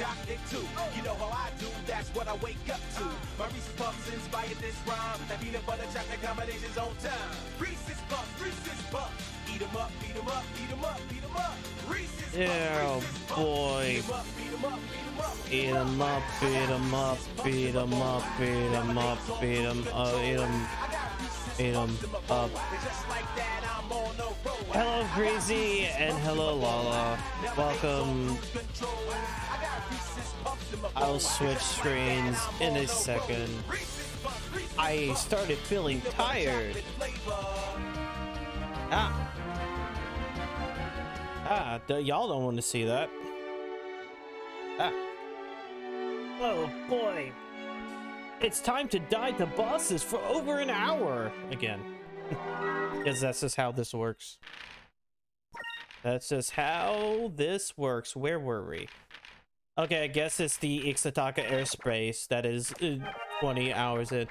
chocolate too. You know how I do, that's what I wake up to. My Reese's Puffs inspired this rhyme. That peanut butter chocolate combination's on time. Reese's Puffs, Reese's Puffs. Eat 'em up, beat 'em up, eat 'em up, beat 'em up. Reese's Puffs, boy. Beat 'em up, beat 'em up, Eat 'em up, beat 'em up, beat 'em up, beat 'em up, beat 'em up, eat 'em up. Hello, Breezy, and hello, Lala. Welcome. I'll switch screens in a second. I started feeling tired. Y'all don't want to see that. Oh boy. It's time to die to bosses for over an hour again. Because that's just how this works. That's just how this works. Where were we? Okay, I guess it's the Ixtaka airspace that is 20 hours in.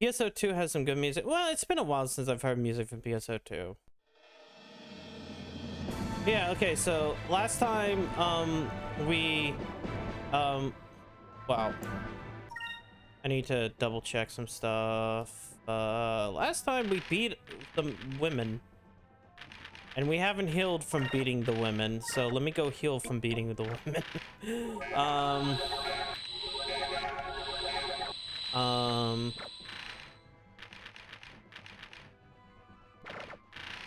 PSO2 has some good music. Well, it's been a while since I've heard music from PSO2. Yeah, okay, so last time wow. I need to double check some stuff. Last time we beat the women. And we haven't healed from beating the women, so let me go heal from beating the women.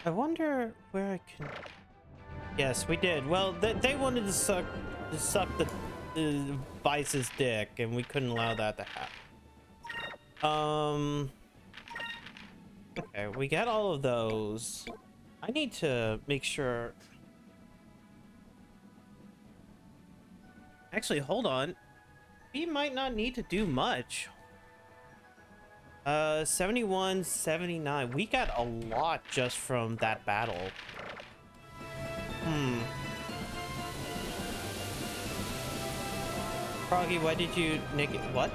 I wonder where I can... Yes, we did. Well, they wanted to suck the Vice's dick, and we couldn't allow that to happen. Okay, we got all of those. I need to make sure... Actually, hold on. We might not need to do much. 71, 79. We got a lot just from that battle. Froggy, why did you naked... What?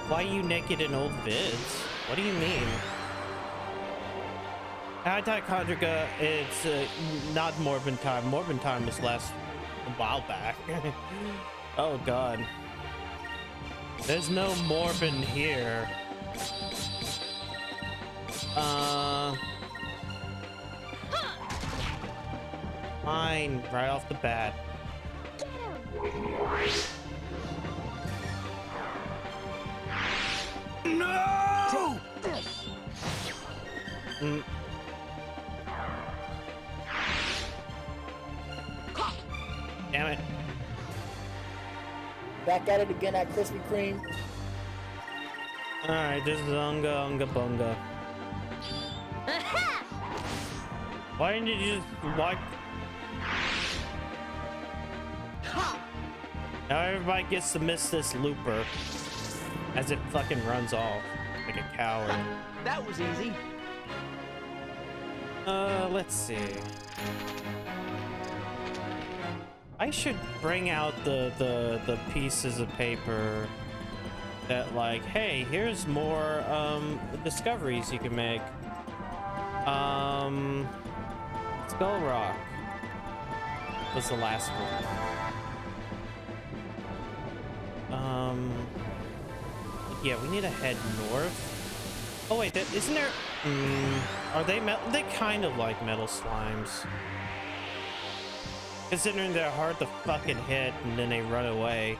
Why are you naked in old vids? What do you mean? Anti-Conjuga, it's not Morbin time. Morbin time was last a while back. Oh god. There's no Morbin here. Fine, right off the bat. No! Damn it. Back at it again at Krispy Kreme. Alright, this is Unga Bunga. Why didn't you just... Why... Now everybody gets to miss this looper as it fucking runs off like a coward. That was easy. Let's see. I should bring out the pieces of paper that like, hey, here's more discoveries you can make. Skull Rock was the last one. Yeah, we need to head north. Oh wait, isn't there... are they metal? They kind of like metal slimes. Considering they're hard to fucking hit and then they run away.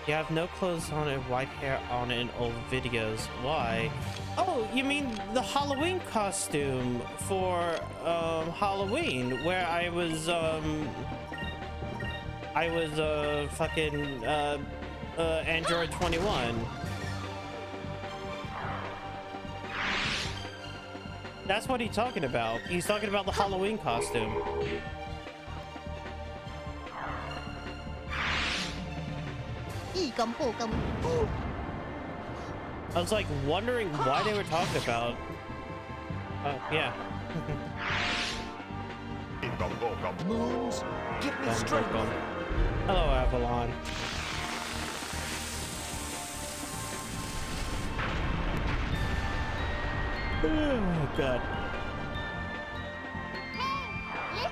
You have no clothes on and white hair on in old videos. Why? Oh, you mean the Halloween costume for Halloween, where I was fucking Android 21. That's what he's talking about. He's talking about the Halloween costume. I was like wondering why they were talking about. Yeah. Moons, give me strength. Hello, Avalon. Oh god.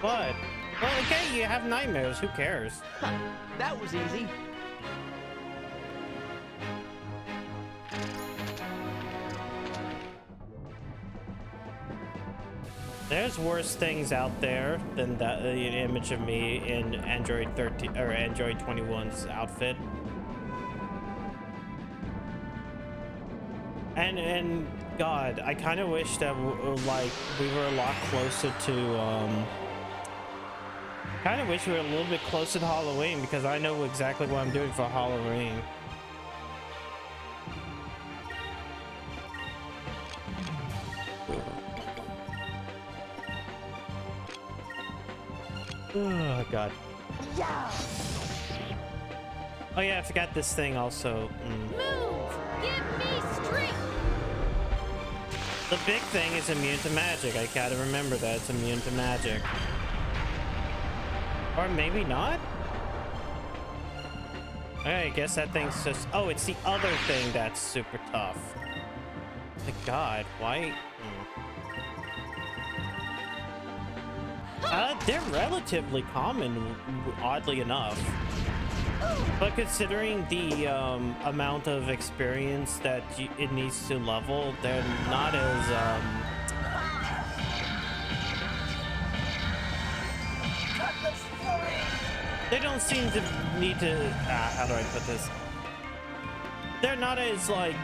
What? Well, okay, you have nightmares. Who cares? That was easy. There's worse things out there than that image of me in Android 13 or Android 21's outfit. And God, I kind of wish that like we were a lot closer to kind of wish we were a little bit closer to Halloween, because I know exactly what I'm doing for Halloween. Oh God. Yeah. Oh yeah, I forgot this thing also. Move. Give me strength. The big thing is immune to magic. I gotta remember that it's immune to magic. Or maybe not? Okay, I guess that thing's just... Oh, it's the other thing that's super tough. My God, why? They're relatively common, oddly enough. But considering the amount of experience that it needs to level, they're not as... They don't seem to need to... how do I put this? They're not as, like,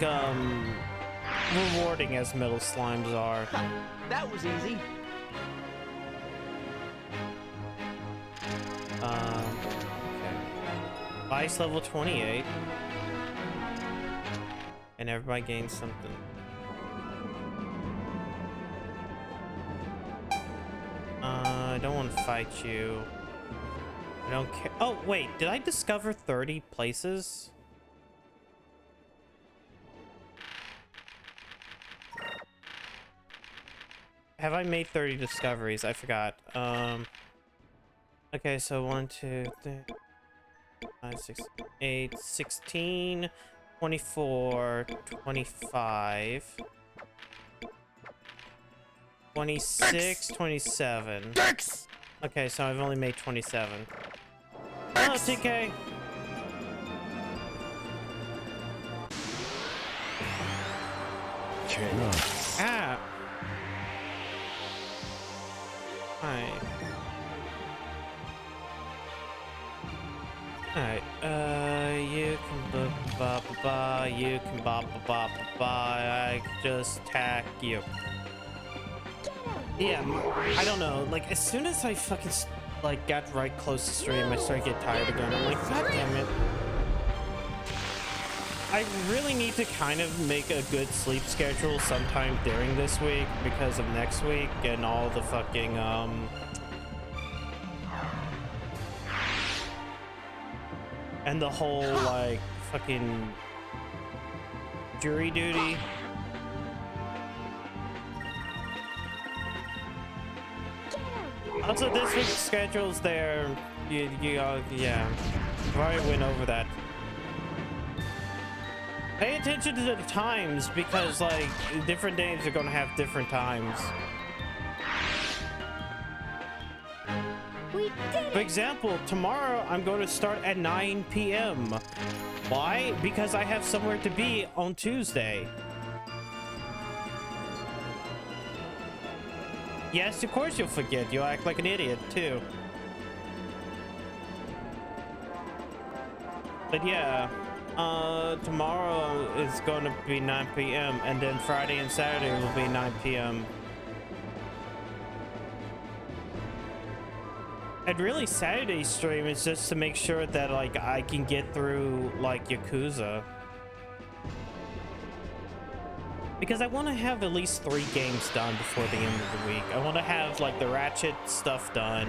rewarding as middle slimes are. That was easy. Okay. Vice level 28. And everybody gains something. I don't want to fight you. I don't care. Oh, wait. Did I discover 30 places? Have I made 30 discoveries? I forgot. Okay, so 1, 2, 3, 5, 6, 8, 16, 24, 25, 26, 27. Okay, so I've only made 27. Oh, TK. Ah. Hi. Alright, you can ba-ba-ba, you can ba-ba-ba-ba-ba, I can just attack you. Yeah, I don't know, like, as soon as I fucking, like, got right close to stream, I started to get tired again. I'm like, God damn it. I really need to kind of make a good sleep schedule sometime during this week because of next week and all the fucking, and the whole, like, fucking jury duty. Also, this week's schedule's there. Yeah. I've already went over that. Pay attention to the times because, like, different days are gonna have different times. We did it. For example, tomorrow I'm going to start at 9 p.m. Why? Because I have somewhere to be on Tuesday. Yes, of course you'll forget. You'll act like an idiot, too. But yeah, tomorrow is going to be 9 p.m. and then Friday and Saturday will be 9 p.m. And really, Saturday's stream is just to make sure that, like, I can get through, like, Yakuza. Because I want to have at least 3 games done before the end of the week. I want to have, like, the Ratchet stuff done.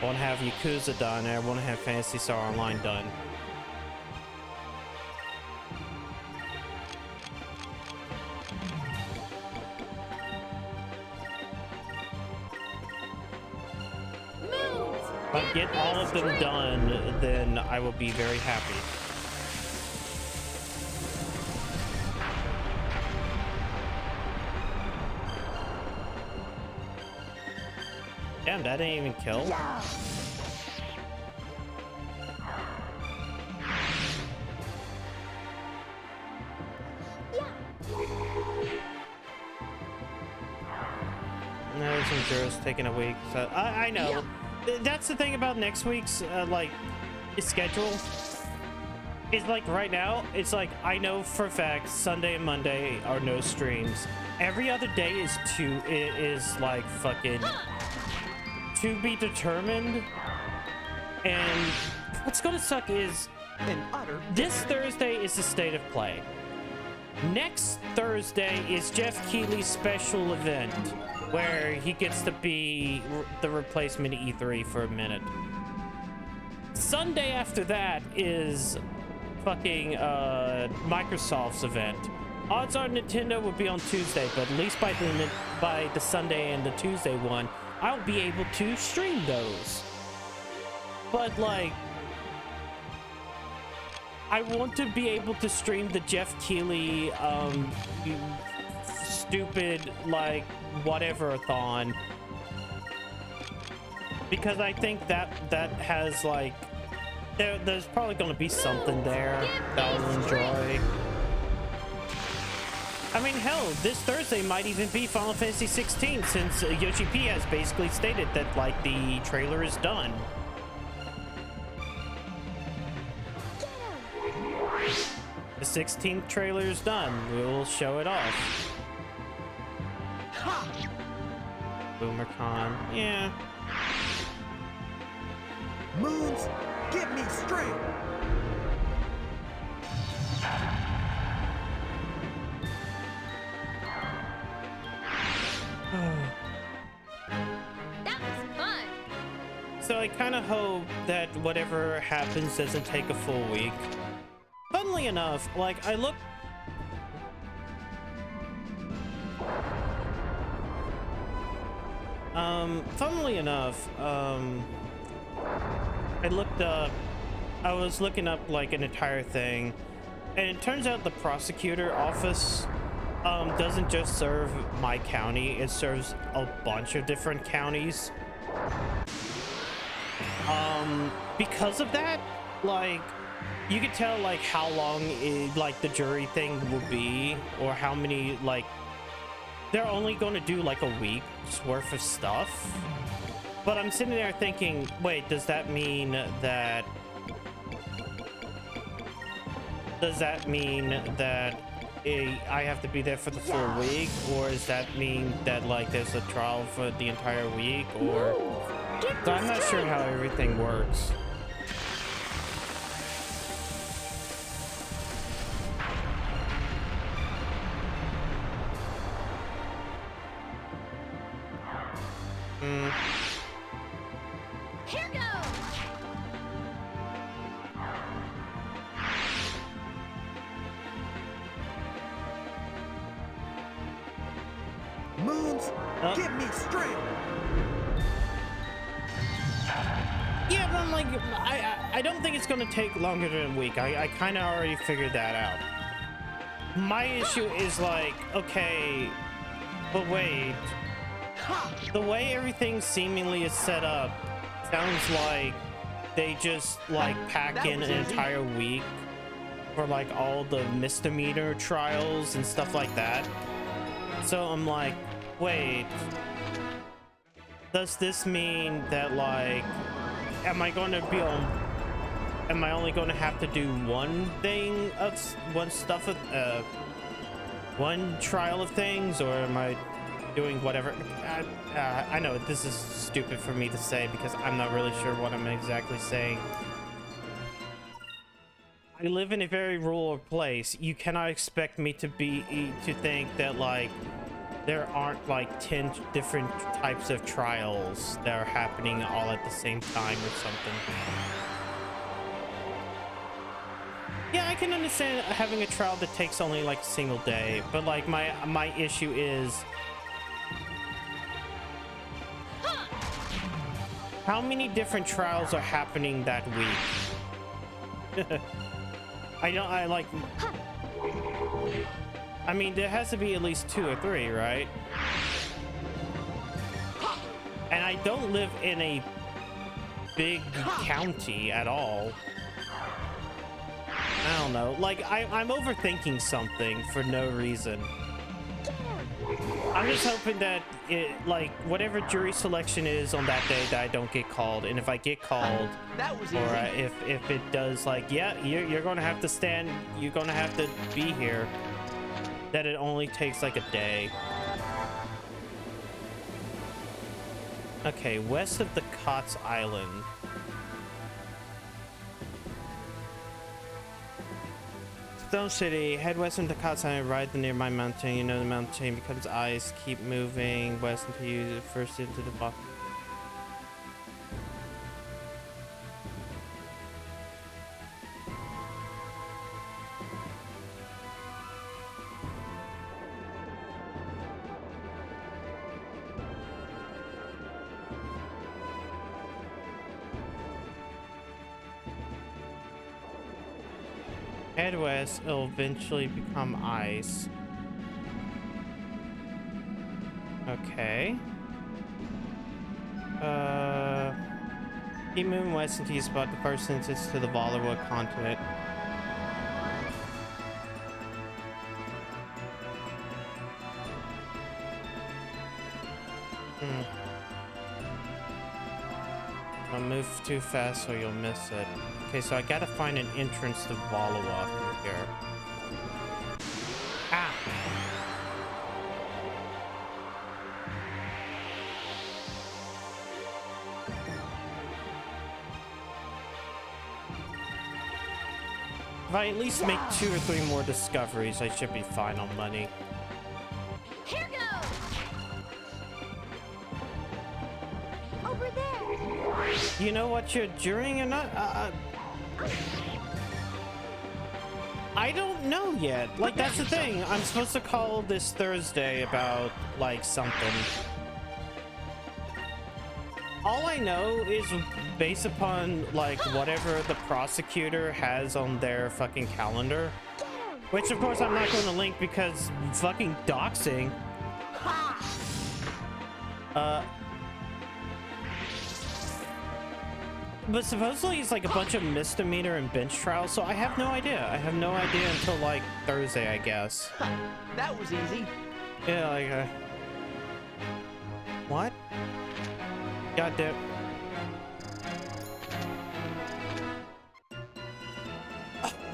I want to have Yakuza done. And I want to have Phantasy Star Online done. If I get all of them done, then I will be very happy. Damn, that didn't even kill. Messenger's taking a week. So I know. That's the thing about next week's like schedule. It's like right now, it's like I know for a fact Sunday and Monday are no streams. Every other day is like fucking to be determined. And what's gonna suck is this Thursday is the state of play. Next Thursday is Jeff Keighley's special event where he gets to be the replacement E3 for a minute. Sunday after that is fucking Microsoft's event. Odds are Nintendo would be on Tuesday, but at least by the Sunday and the Tuesday one, I'll be able to stream those. But like, I want to be able to stream the Jeff Keighley stupid like whatever-a-thon, because I think that has like there's probably going to be something there that I'll enjoy. I mean, hell, this Thursday might even be Final Fantasy 16 since Yoshi P has basically stated that like the trailer is done. The 16th trailer is done. We'll show it off. BoomerCon, yeah. Moons, give me strength. That was fun. So I kind of hope that whatever happens doesn't take a full week. Funnily enough, like I look. Funnily enough, I was looking up like an entire thing, and it turns out the prosecutor office doesn't just serve my county, it serves a bunch of different counties. Because of that, like, you could tell like how long like the jury thing will be, or how many, like, they're only going to do like a week's worth of stuff. But I'm sitting there thinking, wait, does that mean that I have to be there for the full week, or does that mean that like there's a trial for the entire week, or so I'm not sure how everything works. Here goes. Moons, give me strength. Yeah, but I'm like, I don't think it's gonna take longer than a week. I kind of already figured that out. My issue is like, okay, but wait. The way everything seemingly is set up sounds like they just like pack in an entire week for like all the misdemeanor trials and stuff like that. So I'm like, wait, does this mean that like, am I only going to have to do one thing of one trial of things, or am I doing whatever? I know this is stupid for me to say because I'm not really sure what I'm exactly saying. I live in a very rural place. You cannot expect me to think that like there aren't like 10 different types of trials that are happening all at the same time or something. Yeah, I can understand having a trial that takes only like a single day, but like my issue is how many different trials are happening that week? I mean, there has to be at least 2 or 3, right? And I don't live in a big county at all. I don't know. Like, I'm overthinking something for no reason. I'm just hoping that like whatever jury selection is on that day, that I don't get called. And if I get called, That was easy. or if it does, like, yeah, you're gonna have to stand, you're gonna have to be here, that it only takes like a day. Okay, west of the Kots Island. Stone City, head west into Kots Island, ride the nearby mountain. You know the mountain chain becomes ice. Keep moving west until you first into the box. Head west, it'll eventually become ice. Okay. Keep moving west until you spot the first entrance to the Vollewood continent. Don't move too fast or you'll miss it. Okay, so I gotta find an entrance to Vollewood from here. Ah! If I at least make 2 or 3 more discoveries, I should be fine on money. Here goes. Over there. You know what you're jurying or not? I don't know yet. Like, that's the thing. I'm supposed to call this Thursday about, like, something. All I know is based upon, like, whatever the prosecutor has on their fucking calendar. Which, of course, I'm not going to link because fucking doxing. But supposedly it's like a bunch of misdemeanor and bench trials, so I have no idea. I have no idea until like Thursday, I guess. That was easy. Yeah, like, what? God damn.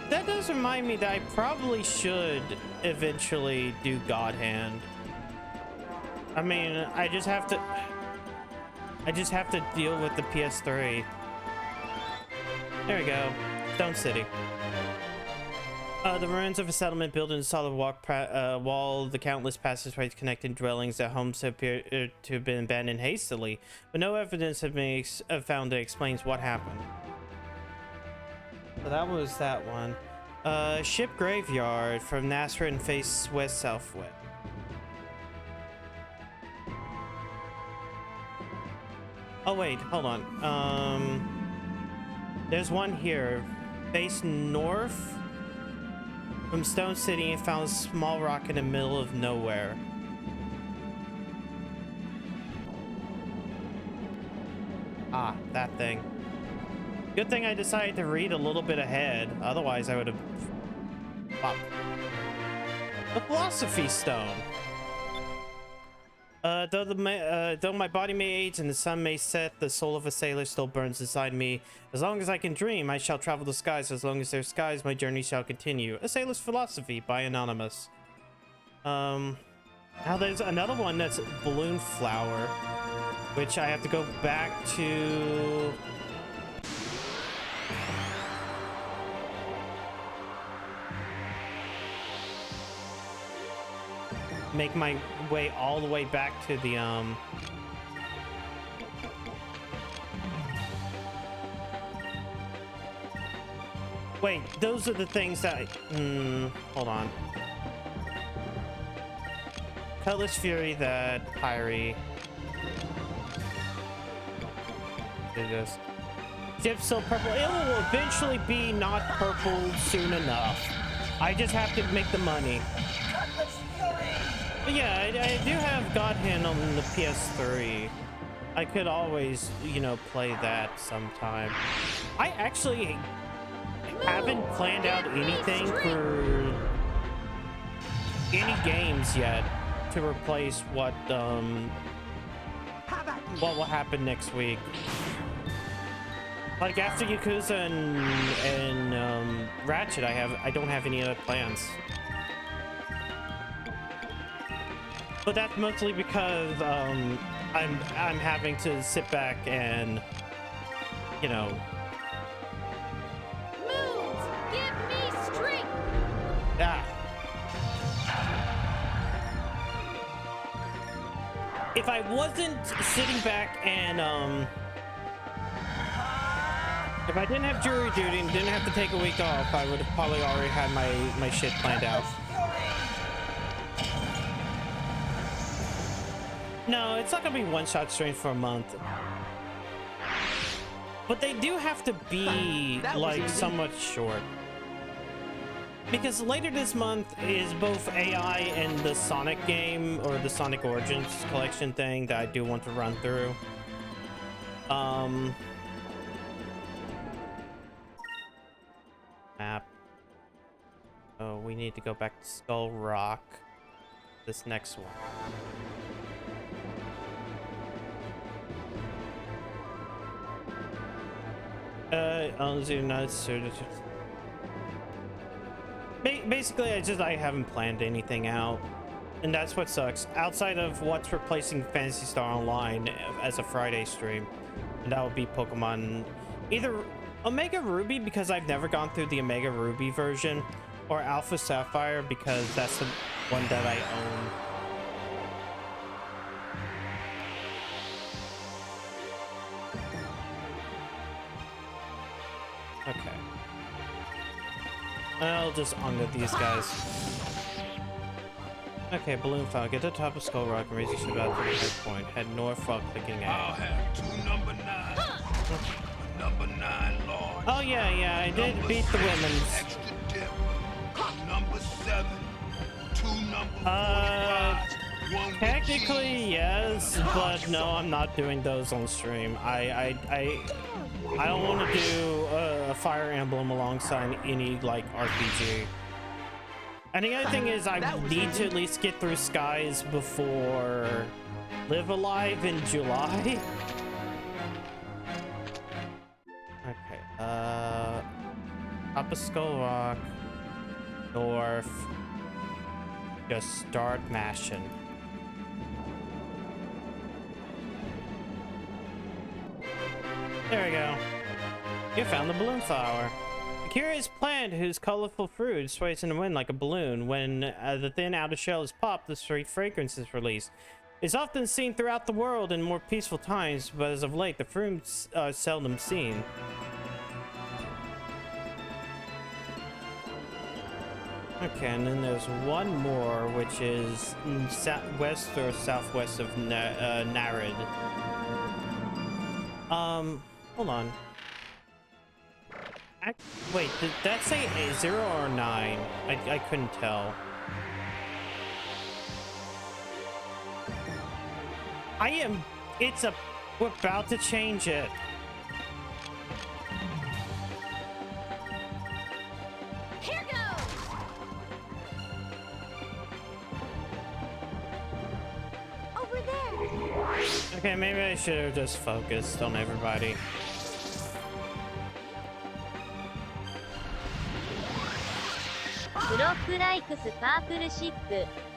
That does remind me that I probably should eventually do God Hand. I mean, I just have to deal with the PS3. There we go. Stone City. The ruins of a settlement built in a solid wall, the countless passageways connecting dwellings that homes appear to have been abandoned hastily, but no evidence has been found that explains what happened. So that was that one. Ship graveyard from Nasser and face west-southwest. Oh wait, hold on. There's one here. Face north from Stone City and found a small rock in the middle of nowhere. Ah, that thing. Good thing I decided to read a little bit ahead. Otherwise, I would have... Fuck. The Philosophy Stone. Though my body may age and the sun may set, the soul of a sailor still burns inside me. As long as I can dream, I shall travel the skies. As long as there's skies, my journey shall continue. A Sailor's Philosophy by Anonymous. Now there's another one that's Balloon Flower, which I have to go back to... make my way all the way back to the wait, those are the things that hold on. Cutlass Fury, that Pyre. Do this. Ship's still purple. It will eventually be not purple soon enough. I just have to make the money. But yeah, I do have God Hand on the PS3. I could always, you know, play that sometime. I actually haven't planned out anything for any games yet to replace what will happen next week. Like after Yakuza and Ratchet, I don't have any other plans. But that's mostly because I'm having to sit back and, you know. Moves, give me strength. Ah. If I wasn't sitting back and if I didn't have jury duty and didn't have to take a week off, I would have probably already had my shit planned out. No, it's not gonna be one-shot streams for a month. But they do have to be like somewhat short. Because later this month is both AI and the Sonic game, or the Sonic Origins collection thing that I do want to run through. Map. Oh, we need to go back to Skull Rock. This next one. Basically, I haven't planned anything out, and that's what sucks. Outside of what's replacing Phantasy Star Online as a Friday stream, and that would be Pokemon, either Omega Ruby because I've never gone through the Omega Ruby version, or Alpha Sapphire because that's the one that I own. Okay. I'll just unload these guys. Okay, Balloon File. Get to the top of Skull Rock and raise your ship out to the head point. Head north while clicking A. I'll have two number 9. Number 9 large. Oh yeah, I did beat the women's. Extra dip. Number 7. 2 number 45. Technically yes, but no, I'm not doing those on stream. I don't want to do a Fire Emblem alongside any like RPG. And the other thing is I need to at least get through Skies before Live Alive in July. Okay, up a Skull Rock, north, just start mashing. There we go. You found the balloon flower. A curious plant whose colorful fruit sways in the wind like a balloon. When the thin outer shell is popped, the sweet fragrance is released. It's often seen throughout the world in more peaceful times, but as of late, the fruits are seldom seen. Okay, and then there's one more, which is west or southwest of Narid. Hold on. Wait, did that say a 0 or 9? I couldn't tell. We're about to change it. Here goes. Over there. Okay, maybe I should have just focused on everybody.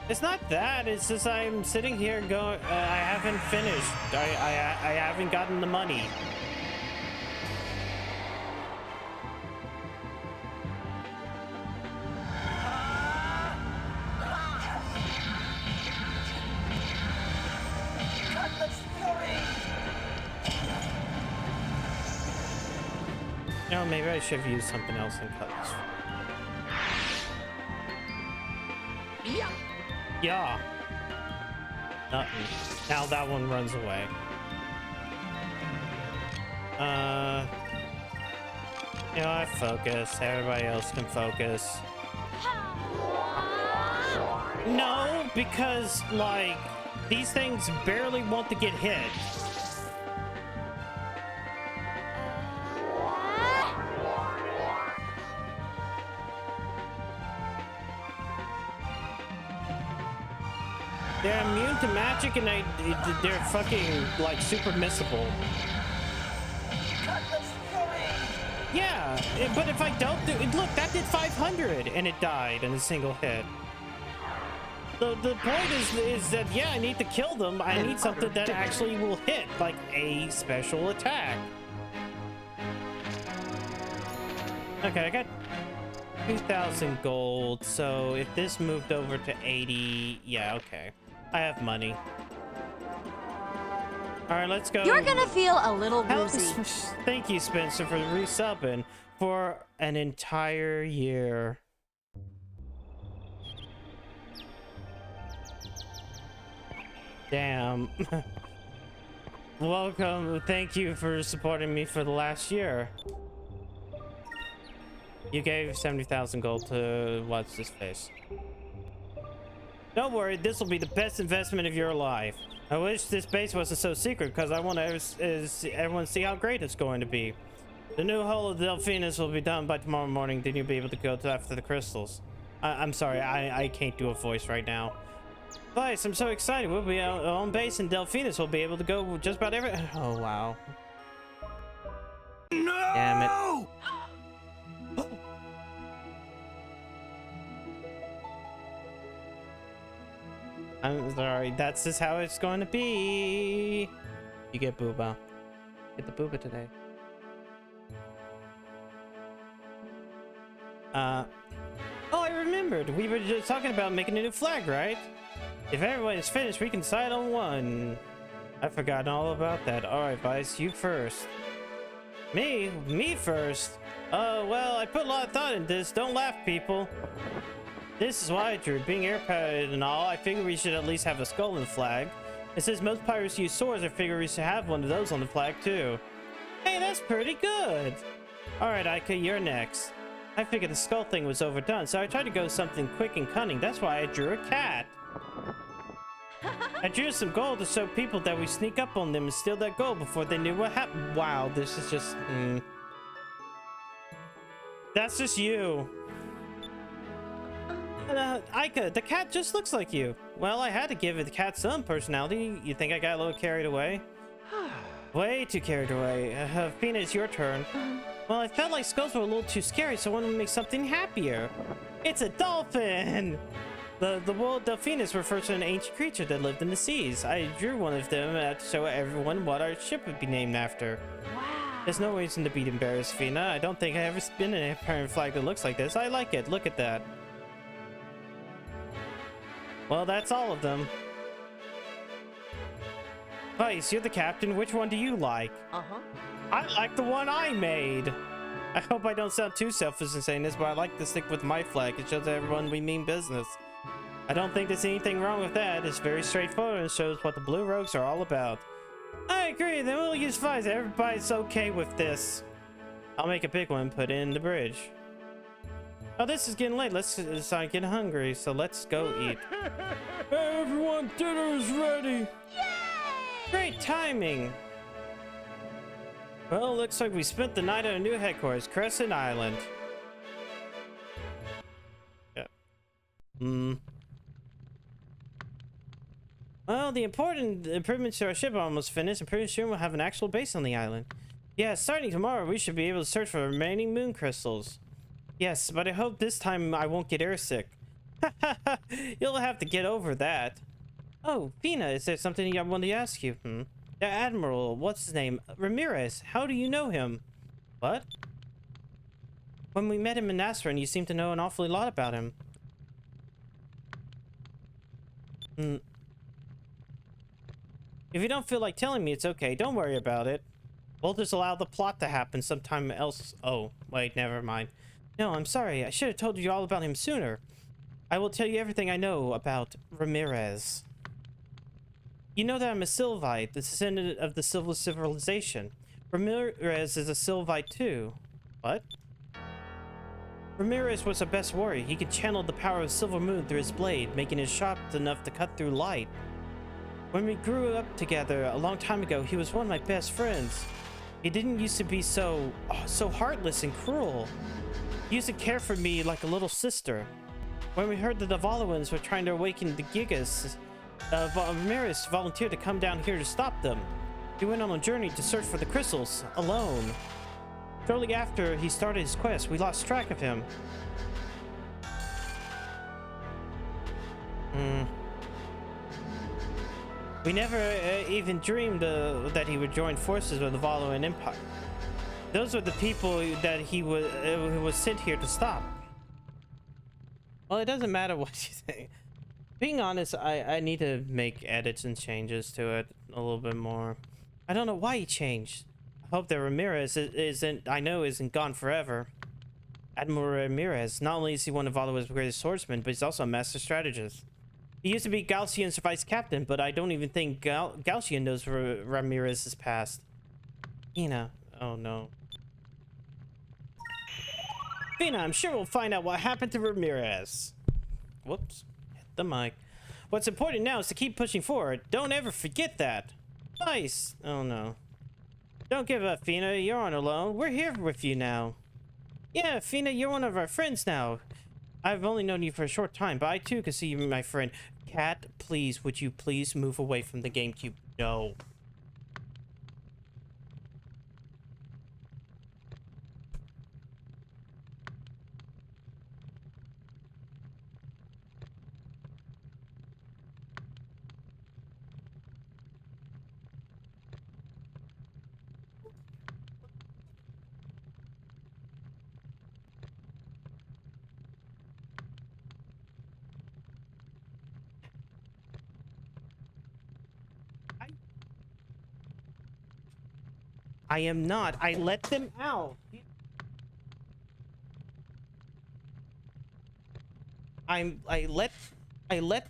It's not that, it's just I'm sitting here going, I haven't finished. I haven't gotten the money. No, maybe I should have used something else and cut this. Yeah. Nothing. Now that one runs away. You know, I focus. Everybody else can focus. No, because, like, these things barely want to get hit. They're immune to magic and they're fucking like super missable. Yeah, but if I don't do it, look, that did 500 and it died in a single hit. The point is that, yeah, I need to kill them. I need something that actually will hit, like a special attack. Okay, I got 2,000 gold, so if this moved over to 80, yeah, okay. I have money. All right, let's go. You're gonna feel a little woozy. Thank you, Spencer, for resubbing for an entire year. Damn. Welcome. Thank you for supporting me for the last year. You gave 70,000 gold to what's his face. Don't worry, this will be the best investment of your life. I wish this base wasn't so secret because I want everyone to see how great it's going to be. The new hull of Delphinus will be done by tomorrow morning. Then you'll be able to go after the crystals. I'm sorry, I can't do a voice right now. Vice, I'm so excited. We'll be on base in Delphinus. We'll be able to go just about every... Oh, wow. No! Damn it. I'm sorry. That's just how it's going to be. You get Booba. Get the Booba today. Oh, I remembered. We were just talking about making a new flag, right? If everyone is finished, we can decide on one. I've forgotten all about that. All right, Vice, you first. Me first? Oh, well, I put a lot of thought in this. Don't laugh, people. This is why I drew. Being air-powered and all, I figured we should at least have a skull in the flag. And since most pirates use swords, I figured we should have one of those on the flag, too. Hey, that's pretty good. All right, Aika, you're next. I figured the skull thing was overdone, so I tried to go something quick and cunning. That's why I drew a cat. I drew some gold to show people that we sneak up on them and steal their gold before they knew what happened. Wow, this is just... That's just you. Aika, the cat just looks like you. Well, I had to give the cat some personality. You think I got a little carried away? Way too carried away. Fina, it's your turn. Well, I felt like skulls were a little too scary, so I wanted to make something happier. It's a dolphin! The world Delphinus refers to an ancient creature that lived in the seas. I drew one of them to show everyone what our ship would be named after. Wow. There's no reason to be embarrassed, Fina. I don't think I've ever been in a parent flag that looks like this. I like it. Look at that. Well, that's all of them. Vice, you're the captain. Which one do you like? I like the one I made. I hope I don't sound too selfish in saying this, but I like to stick with my flag. It shows everyone we mean business. I don't think there's anything wrong with that. It's very straightforward and shows what the Blue Rogues are all about. I agree. Then we'll use Vice. Everybody's okay with this. I'll make a big one and put it in the bridge. Oh, this is getting late. Let's start getting hungry, so let's go eat. Hey, everyone, dinner is ready. Yay! Great timing. Well, looks like we spent the night at our new headquarters, Crescent Island. Yeah. Well, the important improvements to our ship are almost finished. I'm pretty sure we'll have an actual base on the island. Yeah, starting tomorrow, we should be able to search for the remaining moon crystals. Yes, but I hope this time I won't get airsick. You'll have to get over that. Oh, Fina, is there something I wanted to ask you? The Admiral, what's his name? Ramirez, how do you know him? What? When we met him in Nasran, you seemed to know an awfully lot about him. If you don't feel like telling me, it's okay. Don't worry about it. We'll just allow the plot to happen sometime else. Oh, wait, never mind. No, I'm sorry. I should have told you all about him sooner. I will tell you everything I know about Ramirez. You know that I'm a Sylvite, the descendant of the Silver Civilization. Ramirez is a Sylvite too. What? Ramirez was our best warrior. He could channel the power of Silver Moon through his blade, making it sharp enough to cut through light. When we grew up together a long time ago, he was one of my best friends. He didn't used to be so heartless and cruel. He used to care for me like a little sister. When we heard the Devaluans were trying to awaken the Gigas, Ramirez volunteered to come down here to stop them. He went on a journey to search for the crystals alone. Shortly after he started his quest, we lost track of him. We never even dreamed that he would join forces with the Valoran Empire. Those are the people that he was sent here to stop. Well, it doesn't matter what you think. Being honest, I need to make edits and changes to it a little bit more. I don't know why he changed. I hope that Ramirez isn't gone forever. Admiral Ramirez, not only is he one of Valora's greatest swordsmen, but he's also a master strategist. He used to be Galcian's vice captain, but I don't even think Galcian knows Ramirez's past. Fina, oh no. Fina, I'm sure we'll find out what happened to Ramirez. Whoops, hit the mic. What's important now is to keep pushing forward. Don't ever forget that. Nice. Oh no. Don't give up, Fina. You're on alone. We're here with you now. Yeah, Fina, you're one of our friends now. I've only known you for a short time, but I too can see you, my friend. Cat, please, would you please move away from the GameCube? No. I am not. I let them out. I let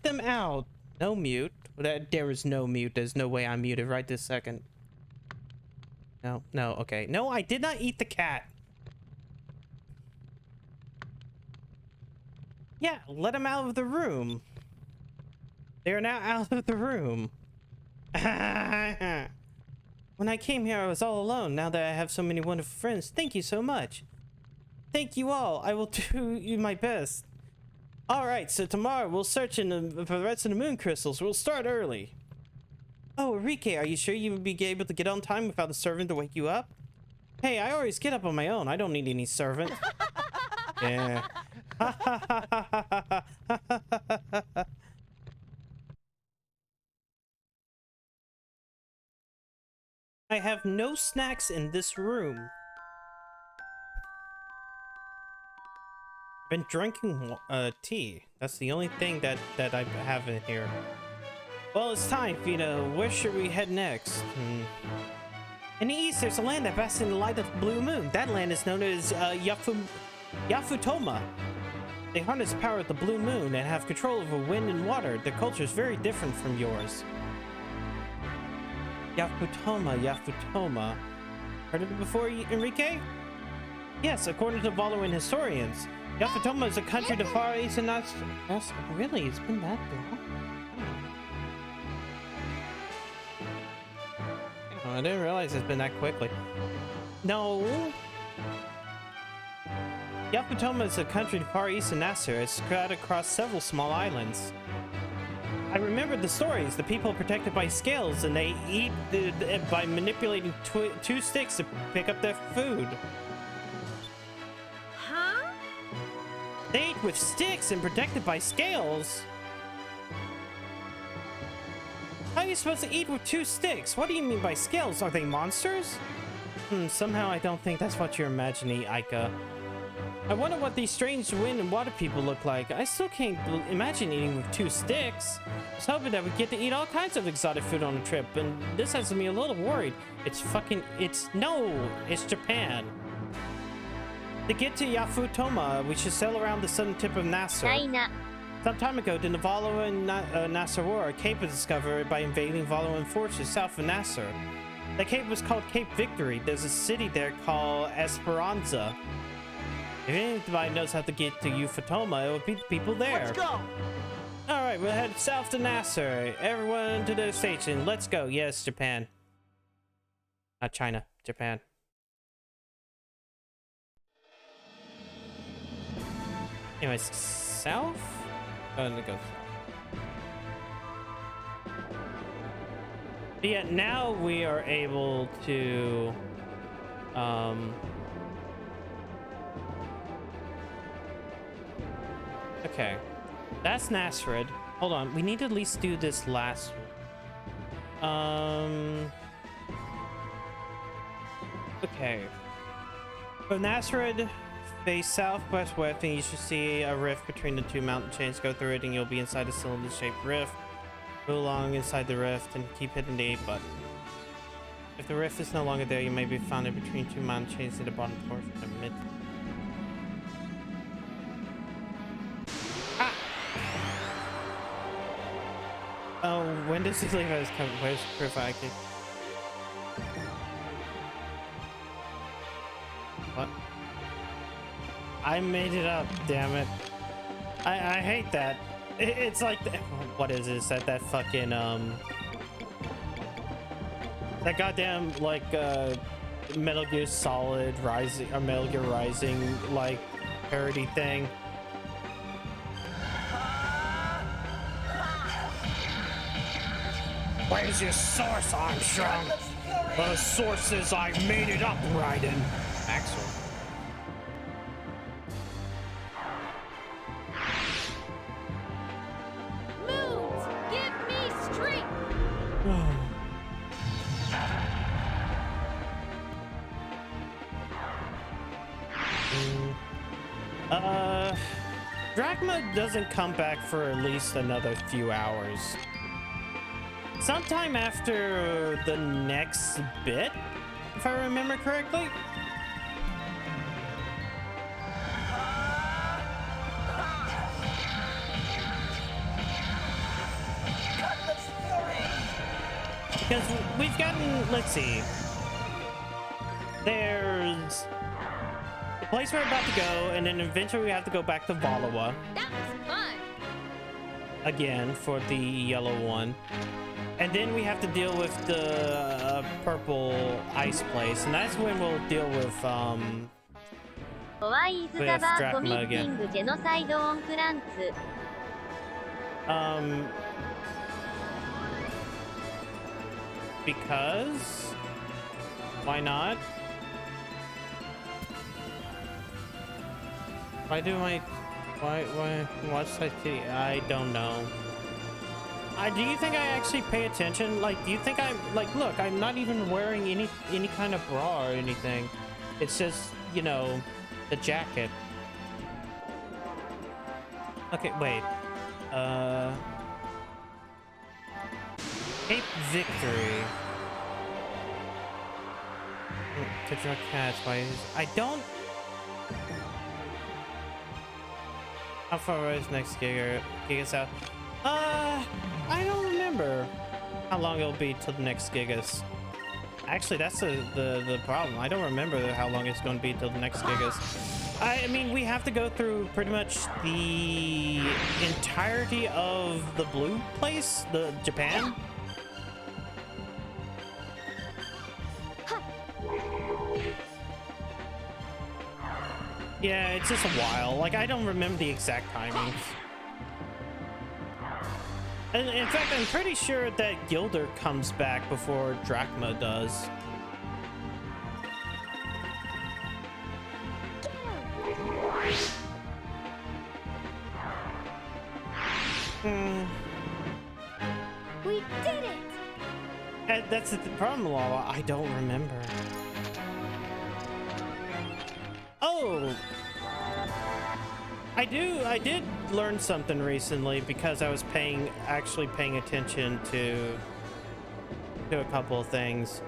them out. No mute. There is no mute. There's no way I'm muted right this second. No, okay. No, I did not eat the cat. Yeah, let him out of the room. They are now out of the room. When I came here, I was all alone. Now that I have so many wonderful friends, thank you so much. Thank you all. I will do you my best. All right, so tomorrow we'll search for the rest of the moon crystals. We'll start early. Oh, Enrique, are you sure you would be able to get on time without a servant to wake you up? Hey, I always get up on my own. I don't need any servant. Yeah. I have no snacks in this room. I've been drinking tea. That's the only thing that I have in here. Well, it's time, Fina. Where should we head next? In the east, there's a land that basks in the light of the blue moon. That land is known as Yafutoma. They harness the power of the blue moon and have control over wind and water. Their culture is very different from yours. Yafutoma. Heard of it before, Enrique? Yes, according to Valoran historians. Yafutoma is a country to far east and not... Really? It's been that long? Oh, I didn't realize it's been that quickly. No. Yafutoma is a country to far east of Nasser. It's spread across several small islands. I remember the stories. The people are protected by scales, and they eat by manipulating two sticks to pick up their food. Huh? They eat with sticks and protected by scales? How are you supposed to eat with two sticks? What do you mean by scales? Are they monsters? Somehow I don't think that's what you're imagining, Aika. I wonder what these strange wind and water people look like. I still can't imagine eating with two sticks. I was hoping that we get to eat all kinds of exotic food on a trip, and this has me a little worried. It's Japan. To get to Yafutoma, we should sail around the southern tip of Nasser. China. Some time ago, during the Valo and Nasser War, a cape was discovered by invading Valoran forces south of Nasser. The cape was called Cape Victory. There's a city there called Esperanza. If anybody knows how to get to Yafutoma, it would be the people there. Let's go! Alright, we'll head south to Nasser. Everyone to their station. Let's go. Yes, Japan. Not China. Japan. Anyways, south? Oh, I'm gonna go south. But yeah, now we are able to okay. That's Nasrid. Hold on, we need to at least do this last okay. From Nasrid, face southwest west, and you should see a rift between the two mountain chains. Go through it and you'll be inside a cylinder-shaped rift. Go along inside the rift and keep hitting the A button. If the rift is no longer there, you may be found in between two mountain chains in the bottom portion of mid. Ah! Oh, when does he leave us? Where's proof I can? What? I made it up, damn it. I hate that. It's like, what is this? That fucking, that goddamn, like, Metal Gear Solid Rising, or Metal Gear Rising, like, parody thing. Where's your source, Armstrong? The source is I made it up, Raiden. Axel. Moons, give me strength. Drachma doesn't come back for at least another few hours. Sometime after the next bit, if I remember correctly. Because we've gotten, let's see, there's the place we're about to go, and then eventually we have to go back to Valawa That was fun. again for the yellow one. And then we have to deal with the purple ice place, and that's when we'll deal with Drachma again. Because why not? Why what's that? I don't know. Do you think I actually pay attention? Like, do you think I'm like, look, I'm not even wearing any kind of bra or anything. It's just, you know, the jacket. Okay, wait. Cape Victory. To draw cats by I don't. How far away is next Giga South? I don't remember how long it'll be till the next Gigas. Actually, that's the problem. I don't remember how long it's going to be till the next Gigas. I mean, we have to go through pretty much the entirety of the blue place, the Japan. Yeah, it's just a while. Like, I don't remember the exact timings. And in fact, I'm pretty sure that Gilder comes back before Drachma does. We did it! And that's the problem, Lala. I don't remember. Oh! I did learn something recently because I was actually paying attention to a couple of things.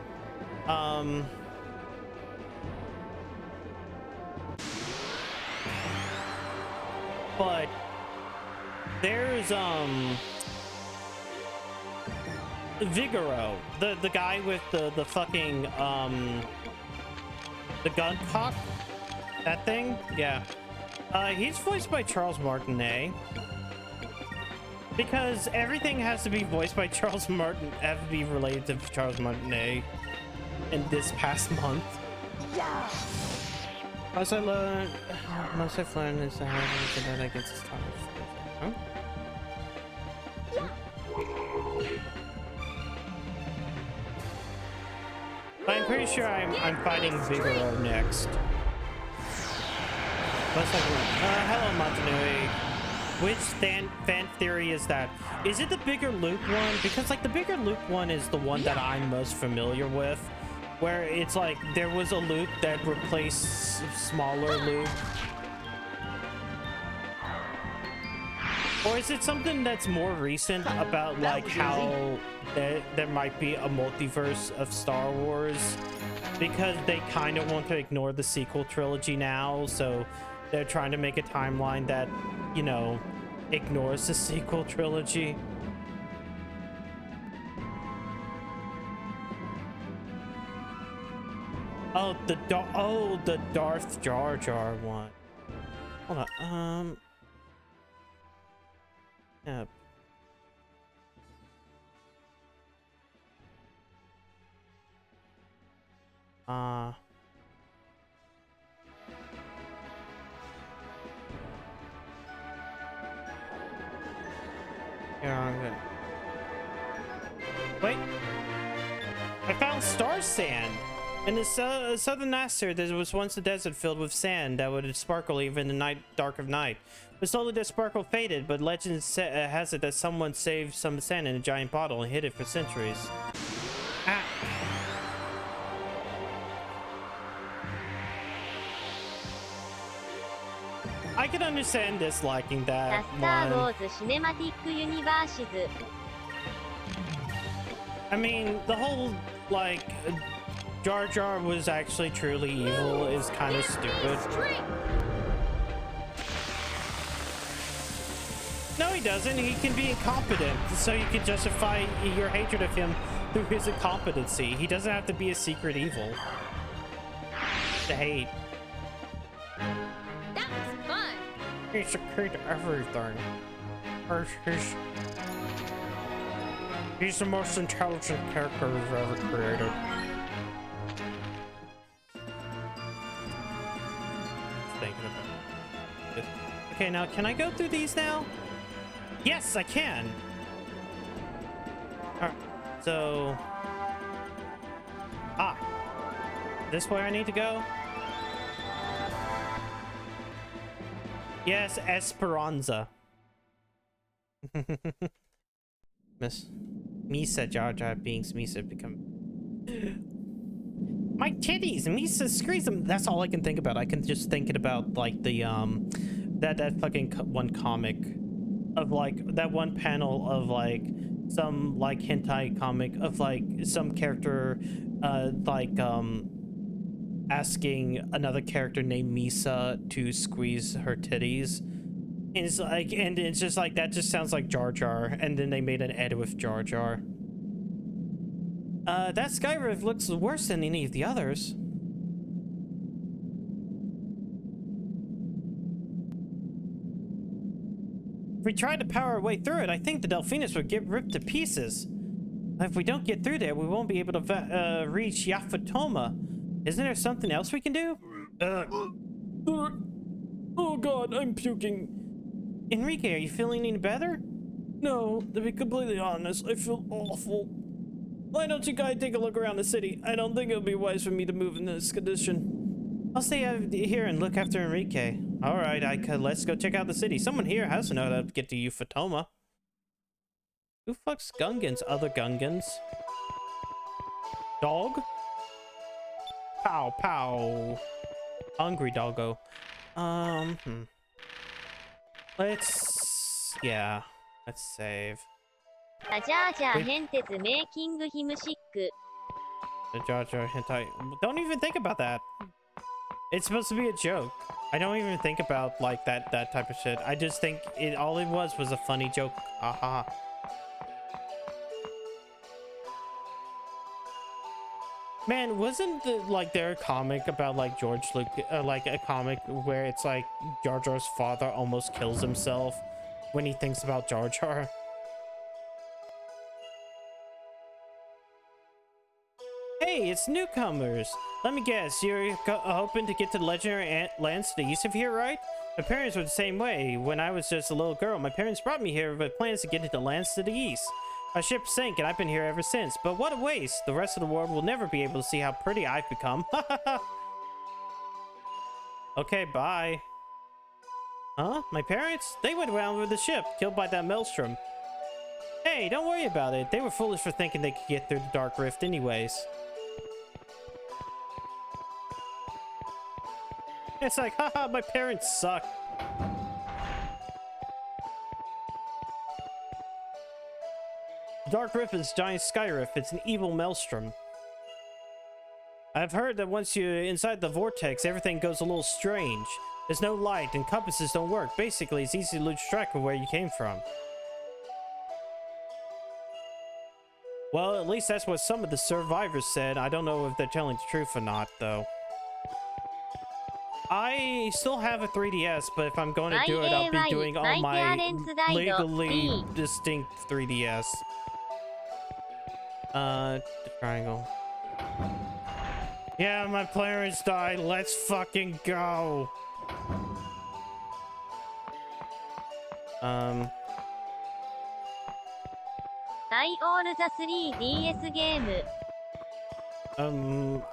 But there's Vigoro, the guy with the fucking the gun cock, that thing, yeah. He's voiced by Charles Martinet. Because everything has to be voiced by Charles Martin, have to be related to Charles Martinet in this past month. Yeah. Most I've learned is to have that against his target. Huh? pretty sure I'm fighting Vigoro next. Let's have a look. Hello, Montanui. Which fan theory is that? Is it the bigger Luke one? Because like the bigger Luke one is the one that I'm most familiar with, where it's like there was a Luke that replaced smaller Luke. Or is it something that's more recent about like how there might be a multiverse of Star Wars? Because they kind of want to ignore the sequel trilogy now, so they're trying to make a timeline that, you know, ignores the sequel trilogy. Oh, the Darth Jar Jar one. Hold on. Yeah. Here, I'm good. Wait. I found star sand. In the southern Nasser, there was once a desert filled with sand that would sparkle even in the dark of night. But slowly the sparkle faded, but legend has it that someone saved some sand in a giant bottle and hid it for centuries. Ah. I can understand disliking that one. I mean, the whole, like, Jar Jar was actually truly evil is kind of stupid. No, he doesn't. He can be incompetent, so you can justify your hatred of him through his incompetency. He doesn't have to be a secret evil to hate. That was fun. He's the key to everything. He's the most intelligent character we've ever created. Thinking about it. Okay, now can I go through these now? Yes, I can. Alright, so this way I need to go? Yes, Esperanza. Miss Misa Jar Jar Binks Misa become my titties. Misa screams them. That's all I can think about. I can just thinking about like the that fucking one comic of like that one panel of like some like hentai comic of like some character asking another character named Misa to squeeze her titties. And it's like, and it's just like, that just sounds like Jar Jar. And then they made an edit with Jar Jar. That Skyrift looks worse than any of the others. If we tried to power our way through it, I think the Delphinus would get ripped to pieces. If we don't get through there, we won't be able to reach Yafatoma. Isn't there something else we can do? Oh god, I'm puking. Enrique, are you feeling any better? No, to be completely honest, I feel awful. Why don't you guys take a look around the city? I don't think it would be wise for me to move in this condition. I'll stay out here and look after Enrique. Alright, let's go check out the city. Someone here has to know how to get to Euphotoma. Who fucks Gungans? Other Gungans? Dog? Pow, pow. Hungry doggo. Let's save. The Jar Jar hentai. Don't even think about that. It's supposed to be a joke. I don't even think about like that type of shit. I just think all it was a funny joke. Haha. Man, wasn't there a comic about like George Lucas, like a comic where it's like Jar Jar's father almost kills himself when he thinks about Jar Jar? Hey, it's newcomers. Let me guess, you're hoping to get to the legendary lands to the east of here, right? My parents were the same way. When I was just a little girl, my parents brought me here with plans to get to the lands to the east. My ship sank and I've been here ever since. But what a waste. The rest of the world will never be able to see how pretty I've become. Okay, bye. Huh? My parents? They went around with the ship, killed by that maelstrom. Hey, don't worry about it. They were foolish for thinking they could get through the Dark Rift anyways. It's like, haha, my parents suck. Dark Rift is a giant sky rift. It's an evil maelstrom. I've heard that once you're inside the vortex, everything goes a little strange. There's no light and compasses don't work. Basically, it's easy to lose track of where you came from. Well, at least that's what some of the survivors said. I don't know if they're telling the truth or not, though. I still have a 3DS, but if I'm going to do it, I'll be doing on my legally distinct 3DS. The triangle. Yeah, my parents died. Let's fucking go. タイオールザ 3DS ゲーム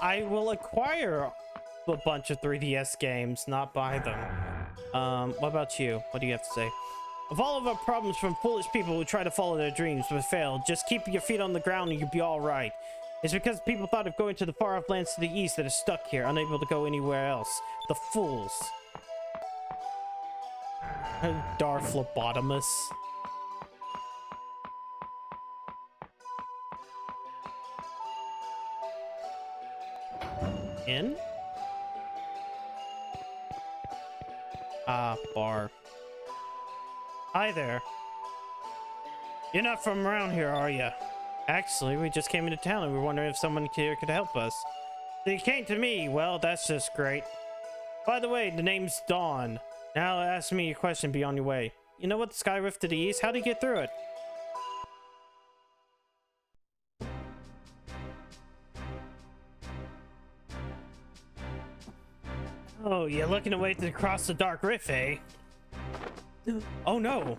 I will acquire a bunch of 3DS games, not buy them. What about you? What do you have to say? Of all of our problems from foolish people who try to follow their dreams but fail, just keep your feet on the ground and you'll be alright. It's because people thought of going to the far-off lands to the east that are stuck here, unable to go anywhere else. The fools. Darflobotomus. In? Ah, bar. Hi there. You're not from around here, are you? Actually, we just came into town and we were wondering if someone here could help us. So you came to me. Well, that's just great. By the way, the name's Dawn. Now ask me a question beyond your way. You know what the sky rift to the east? How do you get through it? Oh, you're looking away to cross the dark rift, eh? Oh no.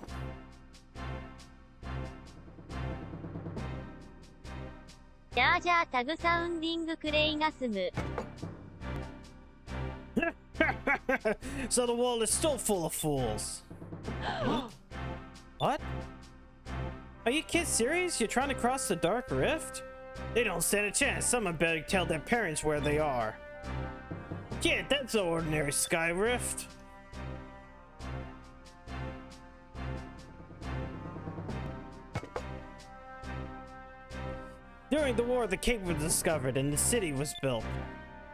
ジャージャータグサウンディングクレイガスム So the world is still full of fools. What? Are you kids serious? You're trying to cross the dark rift? They don't stand a chance. Someone better tell their parents where they are. Kid, that's no ordinary sky rift. During the war, the cave was discovered and the city was built.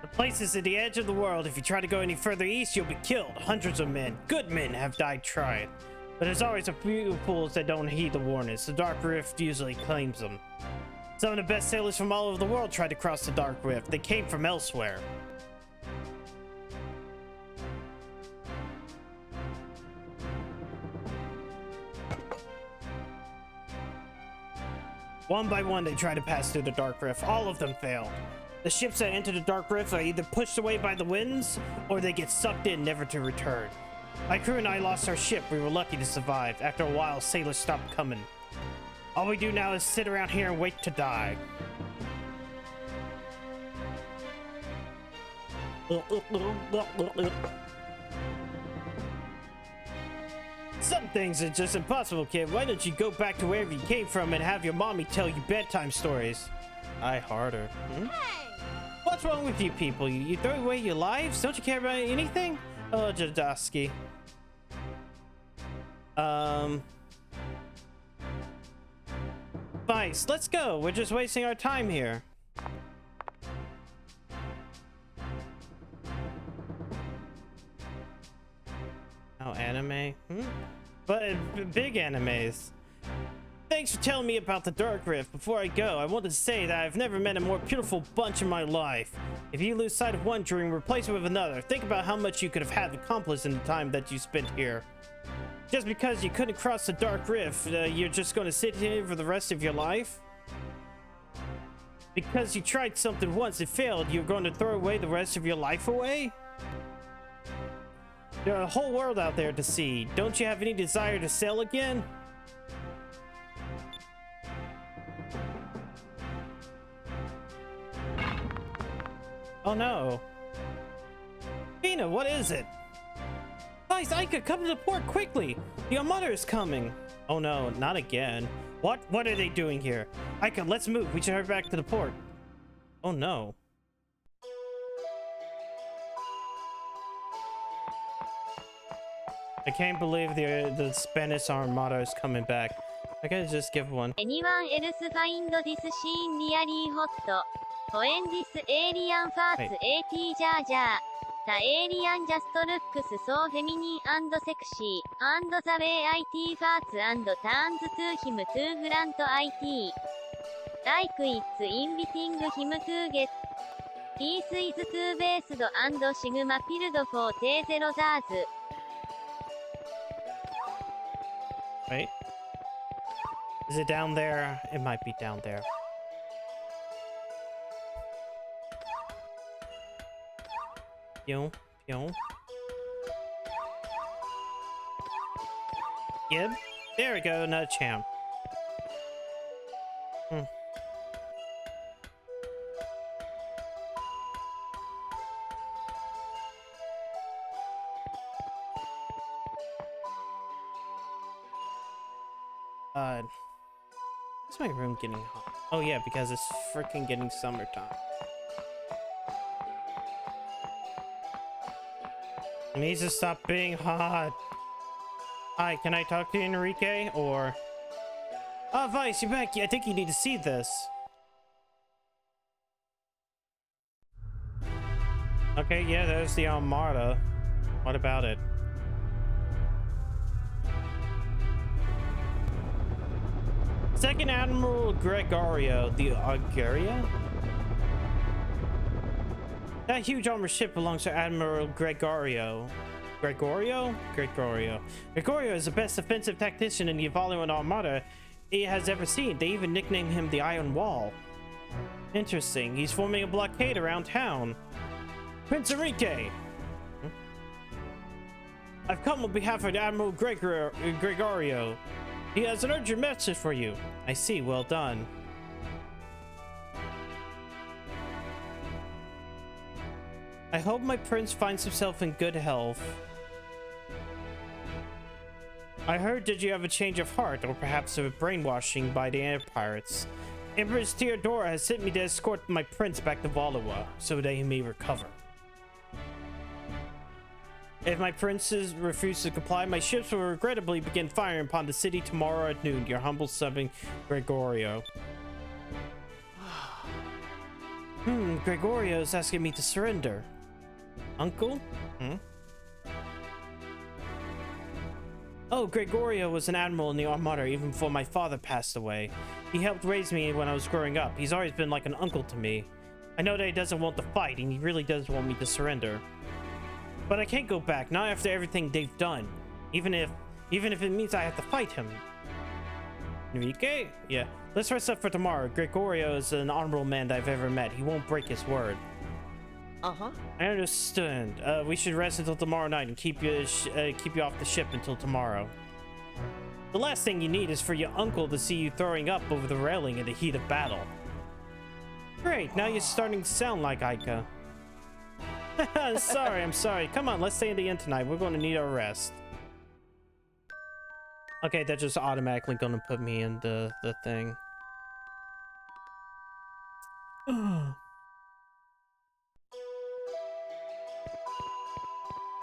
The place is at the edge of the world. If you try to go any further east, you'll be killed. Hundreds of men, good men, have died trying. But there's always a few fools that don't heed the warnings. The Dark Rift usually claims them. Some of the best sailors from all over the world tried to cross the Dark Rift. They came from elsewhere. One by one, they try to pass through the Dark Rift. All of them fail. The ships that enter the Dark Rift are either pushed away by the winds, or they get sucked in, never to return. My crew and I lost our ship. We were lucky to survive. After a while, sailors stopped coming. All we do now is sit around here and wait to die. Some things are just impossible, kid. Why don't you go back to wherever you came from and have your mommy tell you bedtime stories? I harder. What's wrong with you people? You throw away your lives? Don't you care about anything? Oh, Jadowski. Vice, let's go. We're just wasting our time here. Oh, anime? But big animes. Thanks for telling me about the Dark Rift. Before I go, I want to say that I've never met a more beautiful bunch in my life. If you lose sight of one dream, replace it with another. Think about how much you could have had accomplished in the time that you spent here. Just because you couldn't cross the Dark Rift, you're just going to sit here for the rest of your life? Because you tried something once, it failed, you're going to throw away the rest of your life away? There's a whole world out there to see. Don't you have any desire to sail again? Oh no. Fina, what is it? Guys, Aika, come to the port quickly! The Armada is coming! Oh no, not again. What? What are they doing here? Aika, let's move. We should hurry back to the port. Oh no. I can't believe the Spanish Armada is coming back. I gotta just give one. Anyone else find this scene really hot? When this alien farts AT Jar Jar. The alien just looks so feminine and sexy, and the way IT farts and turns to him to grant IT. Like it's inviting him to get. Peace is too based and Sigma pilled for T0zers. Wait. Is it down there? It might be down there. Pew, pew. Yep. There we go, another champ. Is my room getting hot? Oh yeah, because it's freaking getting summertime. It needs to stop being hot. Hi, can I talk to you, Enrique? Or... Oh, Vice, you're back. I think you need to see this. Okay, yeah, there's the Armada. What about it? Second Admiral Gregorio, the Arcadia? That huge armored ship belongs to Admiral Gregorio. Gregorio is the best offensive tactician in the Evolution Armada he has ever seen. They even nicknamed him the Iron Wall. Interesting. He's forming a blockade around town. Prince Enrique! I've come on behalf of Admiral Gregorio. He has an urgent message for you. I see. Well done. I hope my prince finds himself in good health. I heard that you have a change of heart, or perhaps a brainwashing by the air pirates. Empress Theodora has sent me to escort my prince back to Valua, so that he may recover. If my princes refuse to comply, my ships will regrettably begin firing upon the city tomorrow at noon. Your humble servant, Gregorio. Gregorio is asking me to surrender. Uncle? Oh, Gregorio was an admiral in the Armada even before my father passed away. He helped raise me when I was growing up. He's always been like an uncle to me. I know that he doesn't want to fight, and he really does want me to surrender. But I can't go back, not after everything they've done. Even if it means I have to fight him. Enrique? Yeah. Let's rest up for tomorrow. Gregorio is an honorable man that I've ever met. He won't break his word. Uh-huh. I understand. We should rest until tomorrow night and keep you off the ship until tomorrow. The last thing you need is for your uncle to see you throwing up over the railing in the heat of battle. Great, now you're starting to sound like Aika. I'm sorry. Come on, let's stay in the inn tonight. We're going to need our rest. Okay, that's just automatically going to put me in the thing.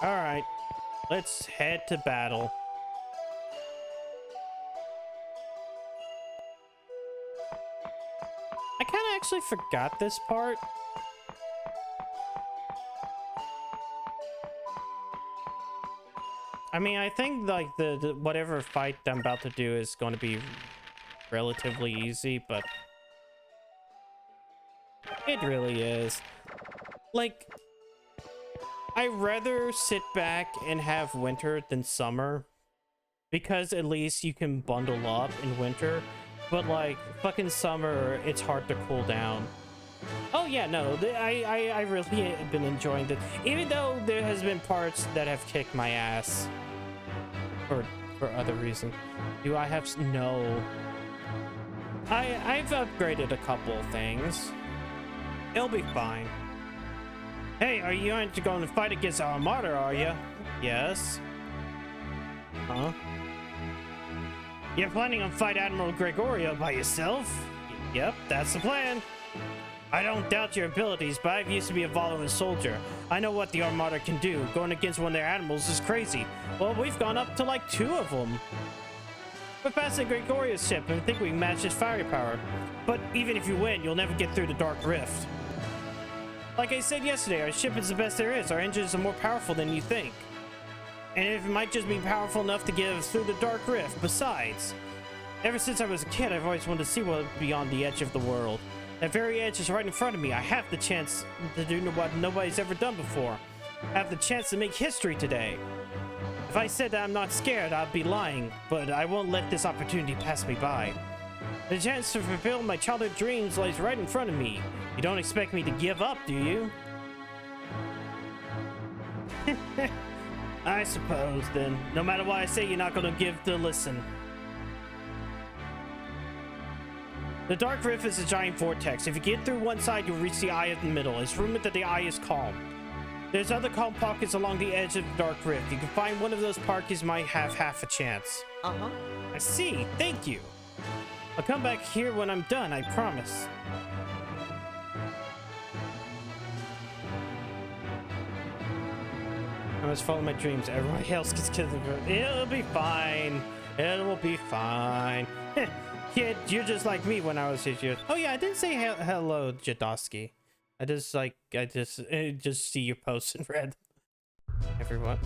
Alright, let's head to battle. I kind of actually forgot this part. I mean, I think like the whatever fight I'm about to do is going to be relatively easy, but it really is. Like, I'd rather sit back and have winter than summer, because at least you can bundle up in winter, but like fucking summer, it's hard to cool down. Oh yeah, no, I really have been enjoying it, even though there has been parts that have kicked my ass for other reasons. Do I have no? I've upgraded a couple things. It'll be fine. Hey, are you going to go and fight against our Armada, are you? Yes. Huh? You're planning on fight Admiral Gregorio by yourself? Yep, that's the plan. I don't doubt your abilities, but I've used to be a Voluntary soldier. I know what the Armada can do. Going against one of their admirals is crazy. Well, we've gone up to like 2 of them. We're passing Gregorio's ship and think we can match his firepower. But even if you win, you'll never get through the Dark Rift. Like I said yesterday, our ship is the best there is. Our engines are more powerful than you think. And it might just be powerful enough to get us through the Dark Rift. Besides, ever since I was a kid, I've always wanted to see what's beyond the edge of the world. That very edge is right in front of me. I have the chance to do what nobody's ever done before. I have the chance to make history today. If I said that I'm not scared, I'd be lying, but I won't let this opportunity pass me by. The chance to fulfill my childhood dreams lies right in front of me. You don't expect me to give up, do you? I suppose, then. No matter what I say, you're not gonna give the listen. The Dark Rift is a giant vortex. If you get through one side, you'll reach the eye in the middle. It's rumored that the eye is calm. There's other calm pockets along the edge of the Dark Rift. You can find one of those pockets, might have half a chance. Uh-huh. I see. Thank you. I'll come back here when I'm done, I promise. I must follow my dreams. Everybody else gets killed. It'll be fine. It will be fine. Kid, you're just like me when I was his years. Oh yeah, I didn't say hello, Jadowski. I just see your posts and read. Everyone.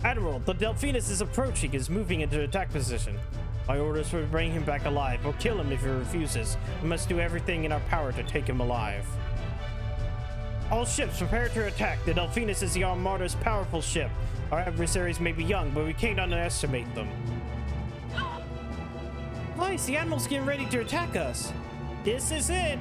Admiral, the Delphinus is approaching, is moving into attack position. My orders will bring him back alive, or kill him if he refuses. We must do everything in our power to take him alive. All ships, prepare to attack. The Delphinus is the Armada's powerful ship. Our adversaries may be young, but we can't underestimate them. Nice, the Admiral's getting ready to attack us. This is it.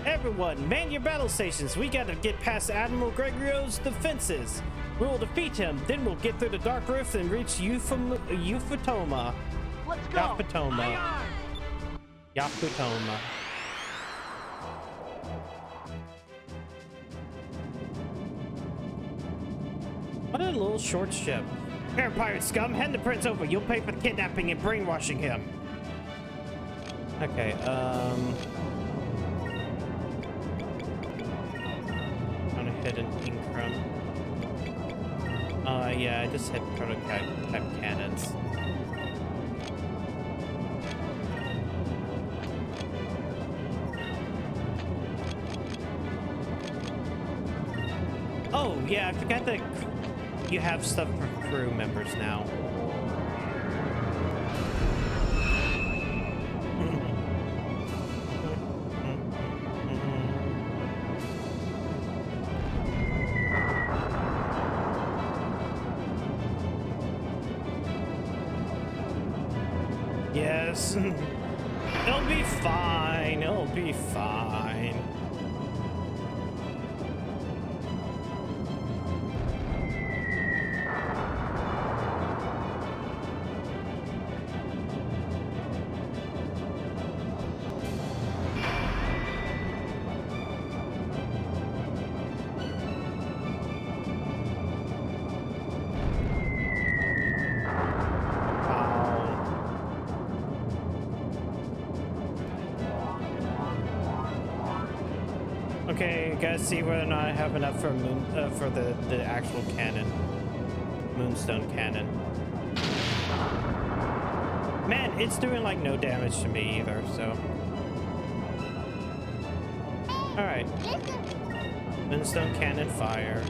Everyone, man your battle stations. We gotta get past Admiral Gregorio's defenses. We will defeat him, then we'll get through the Dark Rift and reach Euphatoma. Let's go. Yaphatoma. Yaphatoma. What a little short ship. Here, pirate scum, hand the prince over. You'll pay for the kidnapping and brainwashing him. Okay, on a hidden ink run. Yeah, I just hit prototype type cannons. Oh, yeah, I forgot that you have stuff for crew members now. Yes. It'll be fine. It'll be fine. Okay, gotta see whether or not I have enough for for the actual cannon, moonstone cannon. Man, it's doing like no damage to me either. So, all right, moonstone cannon fire.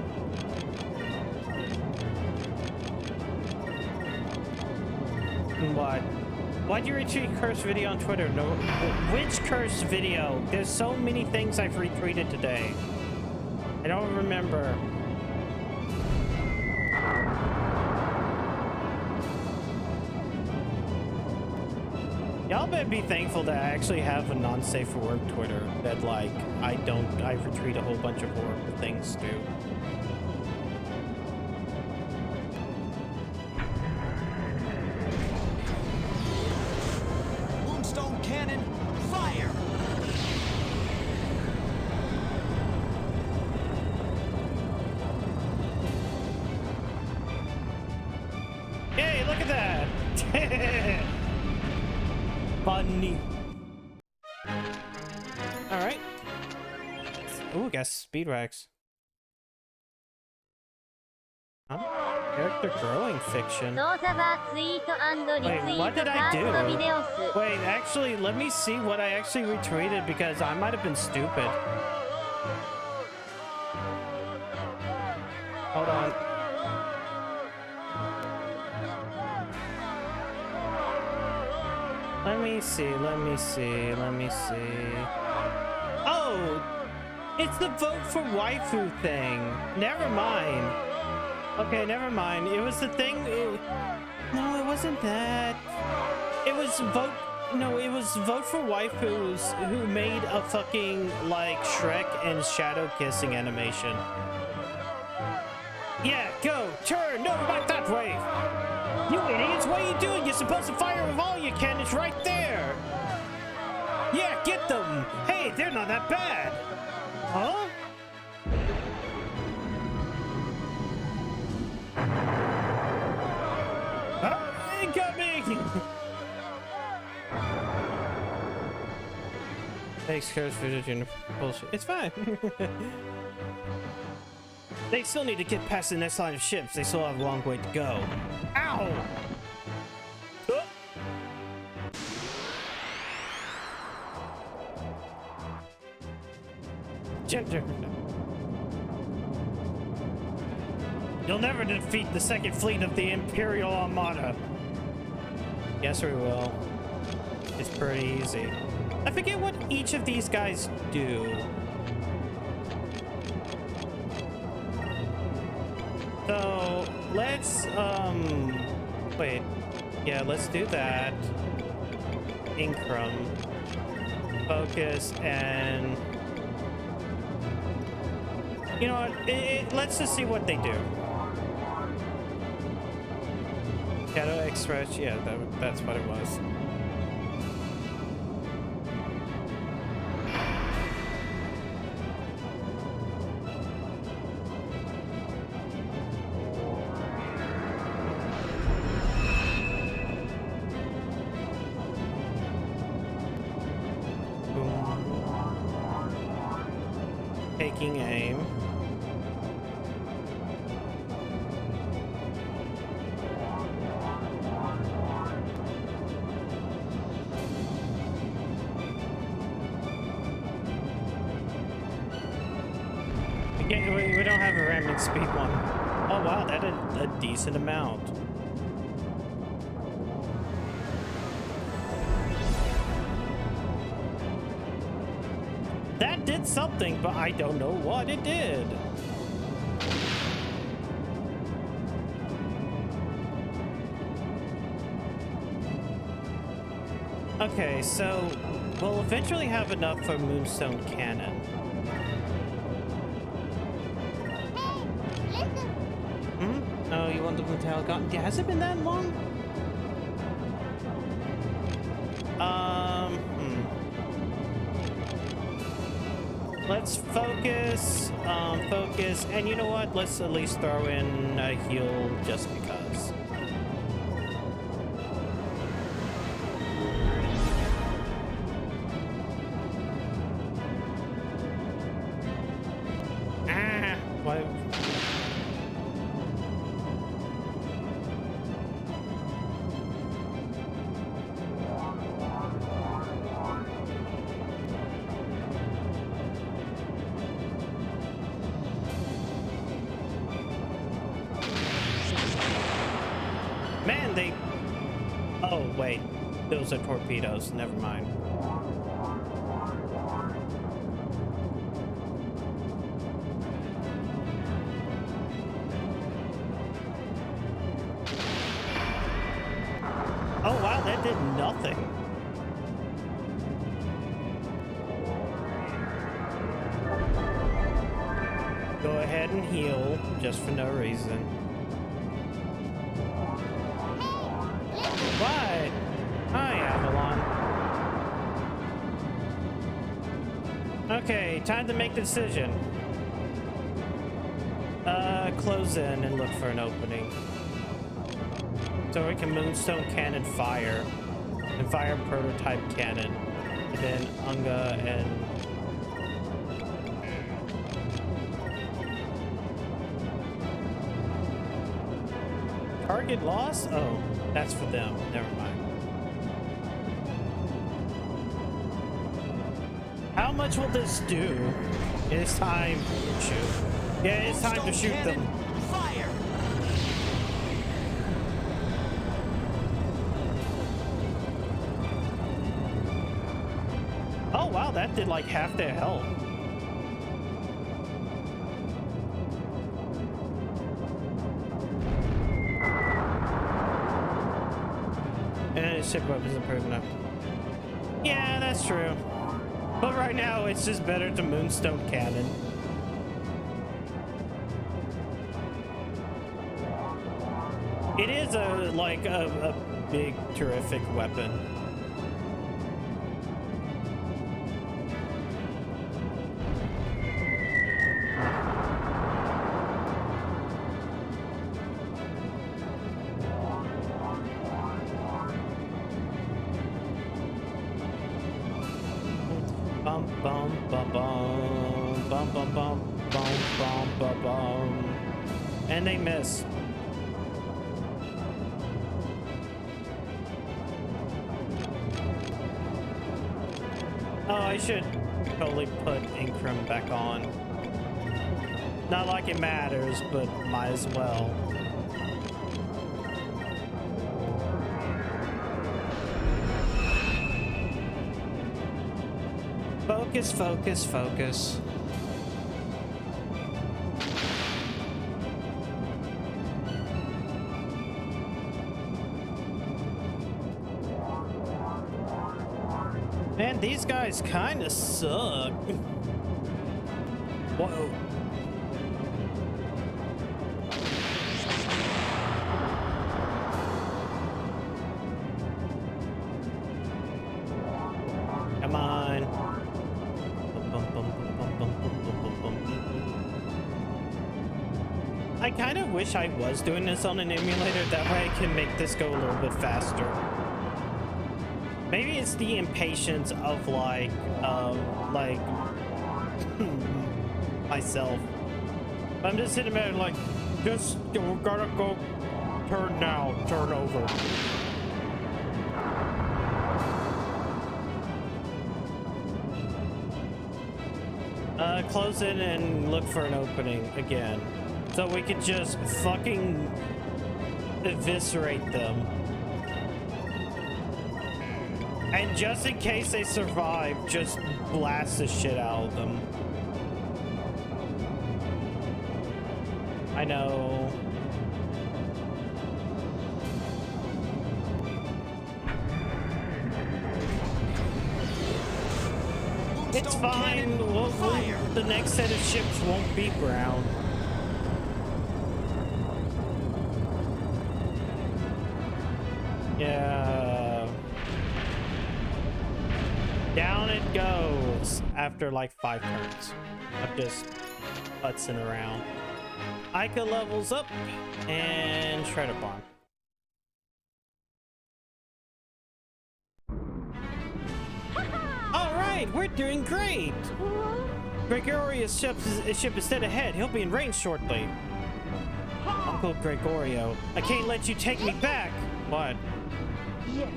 What? Why'd you retweet cursed video on Twitter? No, which cursed video? There's so many things I've retweeted today. I don't remember. Y'all better be thankful that I actually have a non-safe for work Twitter that like I retweet a whole bunch of horrible things too. look at that. Funny. All right. Ooh, we got speed racks. Huh? Character growing fiction. Wait, what did I do? Wait, actually, let me see what I actually retweeted because I might have been stupid. Hold on. Let me see. Oh! It's the vote for waifu thing. Never mind. Okay, never mind. It was the thing. No, it wasn't that. It was vote. No, it was vote for waifus who made a fucking like Shrek and Shadow kissing animation. Yeah, go, turn, no, back that way. You idiots, what are you doing? You're supposed to fire with all your cannons right there. Yeah, get them. Hey, they're not that bad. Huh? Incoming! Thanks, Curse, for the bullshit. It's fine. They still need to get past the next line of ships. They still have a long way to go. Ow! Ginger. You'll never defeat the second fleet of the Imperial Armada. Yes, we will. It's pretty easy. I forget what each of these guys do. So, let's, wait. Yeah, let's do that. Incrum. Focus and... You know what? Let's just see what they do. Shadow Express, yeah, that's what it was. Taking aim. We don't have a ramming speed one. Oh wow, that is a decent amount. That did something, but I don't know what it did. Okay, so we'll eventually have enough for Moonstone Cannon. Oh, you want the Metal Gun? Has it been that long? Let's focus, focus, and you know what? Let's at least throw in a heal just because. Ah, what? Man, they... Oh, wait. Those are torpedoes. Never mind. Oh, wow, that did nothing. Go ahead and heal, just for no reason. Why? Hi, Avalon. Okay, time to make the decision. Close in and look for an opening. So we can Moonstone Cannon fire. And fire prototype cannon. And then Unga and... Target lost? Oh, that's for them. Never mind. How much will this do? It's time. Shoot. Yeah, it's time to shoot them. Fire! Oh wow, that did like half their health. And ship weapons improvement. Yeah, that's true. But right now, it's just better to Moonstone Cannon. It is a big, terrific weapon. Bum bum bum bum bum bum bum bum bum bum bum, and they miss. Oh, I should totally put Incrum back on. Not like it matters, but might as well. Focus, focus, focus. Man, these guys kind of suck. Whoa. Come on. I kind of wish I was doing this on an emulator. That way I can make this go a little bit faster. Maybe it's the impatience of like myself. I'm just sitting there like, just gotta go turn now, turn over. Close it and look for an opening again. So we could just fucking eviscerate them. And just in case they survive, just blast the shit out of them. I know. It's fine. The next set of ships won't be brown. Yeah. Down it goes after like 5 turns of just putzing around. Ica levels up and Shredder Bomb. All right, we're doing great. Gregorio's ship is dead ahead. He'll be in range shortly. Uncle Gregorio, I can't let you take me back. What? Yes.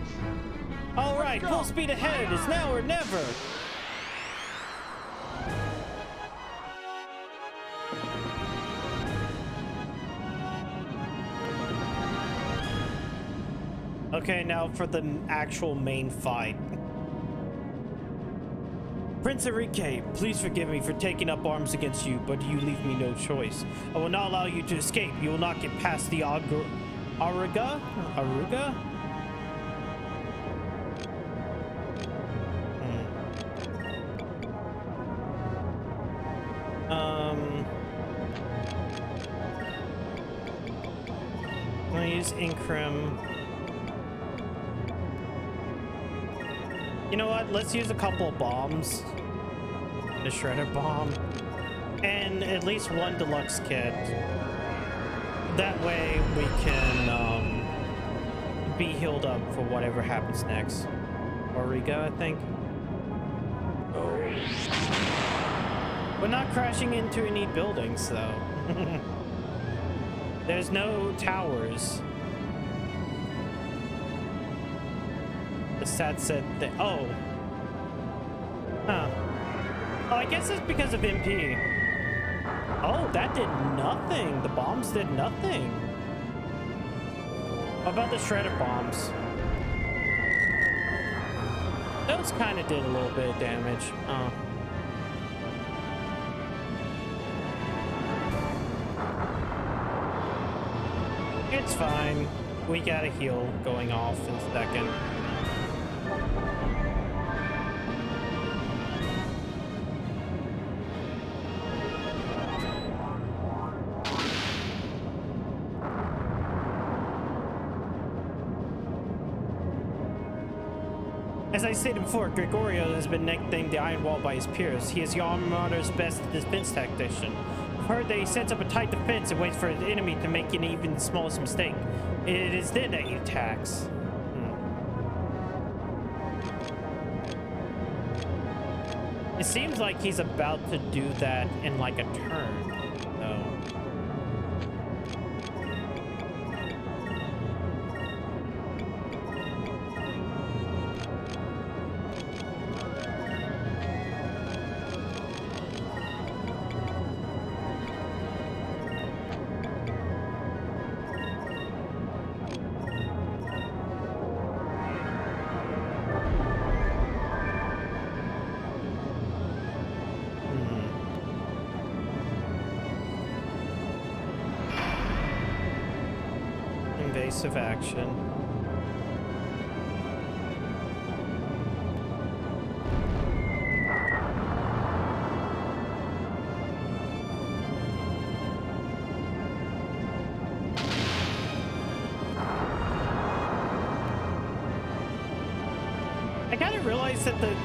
All right, full speed ahead. It's now or never. Okay, now for the actual main fight. Prince Enrique, please forgive me for taking up arms against you, but you leave me no choice. I will not allow you to escape. You will not get past the Aruga? I'm gonna use Incrum. You know what? Let's use a couple of bombs. The Shredder Bomb. And at least one deluxe kit. That way we can, be healed up for whatever happens next. Auriga, I think. We're not crashing into any buildings, though. There's no towers. The stat said that. Oh. Huh. Oh, I guess it's because of MP. Oh, that did nothing. The bombs did nothing. How about the shredder bombs? Those kind of did a little bit of damage. It's fine. We got a heal going off in a second. As I stated before, Gregorio has been nicknamed the Iron Wall by his peers. He is Yamamoto's best defense tactician. I've heard that he sets up a tight defense and waits for his enemy to make an even the smallest mistake. It is then that he attacks. It seems like he's about to do that in like a turn, though. Invasive action. I gotta realize that the...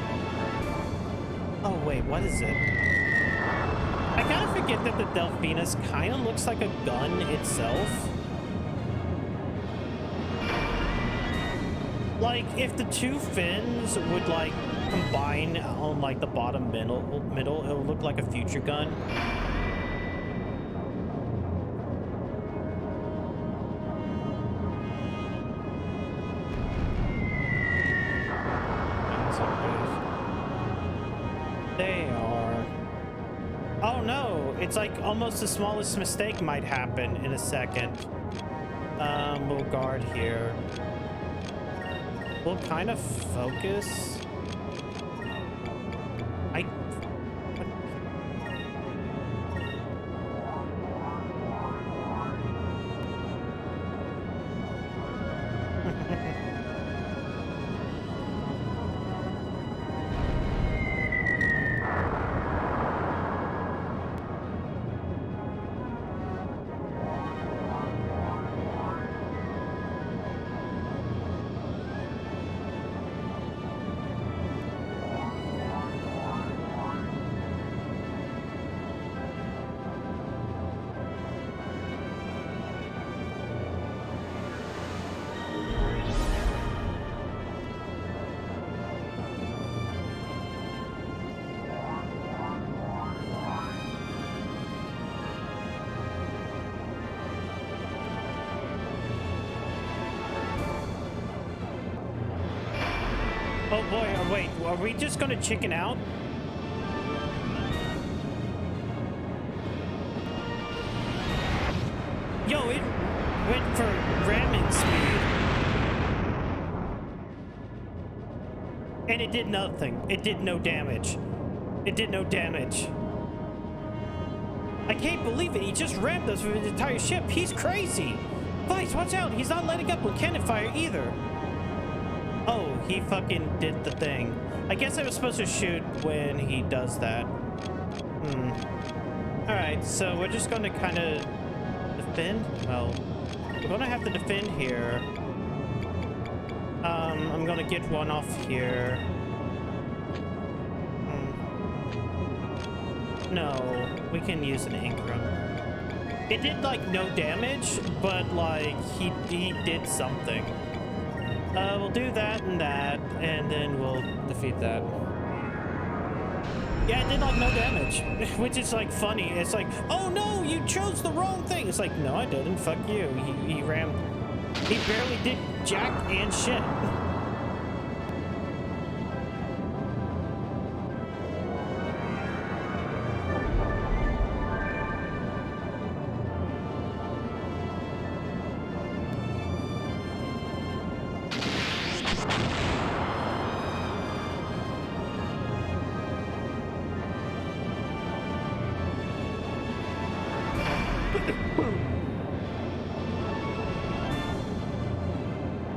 Oh wait, what is it? I gotta forget that the Delphinus kind of looks like a gun itself. Like, if the two fins would, like, combine on, like, the bottom middle, it would look like a future gun. They are. Oh, no. It's, like, almost the smallest mistake might happen in a second. We'll guard here. We'll kind of focus. Oh boy, wait, are we just gonna chicken out? Yo, it went for ramming speed. And it did nothing. It did no damage. It did no damage. I can't believe it. He just rammed us with his entire ship. He's crazy. Vice, watch out. He's not letting up with cannon fire either. Oh, he fucking did the thing. I guess I was supposed to shoot when he does that. Alright, so we're just gonna kind of defend. Well, we're gonna have to defend here. I'm gonna get one off here. No, we can use an Ingram. It did like no damage, but like he did something. We'll do that, and then we'll defeat that. Yeah, it did like no damage, which is like funny. It's like, oh no, you chose the wrong thing. It's like, no, I didn't. Fuck you. He rammed. He barely did jack and shit.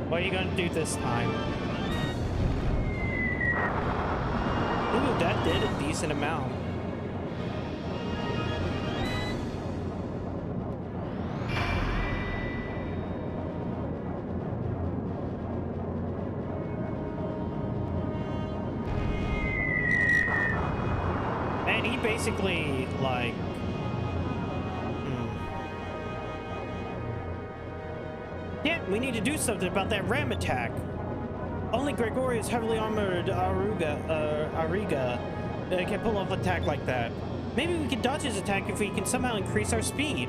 What are you gonna do this time? Ooh, that did a decent amount. Man, he basically, like... Yeah, we need to do something about that ram attack. Only Gregoria's heavily armored Ariga can pull off an attack like that. Maybe we can dodge his attack if we can somehow increase our speed.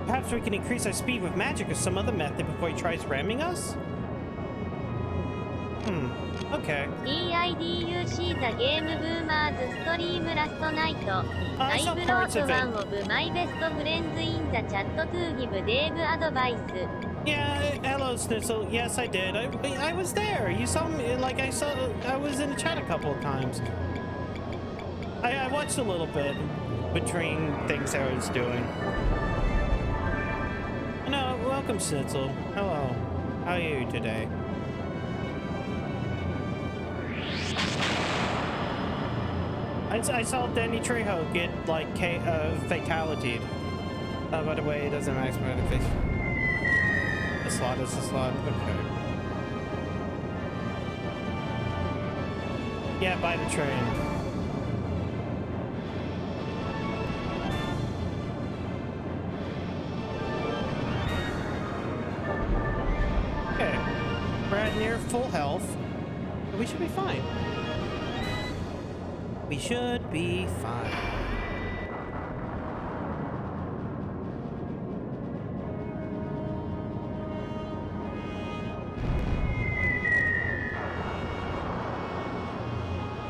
Perhaps we can increase our speed with magic or some other method before he tries ramming us? Okay. EIDUC The Game Boomers Stream Last Night. I I saw brought parts of one it. of my best friends in the chat to give Dave advice. Yeah, hello, Snitzel. Yes, I did. I was there. You saw me, like, I was in the chat a couple of times. I watched a little bit between things I was doing. No, welcome, Snitzel. Hello. How are you today? I saw Danny Trejo get, like, fatality'd. Oh, by the way, it doesn't matter about the face. The slot is the slot. Okay. Yeah, by the train. Okay. We're at near full health. We should be fine. We should be fine.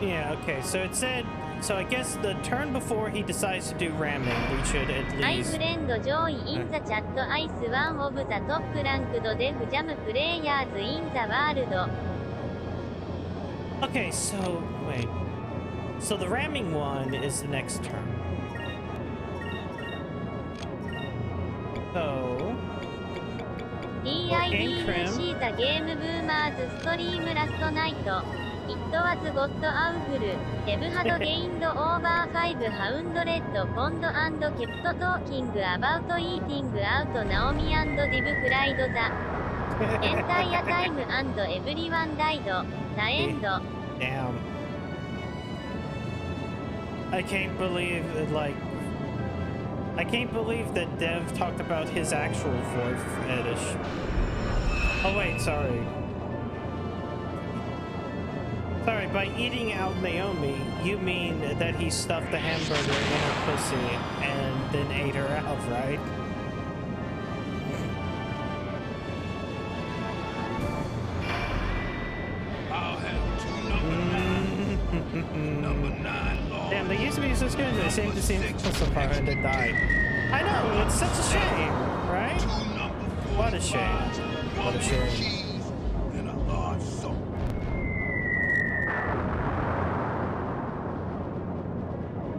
Yeah, okay, so it said, so I guess the turn before he decides to do ramming, we should at My least... friend joy in the chat ice one of the top ranked dev jam players in the world. Okay, so, wait. So the ramming one is the next turn. So... EIDUC The Game Boomers Stream Last Night. It was got awful. Dev had gained over 500 pound and kept talking about eating out Naomi and Div cried the entire time and everyone died. The end. Damn. I can't believe that, like... I can't believe that Dev talked about his actual fourth fetish. Oh wait, sorry. Sorry, by eating out Naomi, you mean that he stuffed the hamburger in her pussy and then ate her out, right? I'll have two number 9 law. Damn, they used to be so good, they seem to seem so far and they died. I know, it's such a shame, right? What a shame. What a shame. And a large soap.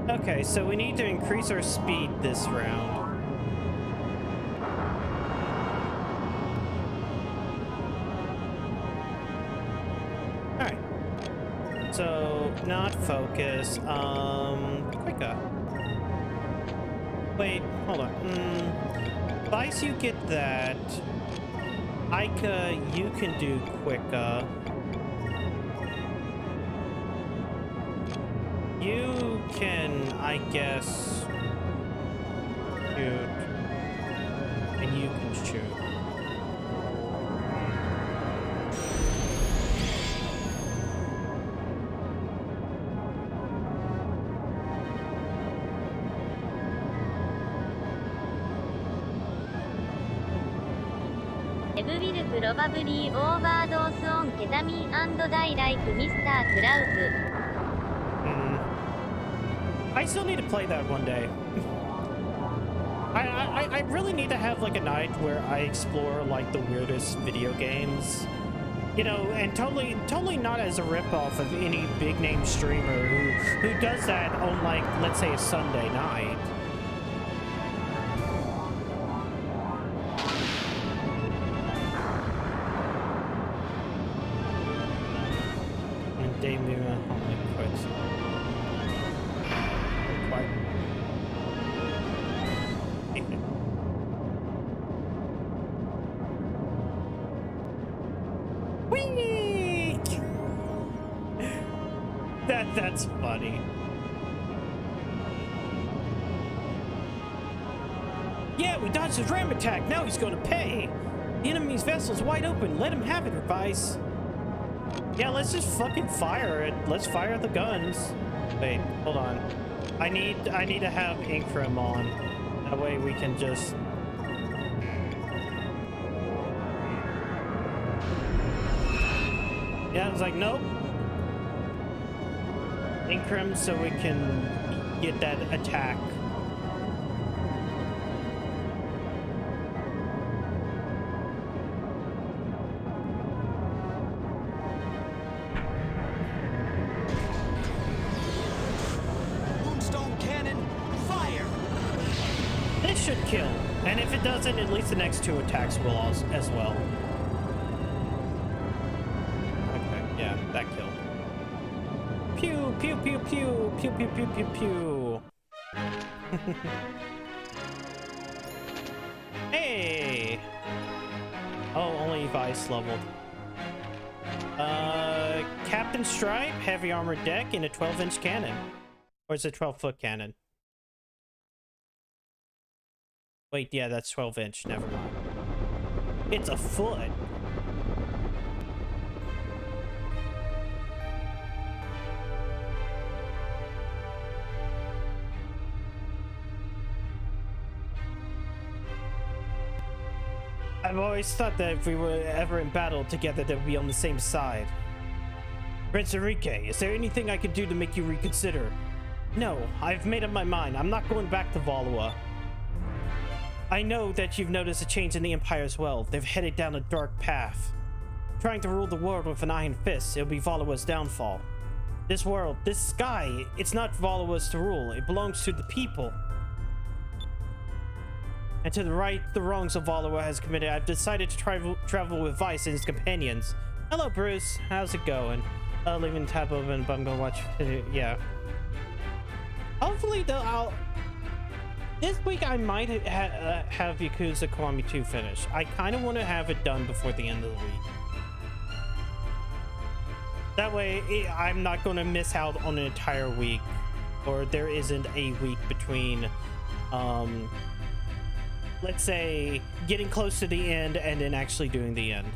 Okay, so we need to increase our speed this round. Alright. So, not focus. Quicker. Wait, hold on. Vice, you get that. Ica, you can do quicker. You can, I guess, shoot. And you can shoot. Eve will probably overdose on ketamine and die like Mr. Krause. I still need to play that one day. I really need to have like a night where I explore like the weirdest video games, you know, and totally not as a ripoff of any big name streamer who does that on like, let's say, a Sunday night. And Dave Newman only quits. Quite. Whee! That's funny. Yeah, we dodged his ram attack. Now he's gonna pay. The enemy's vessel's wide open. Let him have it, Revice. Yeah, let's just fucking fire it. Let's fire the guns. Wait, hold on. I need to have Inkrim on. That way we can just. Yeah, I was like, nope. Inkrim so we can get that attack. Moonstone cannon, fire! This should kill. And if it doesn't, at least the next two attacks will as well. Okay, yeah, that killed. Pew, pew, pew, pew, pew, pew, pew, pew, pew. Hey! Oh, only Vice leveled. Captain Stripe, heavy armored deck, and a 12-inch cannon. Or is it 12-foot cannon? Wait, yeah, that's 12-inch. Never mind. It's a foot. I've always thought that if we were ever in battle together, that we'd be on the same side. Prince Enrique, is there anything I could do to make you reconsider? No, I've made up my mind. I'm not going back to Valua. I know that you've noticed a change in the Empire as well. They've headed down a dark path. Trying to rule the world with an iron fist, it'll be Valua's downfall. This world, this sky, it's not Valua's to rule. It belongs to the people. And to right the wrongs of Valua has committed, I've decided to travel with Vice and his companions. Hello, Bruce. How's it going? Leaving the tab open, but I'm gonna watch. Yeah. Hopefully, this week I might have Yakuza Kiwami 2 finished. I kind of want to have it done before the end of the week. That way, I'm not going to miss out on an entire week, or there isn't a week between, let's say, getting close to the end and then actually doing the end.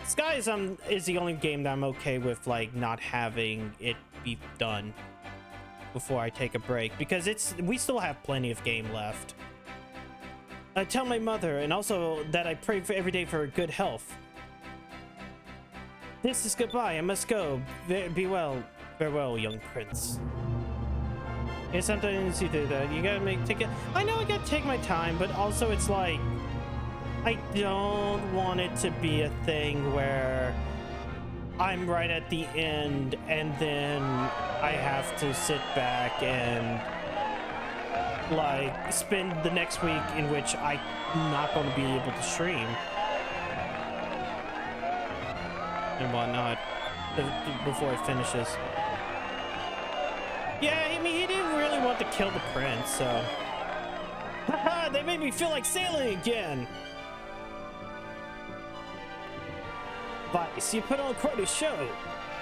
Sky is the only game that I'm okay with, like, not having it be done before I take a break, because we still have plenty of game left. Tell my mother, and also that I pray for every day for her good health. This is goodbye. I must go. Be well. Farewell, young prince. Yeah, sometimes you do that. You gotta take it. I know I gotta take my time, but also it's like, I don't want it to be a thing where I'm right at the end and then I have to sit back and like spend the next week in which I'm not going to be able to stream and whatnot before it finishes. Yeah, I mean, he didn't really want to kill the prince, so. Haha, they made me feel like sailing again. Vice, you put on quite a show.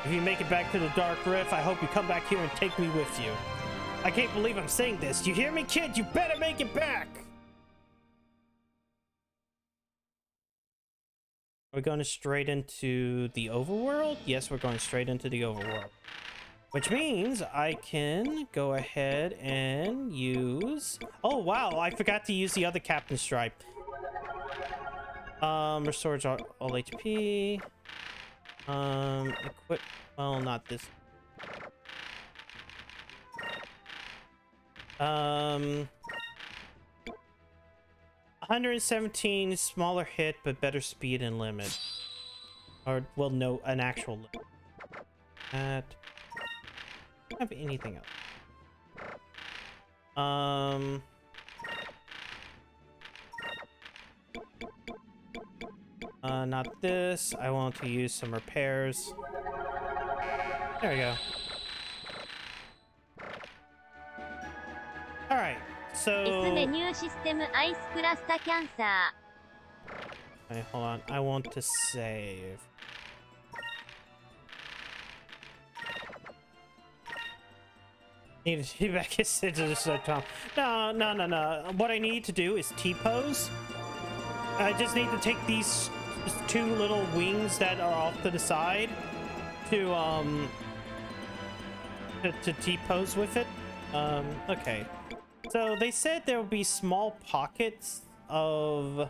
If you make it back to the Dark Rift, I hope you come back here and take me with you. I can't believe I'm saying this. You hear me, kid? You better make it back. We're going straight into the overworld? Yes, we're going straight into the overworld. Which means I can go ahead and use... Oh, wow. I forgot to use the other Captain Stripe. Restores all HP. Equip... Well, not this. 117 smaller hit, but better speed and limit. Or, well, no, an actual limit. That... have anything else. Not this. I want to use some repairs. There we go. All right. So. S メニューシステムアイスクラスタキャンサー。 Okay, hold on. I want to save. Need to be back into this time. No. What I need to do is T-pose. I just need to take these two little wings that are off to the side to T-pose with it. Okay. So they said there will be small pockets of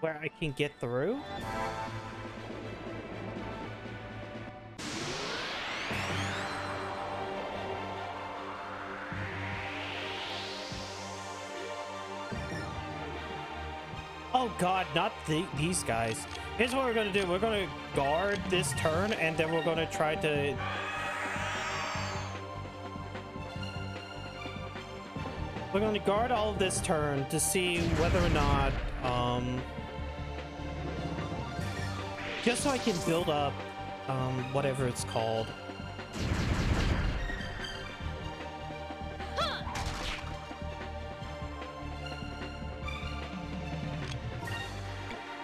where I can get through. Oh god, not these guys. Here's what we're gonna do. We're gonna guard this turn, and then we're gonna try to... We're gonna guard all of this turn to see whether or not, just so I can build up, whatever it's called.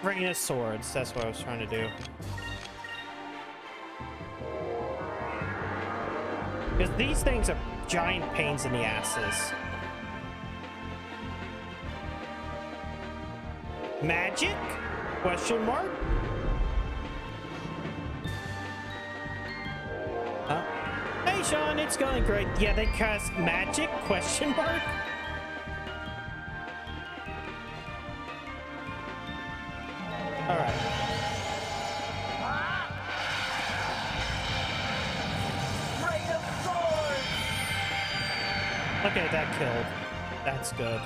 Rain of Swords, that's what I was trying to do. Because these things are giant pains in the asses. Magic? Question mark? Huh? Hey Sean, it's going great. Yeah, they cast magic? Question mark? Alright. Okay, that killed. That's good.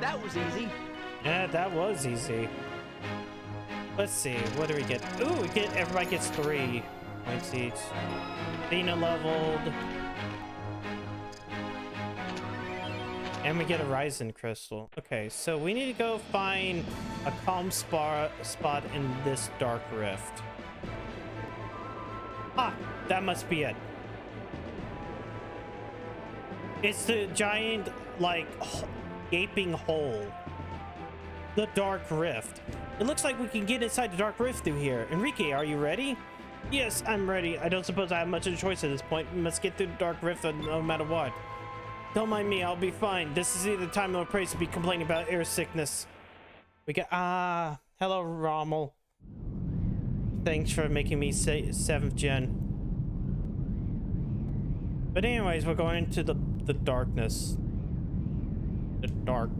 That was easy. Yeah, that was easy. Let's see, what do we get? Ooh, everybody gets 3 points each. Athena leveled. And we get a Ryzen crystal. Okay, so we need to go find a calm spot in this dark rift. Ah, that must be it. It's the giant, like, gaping hole. The dark rift. It looks like we can get inside the dark rift through here. Enrique, are you ready? Yes, I'm ready. I don't suppose I have much of a choice at this point. We must get through the dark rift no matter what. Don't mind me, I'll be fine. This is either time or place to be complaining about air sickness. We got hello Rommel. Thanks for making me say 7th gen. But anyways, we're going into the darkness. The dark.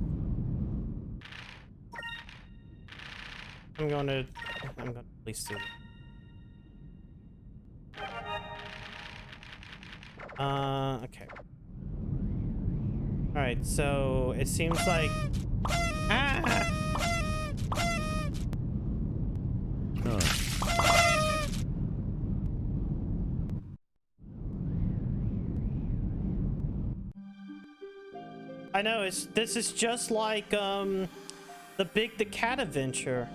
I'm gonna at least do it. Okay. Alright, so it seems like... Ah! I know, this is just like, the Cat adventure.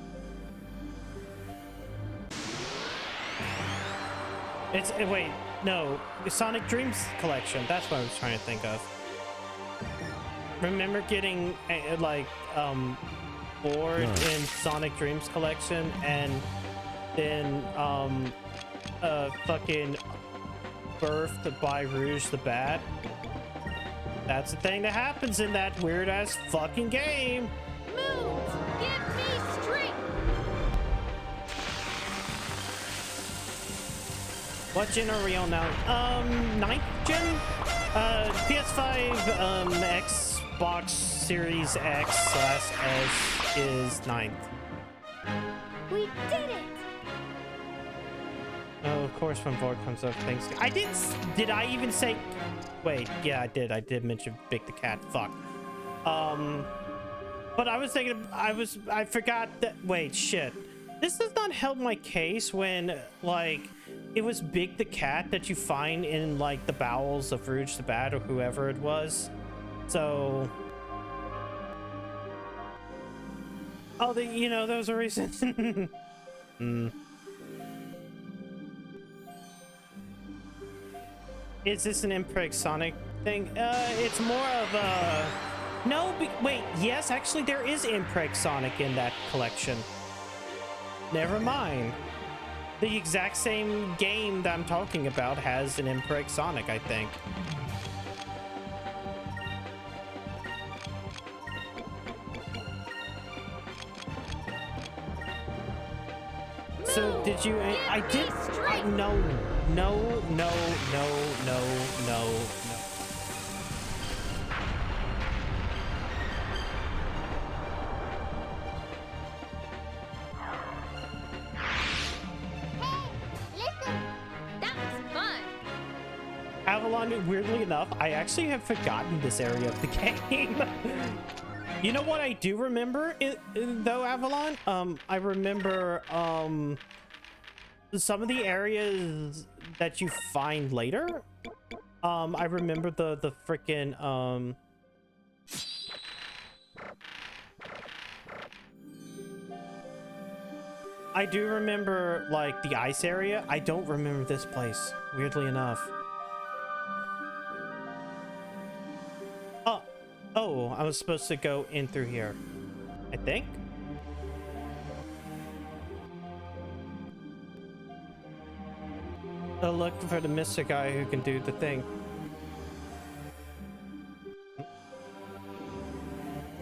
Wait, no, Sonic Dreams collection, that's what I was trying to think of. Remember getting bored in Sonic Dreams collection and then fucking birthed by Rouge the Bat? That's the thing that happens in that weird ass fucking game. Move! Give me strength! What gen are we on now? Ninth gen? PS5, Xbox Series X/S is ninth. We did it! Oh, of course, when Void comes up, thanks. Did I even say? Wait, yeah, I did. I did mention Big the Cat. Fuck. But I was thinking, I forgot that. Wait, shit. This does not help my case when, like, it was Big the Cat that you find in, like, the bowels of Rouge the Bat or whoever it was. So. Oh, you know, there was a reason. Is this an Impreg Sonic thing? It's more of a... No, wait, yes, actually there is Impreg Sonic in that collection. Never mind. The exact same game that I'm talking about has an Impreg Sonic, I think. So did you? I did. No. Avalon, weirdly enough, I actually have forgotten this area of the game. You know what I do remember, though, Avalon? I remember, some of the areas that you find later. I remember the frickin', I do remember, like, the ice area. I don't remember this place, weirdly enough. Oh, I was supposed to go in through here, I think. Oh, look for the Mr. guy who can do the thing.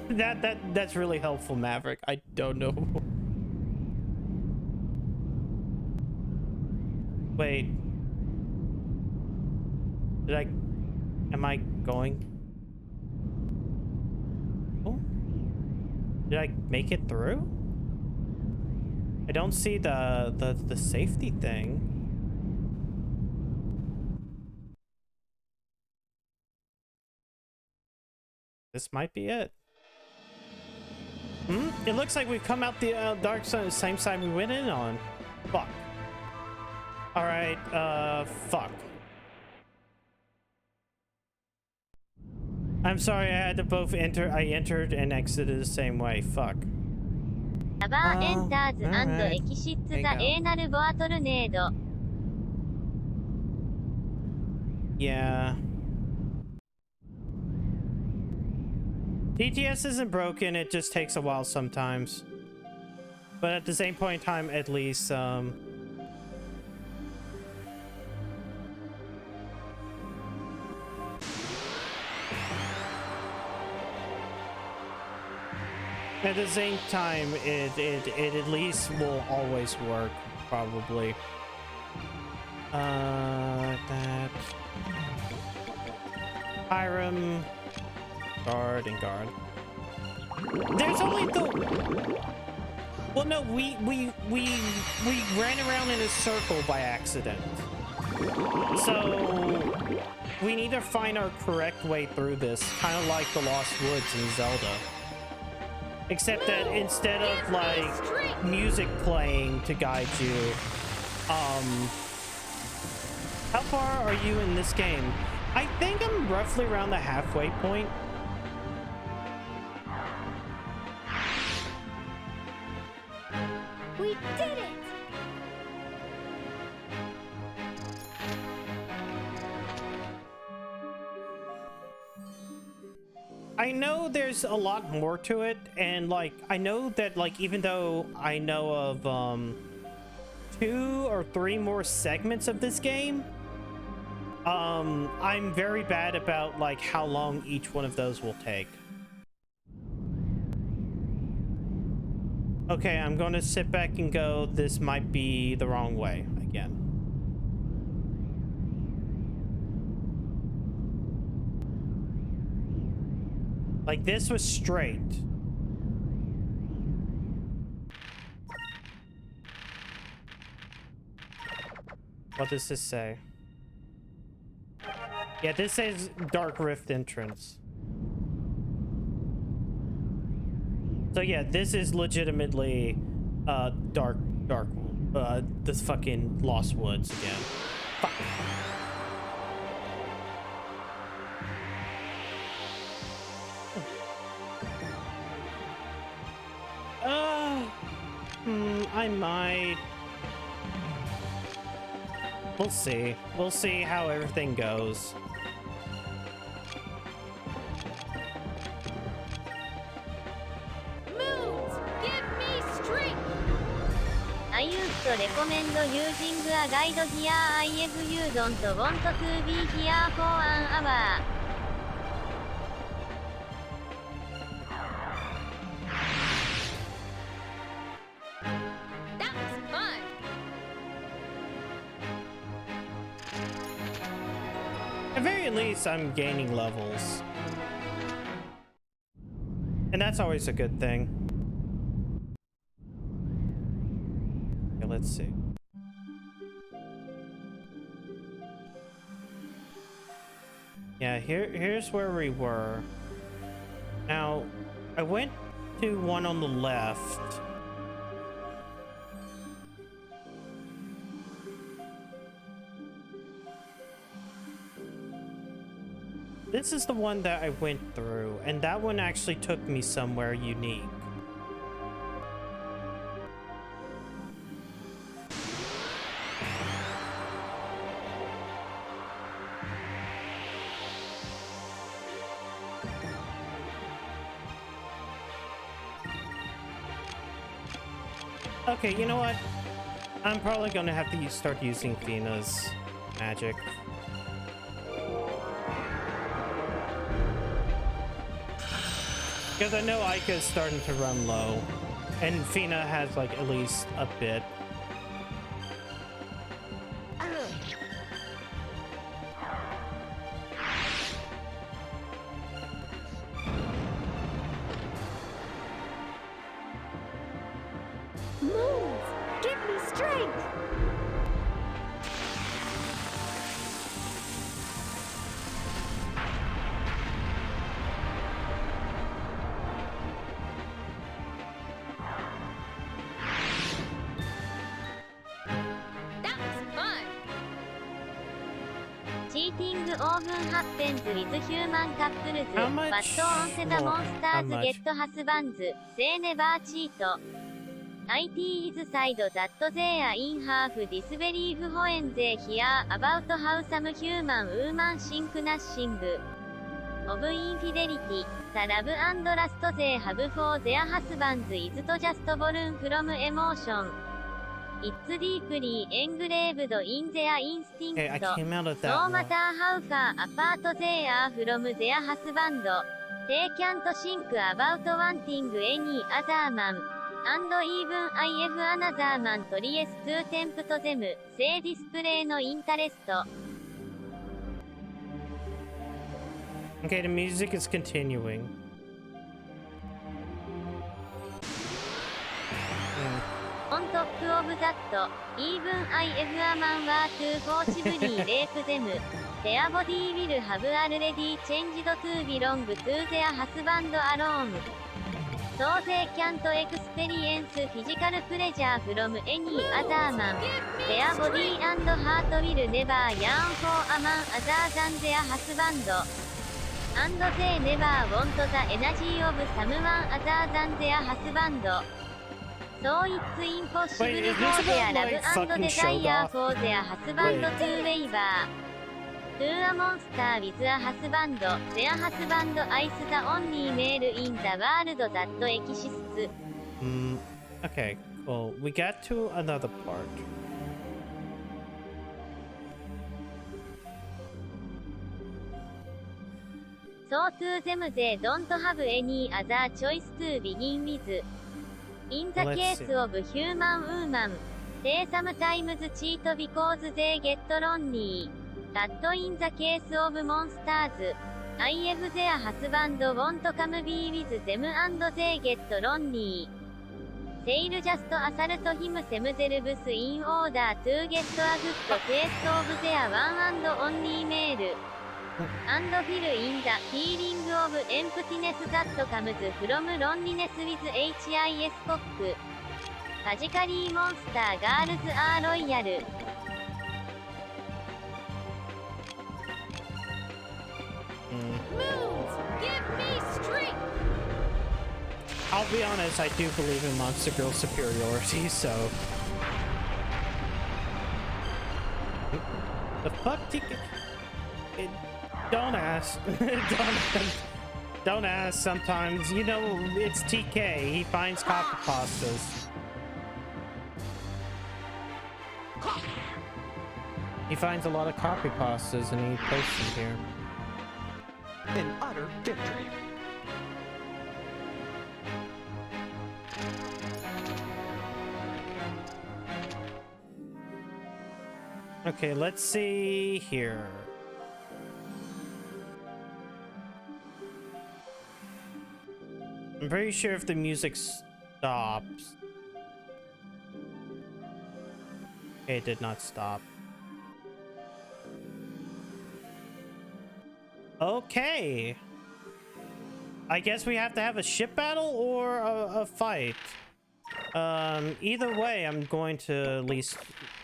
That's really helpful, Maverick. I don't know. Wait. Am I going? Oh. Did I make it through? I don't see the safety thing. This might be it. It looks like we've come out the dark side, the same side we went in on. Fuck. All right, fuck. I'm sorry, I had to both enter. I entered and exited the same way. Fuck. Yeah. TTS isn't broken, it just takes a while sometimes. But at the same point in time, at least, at the same time, it at least will always work, probably. That... Hiram... Guard and guard. There's only the... Well, no, we ran around in a circle by accident. So we need to find our correct way through this, kind of like the Lost Woods in Zelda. Except that instead of like music playing to guide you, how far are you in this game? I think I'm roughly around the halfway point. We did it! I know there's a lot more to it, and like I know that like even though I know of 2 or 3 more segments of this game, I'm very bad about like how long each one of those will take. Okay, I'm going to sit back and go, this might be the wrong way again. Like, this was straight. What does this say? Yeah, this says Dark Rift entrance. So yeah, this is legitimately dark the fucking Lost Woods again. Fuck. I might. We'll see. We'll see how everything goes. Moves, give me strength. I used to recommend using a guide here if you don't want to be here for an hour. That was fun. At very least, I'm gaining levels. And that's always a good thing. Okay, let's see. Yeah, here's where we were. Now, I went to one on the left. This is the one that I went through, and that one actually took me somewhere unique. Okay, you know what? I'm probably gonna have to start using Fina's magic. Because I know Aika's starting to run low, and Fina has like at least a bit. Move, give me strength. Cheating often happens with human couples, How much? but on the Well, how monsters much? get husbands, they never cheat. It is said that they in half disbelieve when they hear about how some human women think nothing of infidelity. The love and lust they have for their husbands is to just born from emotion. It's deeply engraved in their instinct. Okay, I came out of that No one. matter how far apart they are from their husband, they can't think about wanting any other man. And even if another man tries to tempt them, they display no interest. Okay, the music is continuing. On top of that, even if a man were to forcibly rape them, their body will have already changed to belong to their husband alone. So they can't experience physical pleasure from any other man. Their body and heart will never yearn for a man other than their husband. And they never want the energy of someone other than their husband. So it's impossible Wait, is for this their about, love like, and fucking desire Shogoth? for their husband to waver. To a monster with a husband, their husband is the only male in the world that exists. Okay, cool. We got to another part. So to them they don't have any other choice to begin with. In the Let's case see. of human women, they sometimes cheat because they get lonely. But in the case of monsters, IF their husband won't come be with them and they get lonely. They'll just assault him themselves in order to get a good taste of their one and only meal. And feel in the feeling of emptiness that comes from loneliness with HIS cock. Magically monster girls are loyal. Moons, give me strength! I'll be honest, I do believe in Monster Girl superiority, so... The fuck, TK? Don't ask. Don't ask sometimes. You know, it's TK. He finds copy pastas. He finds a lot of copy pastas and he posts them here. An utter victory. Okay, let's see here. I'm pretty sure if the music stops. Okay, it did not stop. Okay. I guess we have to have a ship battle or a fight. Either way, I'm going to at least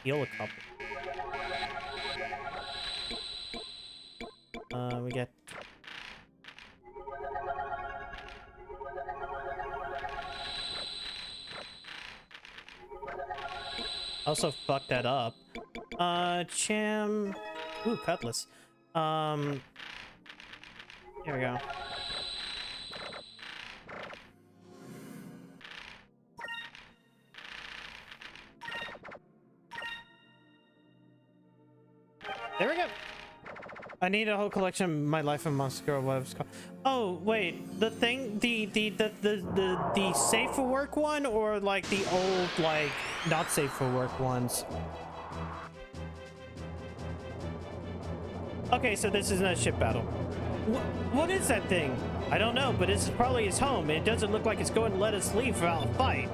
heal a couple. We get... Also fucked that up. Cham... Ooh, Cutlass. Here we go. There we go. I need a whole collection of My Life in Monster Girl, whatever it's called. Oh, wait. The thing, the safe for work one, or like the old, like, not safe for work ones? Okay, so this isn't a ship battle. What is that thing? I don't know, but it's probably his home. It doesn't look like it's going to let us leave without a fight.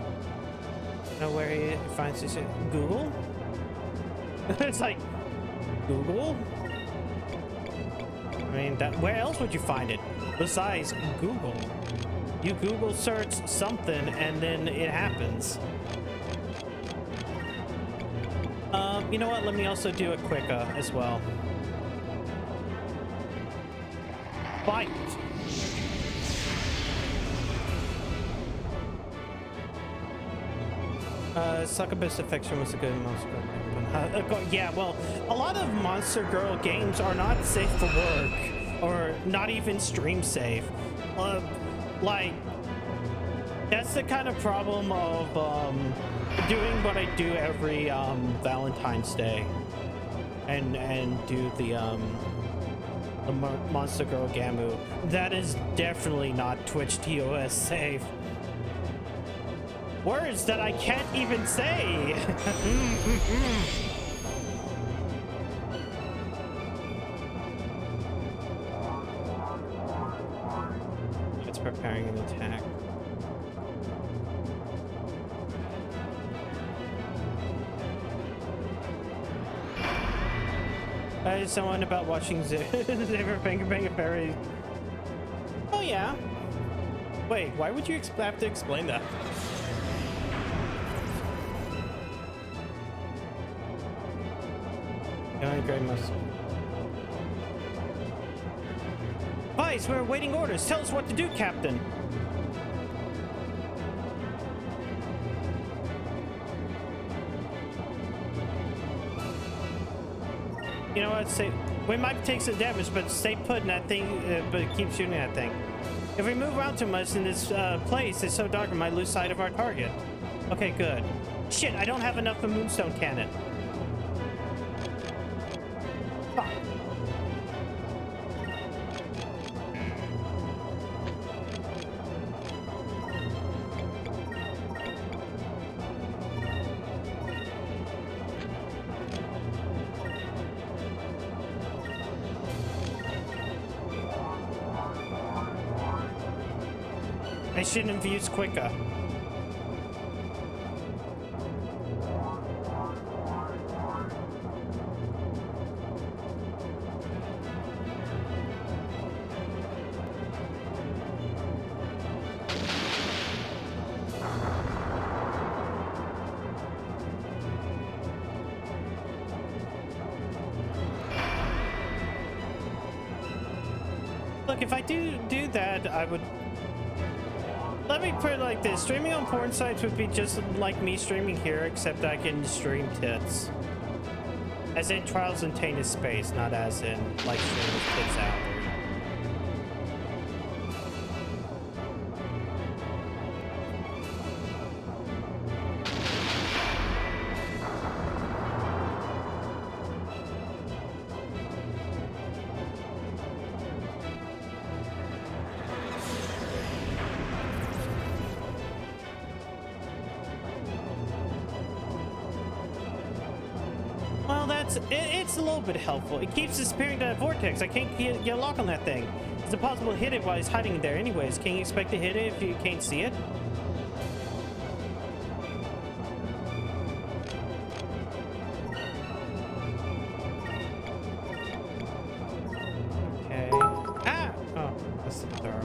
Know where he finds this? Google? It's like, Google? I mean, where else would you find it besides Google? You Google search something and then it happens. You know what? Let me also do a quick as well. Fight. Succubus Affection was a good Monster Girl. Yeah, well, a lot of Monster Girl games are not safe for work, or not even stream safe. Like, that's the kind of problem of doing what I do every Valentine's Day, and do the Monster Girl Gamu. That is definitely not Twitch TOS safe. Words that I can't even say. It's preparing an attack. Someone about watching Zipper Finger Bang Fairy. Oh yeah. Wait, why would you have to explain that? Great muscle. Vice, we're awaiting orders. Tell us what to do, Captain. You know what? Say we might take some damage, but stay put in that thing. But keep shooting that thing. If we move around too much in this place, it's so dark we might lose sight of our target. Okay, good. Shit, I don't have enough of Moonstone Cannon. Fuck. I shouldn't have used quicker. Look, if I do that, I would... Let me put it like this. Streaming on porn sites would be just like me streaming here, except I can stream tits. As in Trials in Tainted Space, not as in, like, streaming tits out. Well, it's a little bit helpful. It keeps disappearing to that vortex. I can't get a lock on that thing. It's impossible to hit it while he's hiding there anyways. Can you expect to hit it if you can't see it? Okay. Ah! Oh, that's the throw.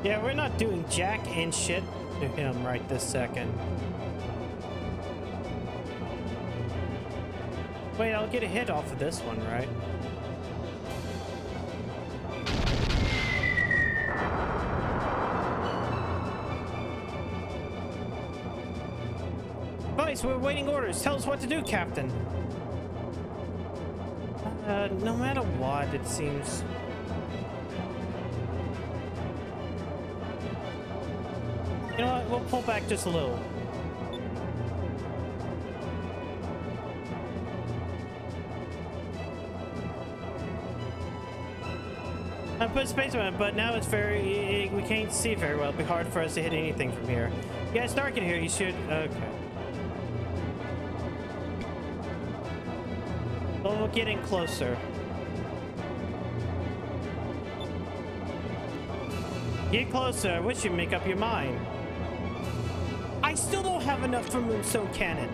Yeah, we're not doing jack and shit to him right this second. Wait, I'll get a hit off of this one, right? Vice, we're waiting orders. Tell us what to do, Captain. No matter what, it seems... You know what? We'll pull back just a little. I put space on it, but now it's very... We can't see very well. It'll be hard for us to hit anything from here. Yeah, it's dark in here. You should... Okay. Well, we're getting closer. Get closer. I wish you'd make up your mind. I still don't have enough for Moonstone Cannon.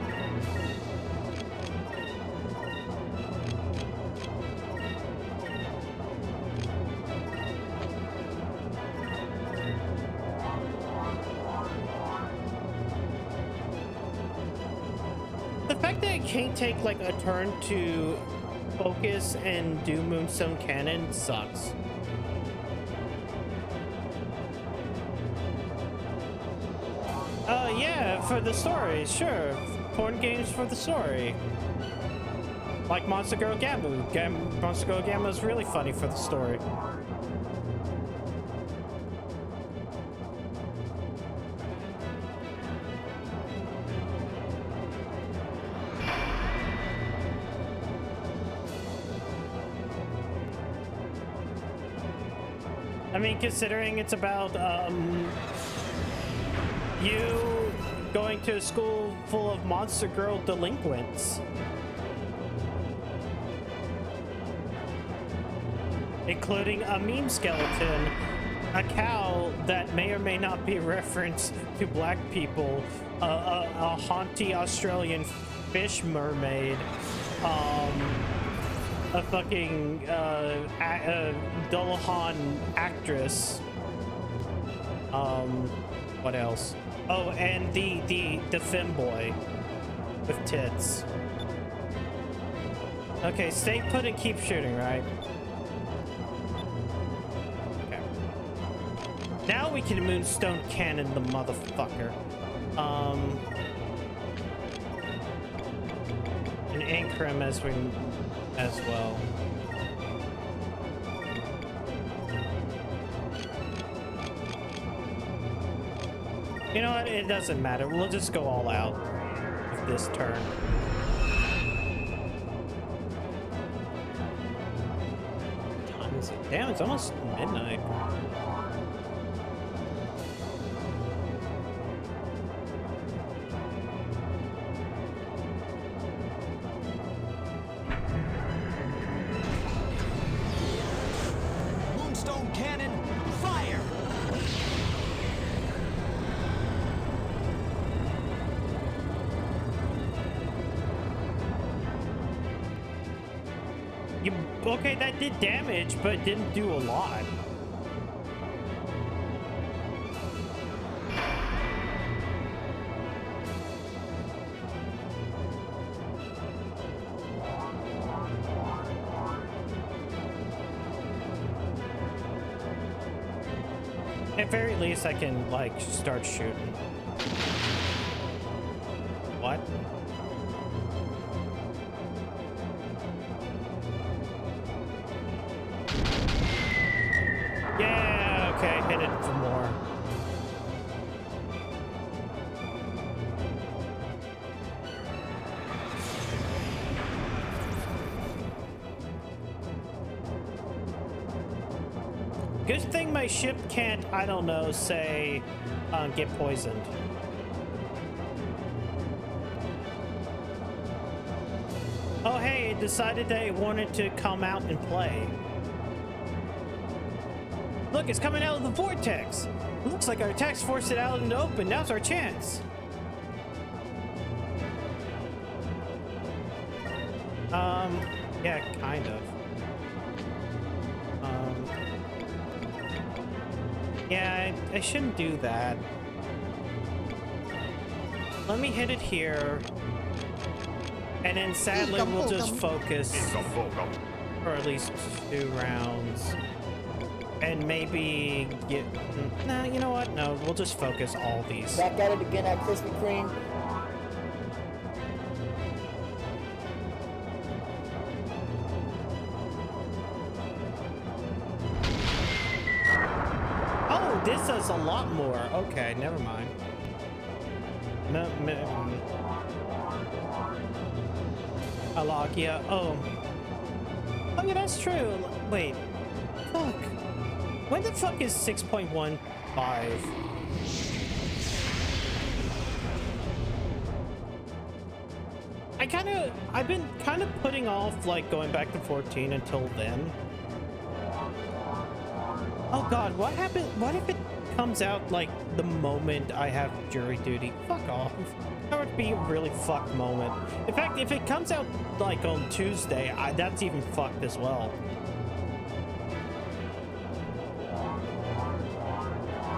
The fact that I can't take like a turn to focus and do Moonstone Cannon sucks. Yeah, for the story, sure. Porn games for the story. Like Monster Girl Gamu. Monster Girl Gamu is really funny for the story. I mean, considering it's about, you going to a school full of Monster Girl delinquents. Including a meme skeleton, a cow that may or may not be a reference to black people, a haunty Australian fish mermaid, a fucking Dullahan actress, What else? Oh, and the femboy with tits. Okay, stay put and keep shooting, right? Okay. Now we can moonstone cannon the motherfucker. And Incrim as well. You know what? It doesn't matter. We'll just go all out with this turn. What time is it? Damn, it's almost midnight. Moonstone cannon, fire! Okay, that did damage, but it didn't do a lot. At very least, I can, like, start shooting. What? Yeah, okay, hit it for more. Good thing my ship can't, I don't know, say, get poisoned. Oh, hey, it decided that it wanted to come out and play. Look, it's coming out of the vortex. It looks like our attacks forced it out in the open. Now's our chance. Yeah, kind of. Yeah, I shouldn't do that. Let me hit it here. And then sadly, we'll just focus for at least 2 rounds. And maybe get... Nah, you know what? No, we'll just focus all these. Back at it again at Krispy Kreme. Oh, this does a lot more. Okay, never mind. Arcadia. Oh. Oh, yeah, that's true. Wait. Fuck. When the fuck is 6.15? I've been kind of putting off, like, going back to 14 until then. Oh god, what happened? What if it comes out, like, the moment I have jury duty? Fuck off. That would be a really fucked moment. In fact, if it comes out, like, on Tuesday, that's even fucked as well.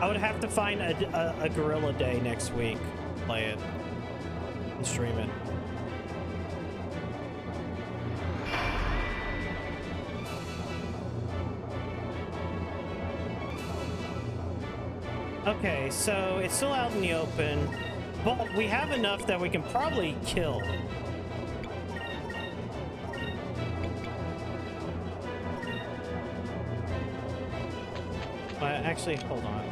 I would have to find a gorilla day next week, play it, and stream it. Okay, so it's still out in the open, but we have enough that we can probably kill. Actually, hold on.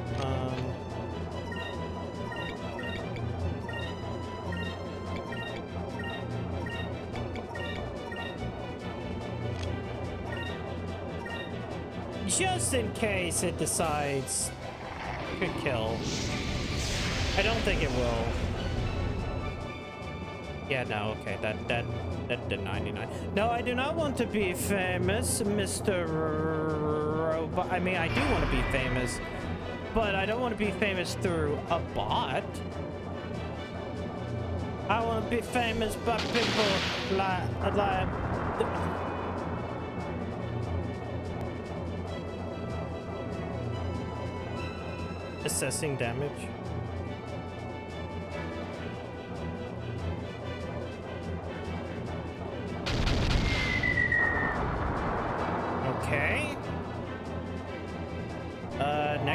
Just in case it decides to kill. I don't think it will. Yeah, no, okay, that did 99. No, I do not want to be famous, Mr. Robot. I mean, I do want to be famous, but I don't want to be famous through a bot. I want to be famous by people like assessing damage.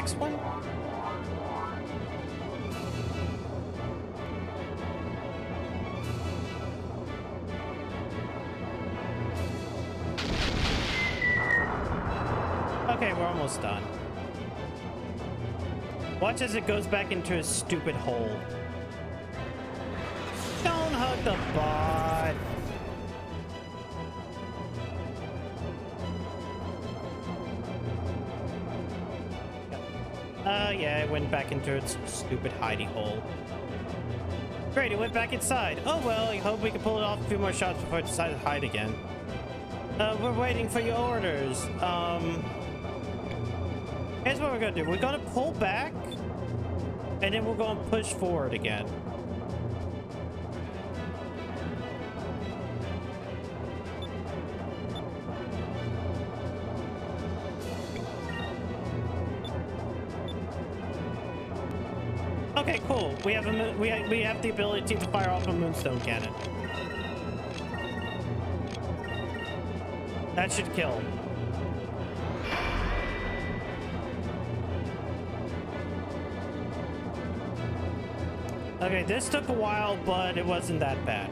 next one? Okay, we're almost done. Watch as it goes back into a stupid hole. Don't hug the bot. Yeah, it went back into its stupid hidey hole. Great, it went back inside. Oh well, I hope we can pull it off a few more shots before it decides to hide again. We're waiting for your orders. Here's what we're gonna do. We're gonna pull back, and then we're gonna push forward again. Okay, cool. We have the ability to fire off a moonstone cannon. That should kill. Okay, this took a while, but it wasn't that bad.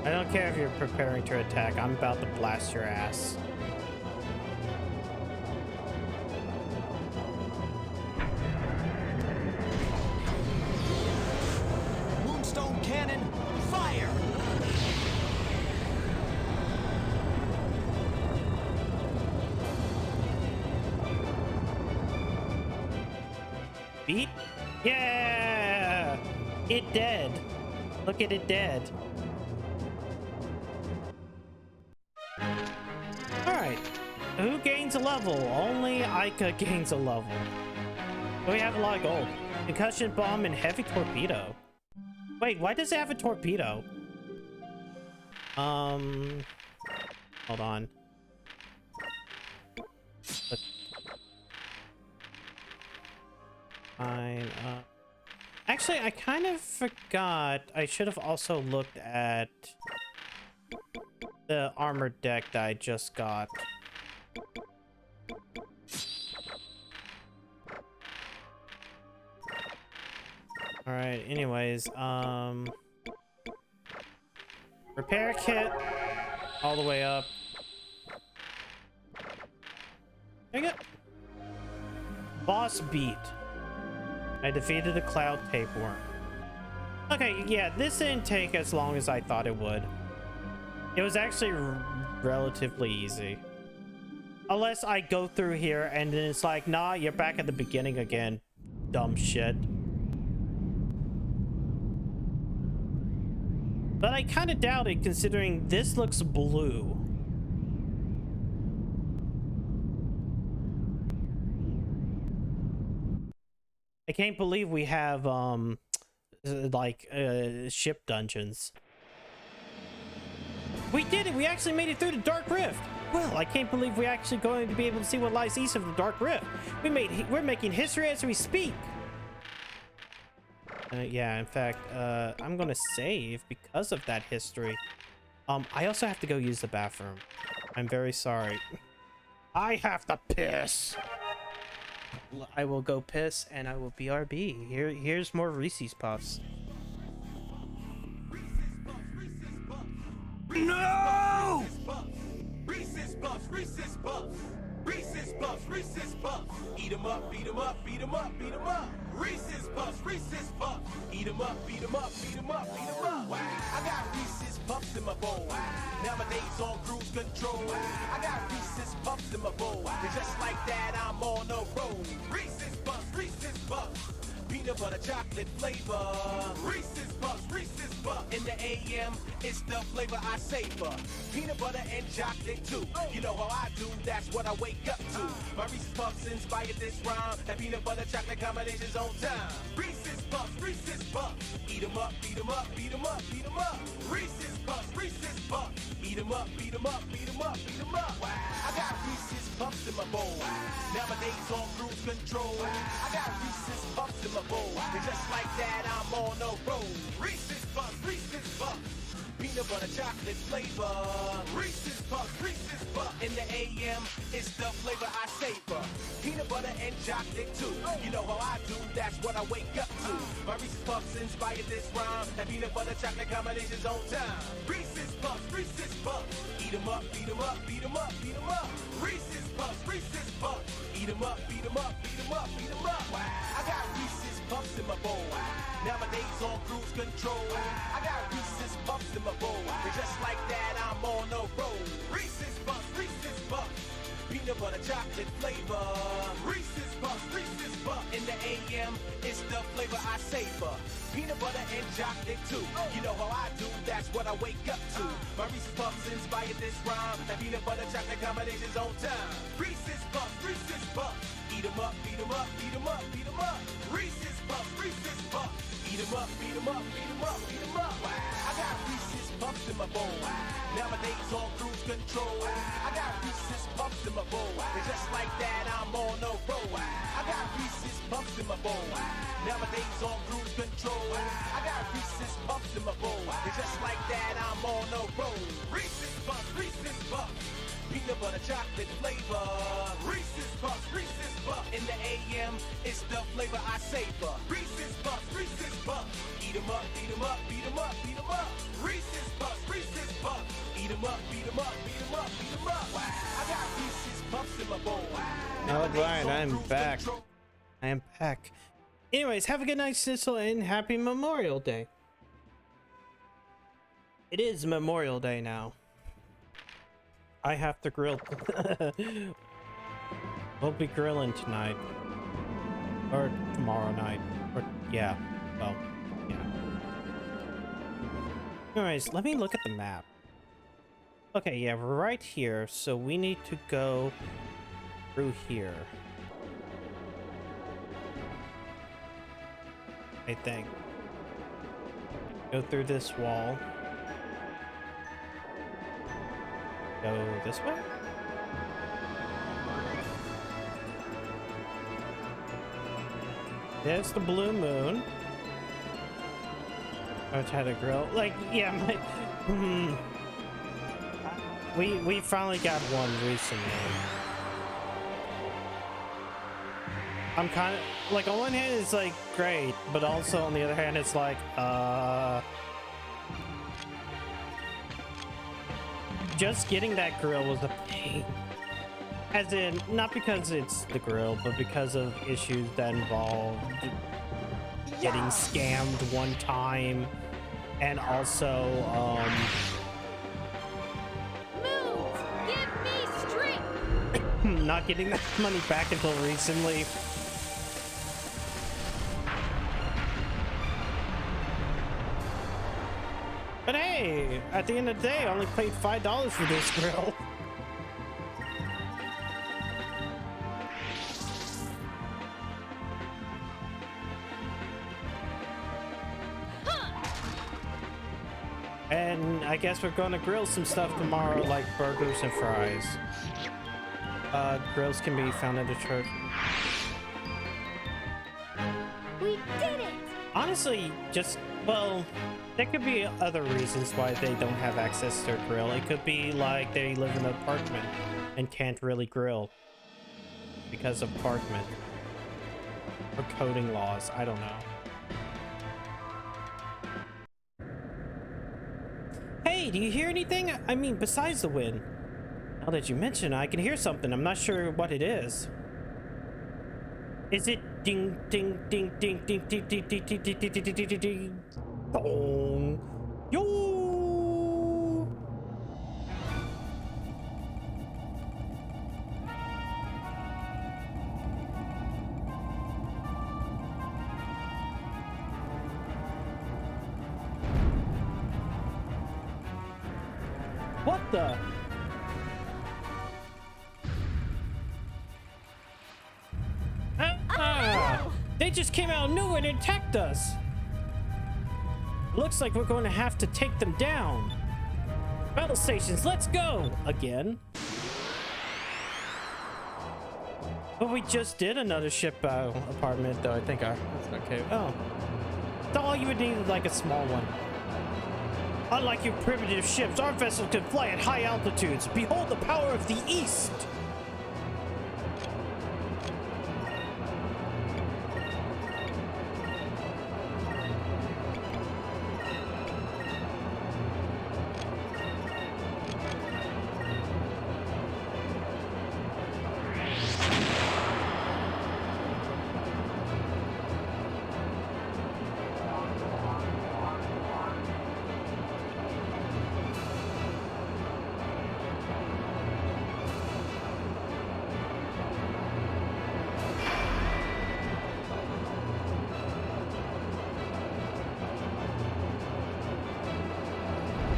I don't care if you're preparing to attack. I'm about to blast your ass. Moonstone cannon, fire! Beat? Yeah! It dead. Look at it dead. Alright. Who gains a level? Only Ica gains a level. But we have a lot of gold. Concussion bomb and heavy torpedo. Wait, why does it have a torpedo? Hold on. Fine. Actually, I kind of forgot. I should have also looked at the armored deck that I just got. All right. Anyways, repair kit all the way up. There you go. Boss beat. I defeated a cloud tapeworm. Okay, yeah, this didn't take as long as I thought it would. It was actually relatively easy. Unless I go through here and then it's like, nah, you're back at the beginning again. Dumb shit. But I kind of doubt it considering this looks blue. I can't believe we have ship dungeons. We did it! We actually made it through the Dark Rift! Well, I can't believe we're actually going to be able to see what lies east of the Dark Rift. We're making history as we speak. Yeah, in fact, I'm gonna save because of that history. I also have to go use the bathroom. I'm very sorry. I have to piss. I will go piss and I will BRB. Here's more Reese's Puffs. No! Reese's Puffs, Reese's Puffs, Reese's Puffs, Reese's Puffs. Eat 'em up, beat 'em up, beat 'em up, beat 'em up. Reese's Puffs, Reese's Puffs. Eat 'em up, beat 'em up, beat 'em up, beat 'em up. I got Reese's Puffs in my bowl. Nowadays on cruise control. I got Reese's Puffs in my bowl. And just like that, I'm on a roll. Reese's Puffs, Reese's Puffs. Peanut peanut butter chocolate flavor. Reese's Puffs, in the AM, it's the flavor I savor. Peanut butter and chocolate too. You know how I do, that's what I wake up to. My Reese's Puffs inspired this rhyme. That peanut butter chocolate combination's on time. Reese's Puffs, eat 'em up, beat 'em up, beat 'em up, beat 'em up. Reese's Puffs, eat 'em up, beat 'em up, beat 'em up, beat 'em up. I got Reese's Puffs in my bowl. Nowadays on cruise control. I got Reese's Puffs in my bowl. And just like that, I'm on a roll. Reese's Puffs, peanut butter chocolate flavor. Reese's Puffs, in the AM, it's the flavor I savor. Peanut butter and chocolate too. You know how I do, that's what I wake up to. My Reese's Puffs inspired this rhyme. That peanut butter chocolate combination's on time. Reese's Puffs, eat 'em up, beat 'em up, beat 'em up, beat 'em up. Reese's Puffs, eat 'em up, beat 'em up, beat 'em up, beat 'em up. I got Reese's Puffs in my bowl. Nowadays on cruise control. I got Reese's Puffs in my bowl. And just like that, I'm on a roll. Reese's Puffs, peanut butter chocolate flavor. Reese's Puffs, in the AM, it's the flavor I savor. Peanut butter and chocolate too. You know how I do, that's what I wake up to. My Reese's Puffs inspired this rhyme. That peanut butter chocolate combination's on time. Reese's Puffs, eat 'em up, beat 'em up, beat 'em up, beat 'em up. Reese's Puffs, eat 'em up, beat 'em up, beat 'em up, beat 'em up. I got Reese's Puffs in my bowl. Nowadays on cruise control. I got Reese's Puffs in my bowl. And just like that, I'm on a roll. I got Reese's Puffs in my bowl. Nowadays on cruise control. I got Reese's Puffs in my bowl. And just like that, I'm on a roll. Reese's Puffs, peanut butter chocolate flavor. Reese's Puffs, in the AM, it's the flavor I savor. Reese's Puffs, eat 'em up, beat 'em up, beat 'em up, beat 'em up. Reese's Puffs, eat 'em up, beat 'em up, beat 'em up, beat 'em up. I got Reese's Puffs in my bowl. Alright, I'm back. I am back. Anyways, have a good night, Sissel, and happy Memorial Day. It is Memorial Day now. I have to grill. We'll be grilling tonight. Or tomorrow night. Or, yeah. Well, yeah. Anyways, let me look at the map. Okay, yeah, we're right here. So we need to go through here. I think. Go through this wall. Go this way? There's the blue moon. I've had a grill. Like, yeah, we finally got one recently. I'm kind of like, on one hand it's like great, but also on the other hand it's like just getting that grill was a pain. As in, not because it's the grill, but because of issues that involved getting scammed one time, and also Move! Give me strength! not getting that money back until recently. But hey, at the end of the day, I only paid $5 for this grill. And I guess we're gonna grill some stuff tomorrow, like burgers and fries. Grills can be found at the church. We did it! Honestly, just, well, there could be other reasons why they don't have access to a grill. It could be like they live in an apartment and can't really grill because of apartment or coding laws. I don't know. Hey, do you hear anything? I mean, besides the wind. Now that you mention it, I can hear something. I'm not sure what it is. Is it ding ding ding ding ding ding ding ding ding ding ding ding ding ding ding dong yo? What the? They just came out of nowhere and attacked us. Looks like we're going to have to take them down. Battle stations, let's go! Again. But we just did another ship apartment, though. I think that's okay. Oh. So all you would need is like a small one. Unlike your primitive ships, our vessel can fly at high altitudes. Behold the power of the East!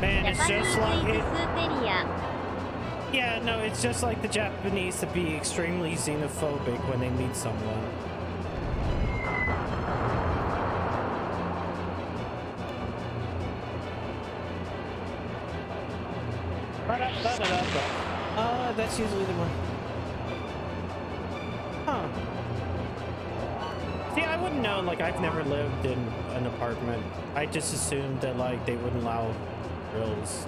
Man, it's just like it. Yeah, no, it's just like the Japanese to be extremely xenophobic when they meet someone. That's usually the one. Huh. See, I wouldn't know, like, I've never lived in an apartment. I just assumed that, like, they wouldn't allow grills.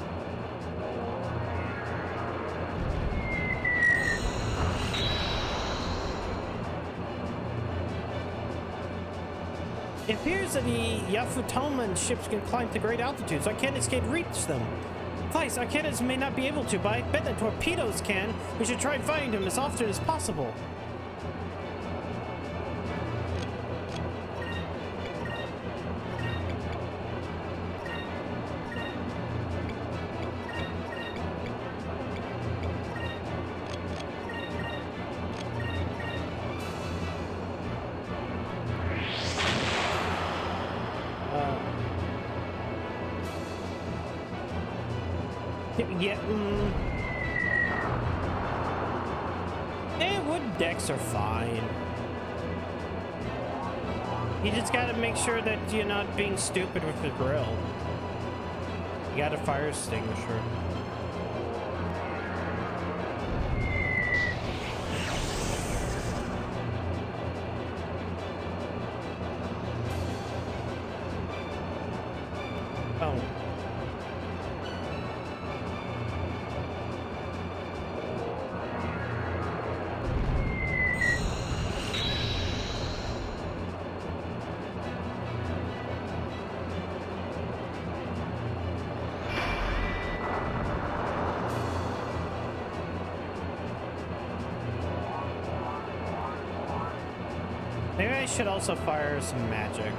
It appears that the Yafutoman ships can climb to great altitudes. Arcadians can reach them. Vice, Arcadians may not be able to, but I bet that torpedoes can. We should try finding them as often as possible. Yeah, wooden decks are fine. You just gotta make sure that you're not being stupid with the grill. You got a fire extinguisher. Oh. Maybe I should also fire some magic.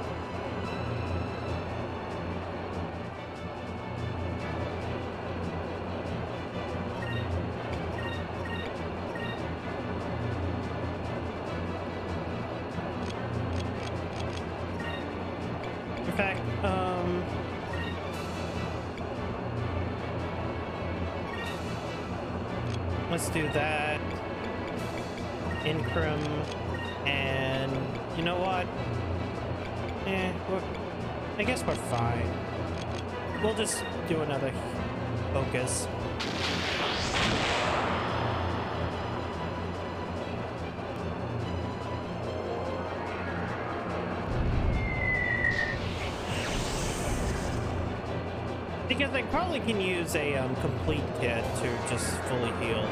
In fact, let's do that. Incrum. And you know what? I guess we're fine. We'll just do another focus. Because I probably can use a complete kit to just fully heal.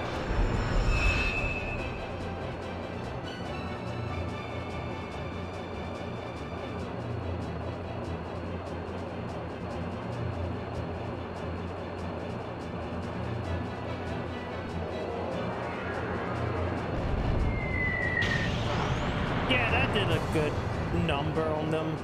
Yeah, that did a good number on them.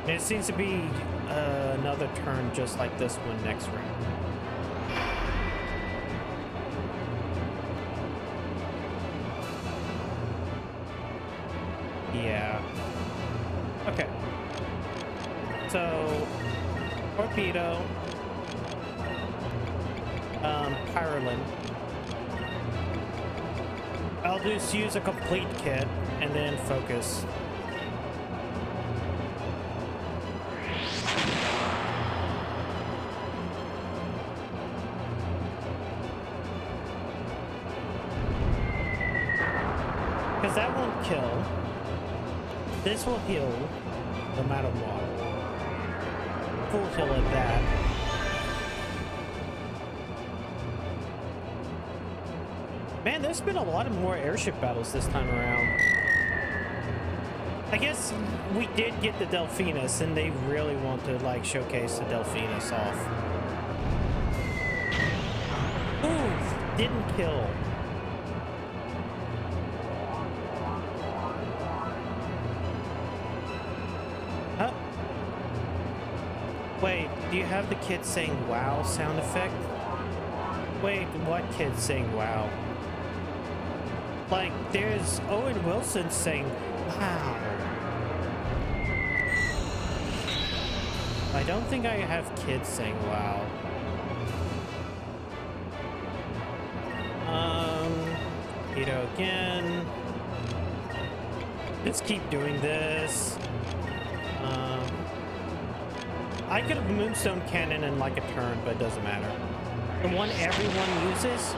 It seems to be another turn just like this one next round. Yeah. Okay. So, torpedo. Pyrolin. I'll just use a complete kit and then focus. Because that won't kill. This will heal no matter what. Full heal at that. Man, there's been a lot of more airship battles this time around. I guess we did get the Delphinus, and they really want to, like, showcase the Delphinus off. Ooh, didn't kill. Huh? Wait, do you have the kid saying wow sound effect? Wait, what kid saying wow? Like, there's Owen Wilson saying, wow. I don't think I have kids saying wow. Keto again. Let's keep doing this. I could have Moonstone Cannon in like a turn, but it doesn't matter. The one everyone uses?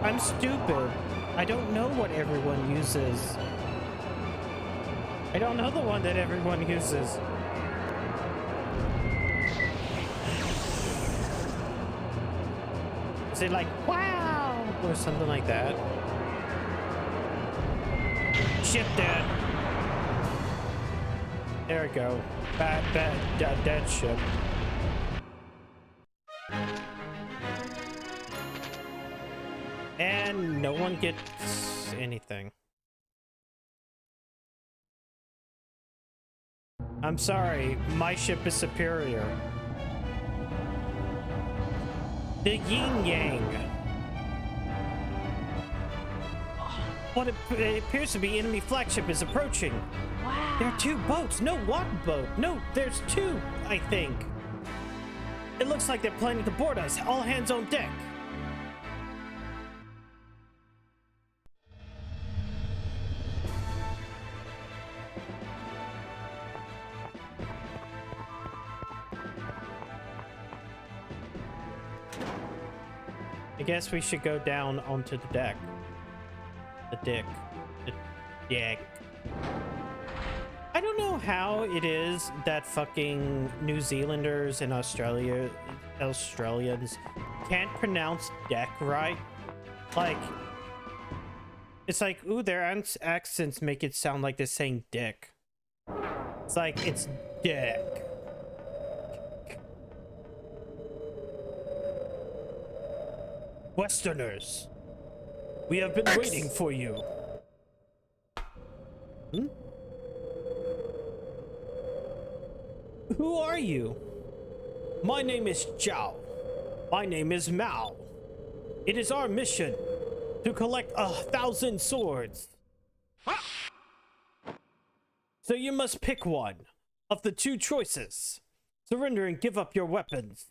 I'm stupid. I don't know what everyone uses. I don't know the one that everyone uses. Is it like, wow, or something like that? Ship dead. There we go. Dead ship. And no one gets anything. I'm sorry, my ship is superior. The yin yang. What it appears to be enemy flagship is approaching. Wow. There are two boats. No, one boat. No, there's two, I think. It looks like they're planning to board us. All hands on deck. I guess we should go down onto the deck. The deck. The deck. I don't know how it is that fucking New Zealanders and Australians can't pronounce deck right. Like, it's like, ooh, their accents make it sound like they're saying dick. It's like, it's dick. Westerners, we have been waiting for you. Hmm? Who are you? My name is Zhao. My name is Mao. It is our mission to collect 1,000 swords. So you must pick one of the two choices. Surrender and give up your weapons,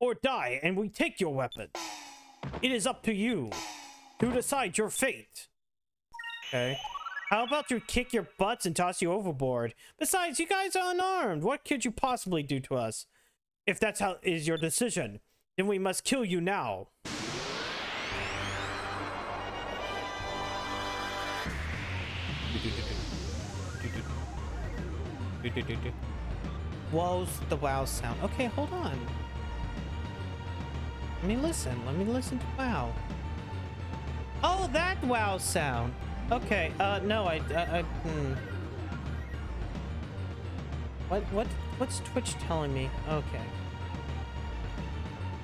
or die and we take your weapons. It is up to you to decide your fate. Okay. How about you kick your butts and toss you overboard? Besides, you guys are unarmed. What could you possibly do to us? If that's how is your decision, then we must kill you now. What's the wow sound? Okay, hold on. Let me listen to wow. Oh, that wow sound. Okay, no, what's Twitch telling me? Okay.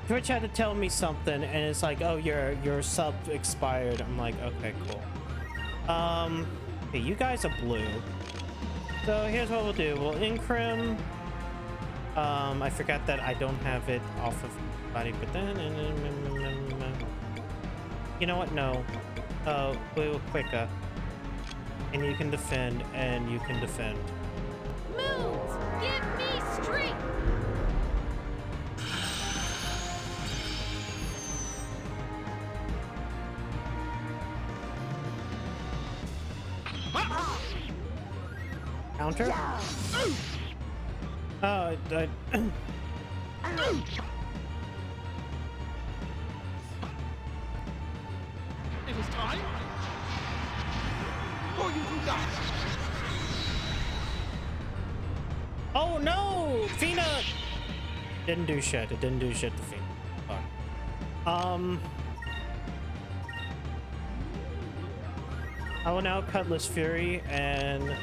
Twitch had to tell me something, and it's like, oh, your sub expired. I'm like, okay, cool. Okay, you guys are blue. So here's what we'll do. We'll incrim. I forgot that I don't have it off of body, but then you know what? No. We will quicker. And you can defend, and you can defend. Moves, give me strength. Counter? Oh, It is time for you to die. oh no! Fina! Didn't do shit. It didn't do shit to Fina. Fuck. I will now Cutlass Fury, and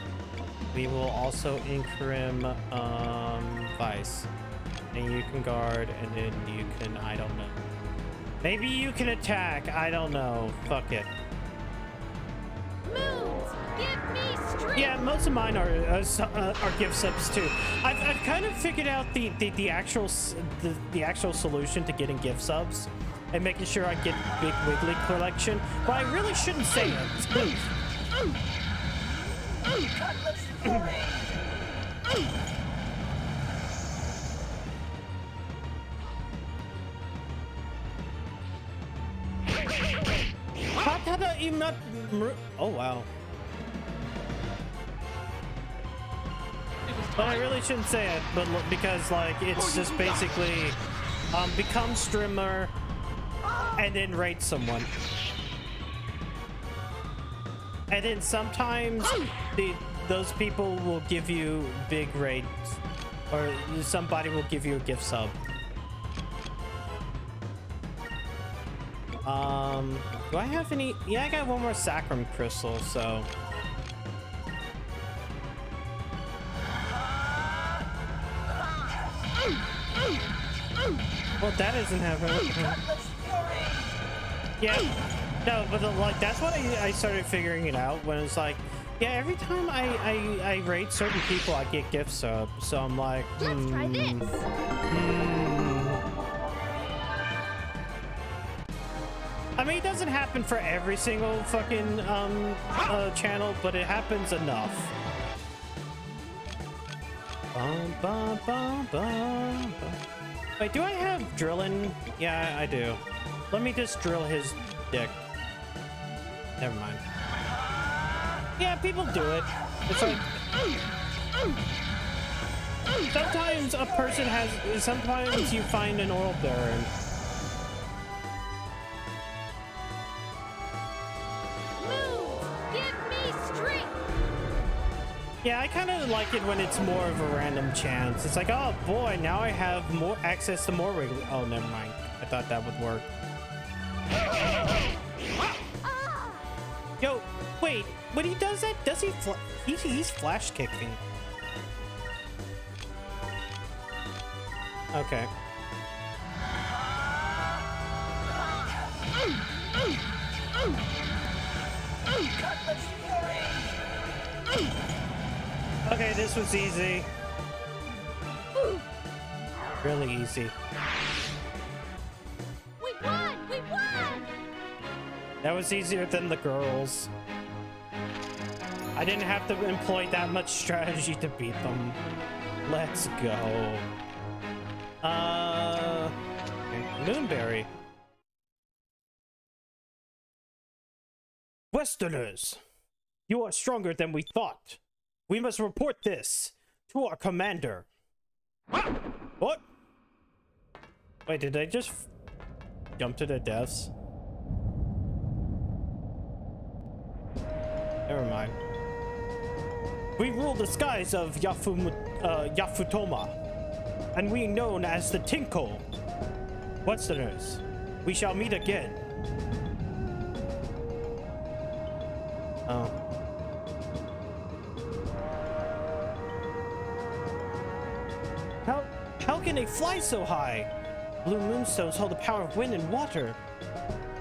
we will also incrim Vice. And you can guard, and then you can, I don't know. Maybe you can attack, I don't know. Fuck it. Moves, give me strength. Yeah, most of mine are gift subs too. I've kind of figured out the actual solution to getting gift subs and making sure I get Big Wiggly collection, but I really shouldn't say it. Oh wow. But I really shouldn't say it, but because like it's just basically become streamer and then raid someone. And then sometimes those people will give you big raids, or somebody will give you a gift sub. Do I have any? Yeah, I got one more Sacrum Crystal, so. Well, that isn't happening. Yeah, no, but like that's what I started figuring it out when it's like, yeah, every time I raid certain people, I get gift subs. So I'm like, Let's try this. I mean, it doesn't happen for every single fucking channel, but it happens enough. Wait, do I have drilling? Yeah, I do. Let me just drill his dick. Never mind. Yeah, people do it. It's like sometimes a person has. Sometimes you find an oil baron. Yeah, I kind of like it when it's more of a random chance. It's like, oh boy, now I have more access to more Wiggly. Oh, never mind. I thought that would work. Yo, wait. When he does that, does he? He's flash kicking. Okay. Okay, this was easy. Really easy. We won! We won! That was easier than the girls. I didn't have to employ that much strategy to beat them. Let's go. Moonberry. Westerners, you are stronger than we thought. We must report this to our commander. What? Wait, did they just jump to their deaths? Never mind. We rule the skies of Yafutoma, and we known as the Tinko. Westerners, we shall meet again. Oh. How can they fly so high? Blue moonstones hold the power of wind and water.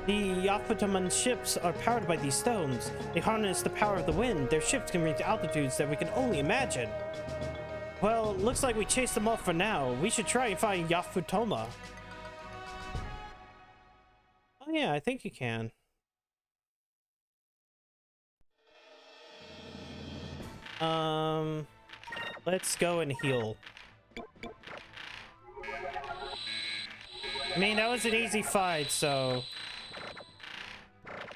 The Yafutoman ships are powered by these stones. They harness the power of the wind. Their ships can reach altitudes that we can only imagine. Well, looks like we chased them off for now. We should try and find Yafutoma. Oh yeah, I think you can. Let's go and heal. I mean, that was an easy fight, so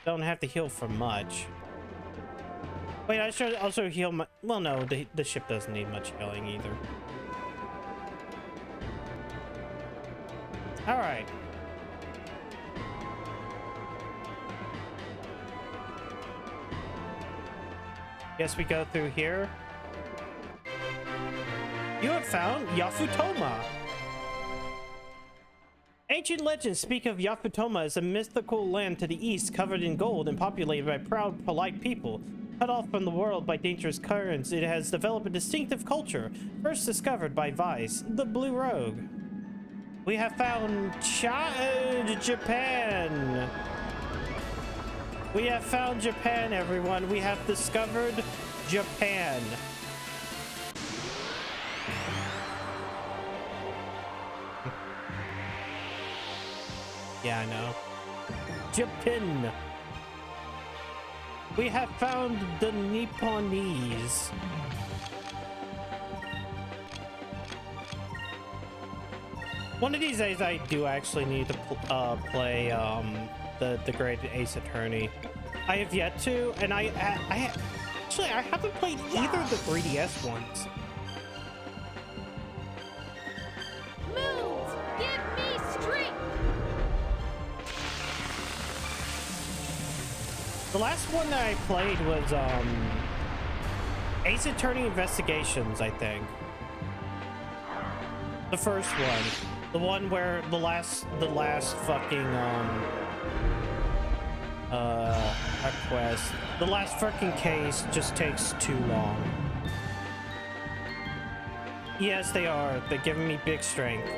don't have to heal for much. Wait, I should also heal my... Well, no, the ship doesn't need much healing either. Alright. Guess we go through here. You have found Yafutoma. Ancient legends speak of Yafutoma as a mythical land to the east, covered in gold and populated by proud, polite people. Cut off from the world by dangerous currents, it has developed a distinctive culture, first discovered by Vice, the Blue Rogue. We have found Japan. We have found Japan, everyone. We have discovered Japan. Yeah, I know. Japan. We have found the Nipponese. One of these days, I do actually need to play the Great Ace Attorney. I have yet to, and I haven't played either of the 3DS ones. Moons, give me strength. The last one that I played was Ace Attorney Investigations, I think. The first one. The one where the last fucking quest. The last fucking case just takes too long. Yes, they are. They're giving me big strength.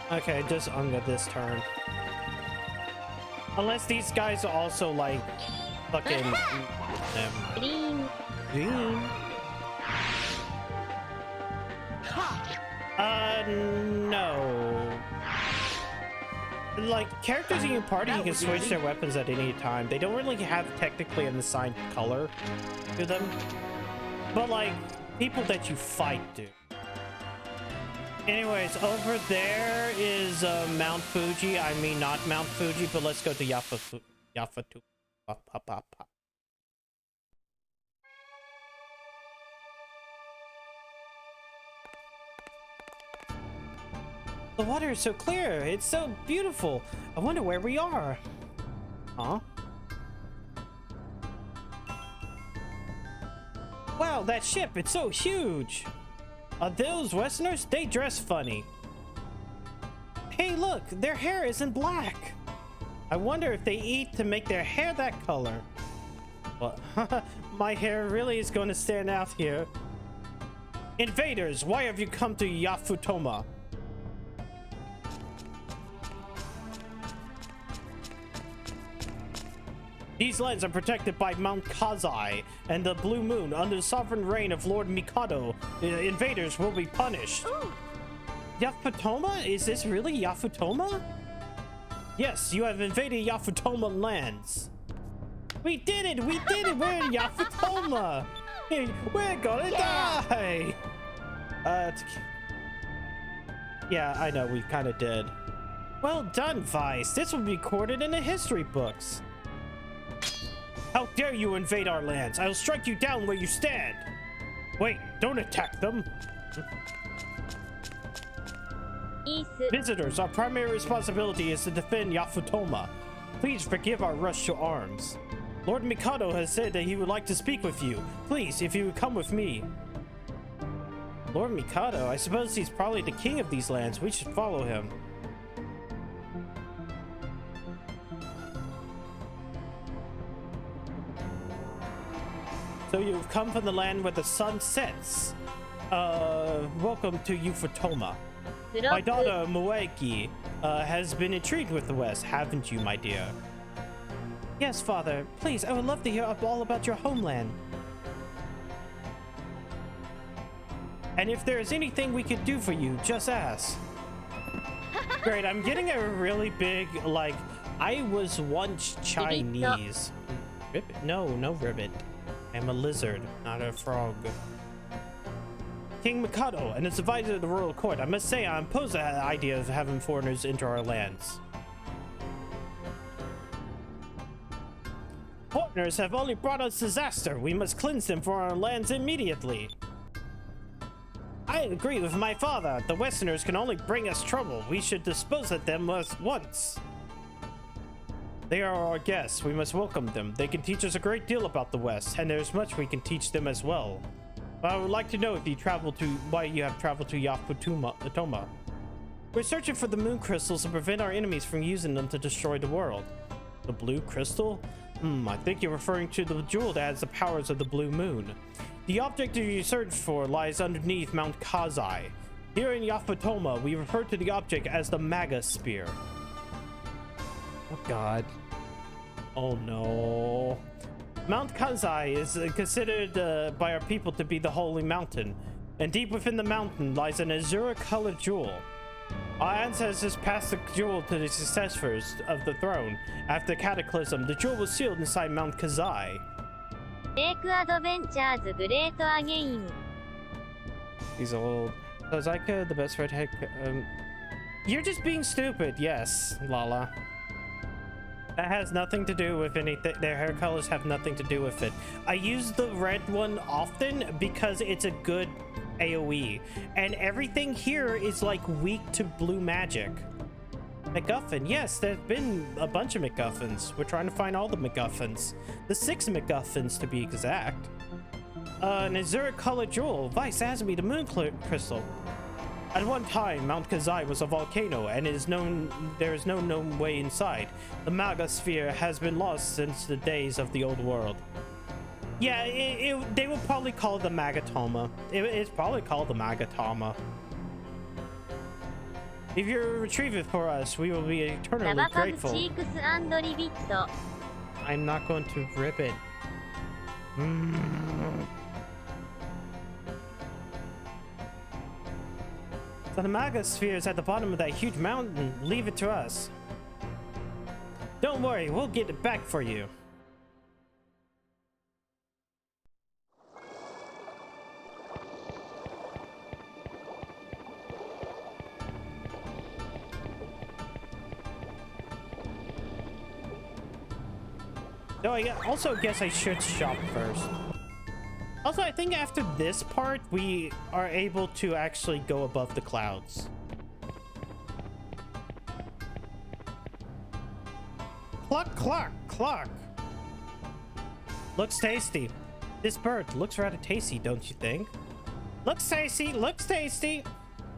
Okay, just Unga this turn. Unless these guys are also like fucking Green. green. No. Like, characters in your party, you can switch their weapons at any time. They don't really have technically an assigned color to them. But like, people that you fight do. Anyways, over there is Mount Fuji. I mean, not Mount Fuji, but let's go to Yafatu. The water is so clear. It's so beautiful. I wonder where we are. Huh? Wow, that ship, it's so huge. Are those Westerners? They dress funny. Hey, look, their hair isn't black. I wonder if they eat to make their hair that color. Well, my hair really is going to stand out here. Invaders, why have you come to Yafutoma? These lands are protected by Mount Kazai and the Blue Moon. Under the sovereign reign of Lord Mikado, invaders will be punished. Ooh. Yafutoma? Is this really Yafutoma? Yes, you have invaded Yafutoma lands. We did it! We did it! We're in Yafutoma! We're gonna die! Yeah, I know, we kind of did. Well done, Vice. This will be recorded in the history books. How dare you invade our lands? I'll strike you down where you stand. Wait, don't attack them. Visitors, our primary responsibility is to defend Yafutoma. Please forgive our rush to arms. Lord Mikado has said that he would like to speak with you. Please, if you would come with me. Lord Mikado? I suppose he's probably the king of these lands. We should follow him. So you've come from the land where the sun sets. Welcome to Euphotoma. My daughter, Moegi, has been intrigued with the West, haven't you, my dear? Yes, father. Please, I would love to hear all about your homeland. And if there is anything we could do for you, just ask. Great, I'm getting a really big, like, I was once Chinese. Ribbit? No, no ribbit. I'm a lizard, not a frog. King Mikado and its advisor to the royal court. I must say, I oppose the idea of having foreigners enter our lands. Foreigners have only brought us disaster. We must cleanse them from our lands immediately. I agree with my father. The Westerners can only bring us trouble. We should dispose of them at once. They are our guests. We must welcome them. They can teach us a great deal about the West, and there's much we can teach them as well. But I would like to know if you why you have traveled to Euphotoma. We're searching for the moon crystals to prevent our enemies from using them to destroy the world. The blue crystal? I think you're referring to the jewel that has the powers of the blue moon. The object you search for lies underneath Mount Kazai. Here in Euphotoma, we refer to the object as the Maga Spear. Oh god. Oh no. Mount Kazai is considered by our people to be the holy mountain, and deep within the mountain lies an azure-colored jewel. Our ancestors passed the jewel to the successors of the throne. After the cataclysm, the jewel was sealed inside Mount Kazai. He's old. Kozaka, the best redhead. You're just being stupid. Yes, Lala. That has nothing to do with anything. Their hair colors have nothing to do with it. I use the red one often because it's a good AoE. And everything here is like weak to blue magic. MacGuffin. Yes, there's been a bunch of MacGuffins. We're trying to find all the MacGuffins. The 6 MacGuffins to be exact. An azure-colored jewel. Vice has me the moon crystal. At one time, Mount Kazai was a volcano, and there is no known way inside. The Maga Sphere has been lost since the days of the old world. Yeah, they will probably call it the Magatama. It's probably called the Magatama. If you retrieve it for us, we will be eternally grateful. I'm not going to rip it. So the Maga Sphere is at the bottom of that huge mountain. Leave it to us. Don't worry, we'll get it back for you. So I also guess I should shop first. Also, I think after this part, we are able to actually go above the clouds. Cluck, cluck, cluck. Looks tasty. This bird looks rather tasty, don't you think? Looks tasty, looks tasty.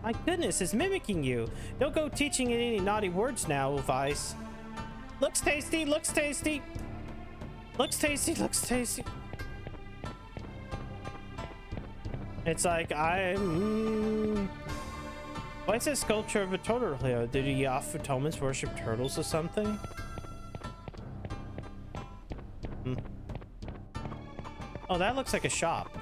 My goodness, it's mimicking you. Don't go teaching it any naughty words now, Vice. Looks tasty, looks tasty. Looks tasty, looks tasty. It's like, why is this sculpture of a turtle here? Did the Euphotomans worship turtles or something? Oh, that looks like a shop.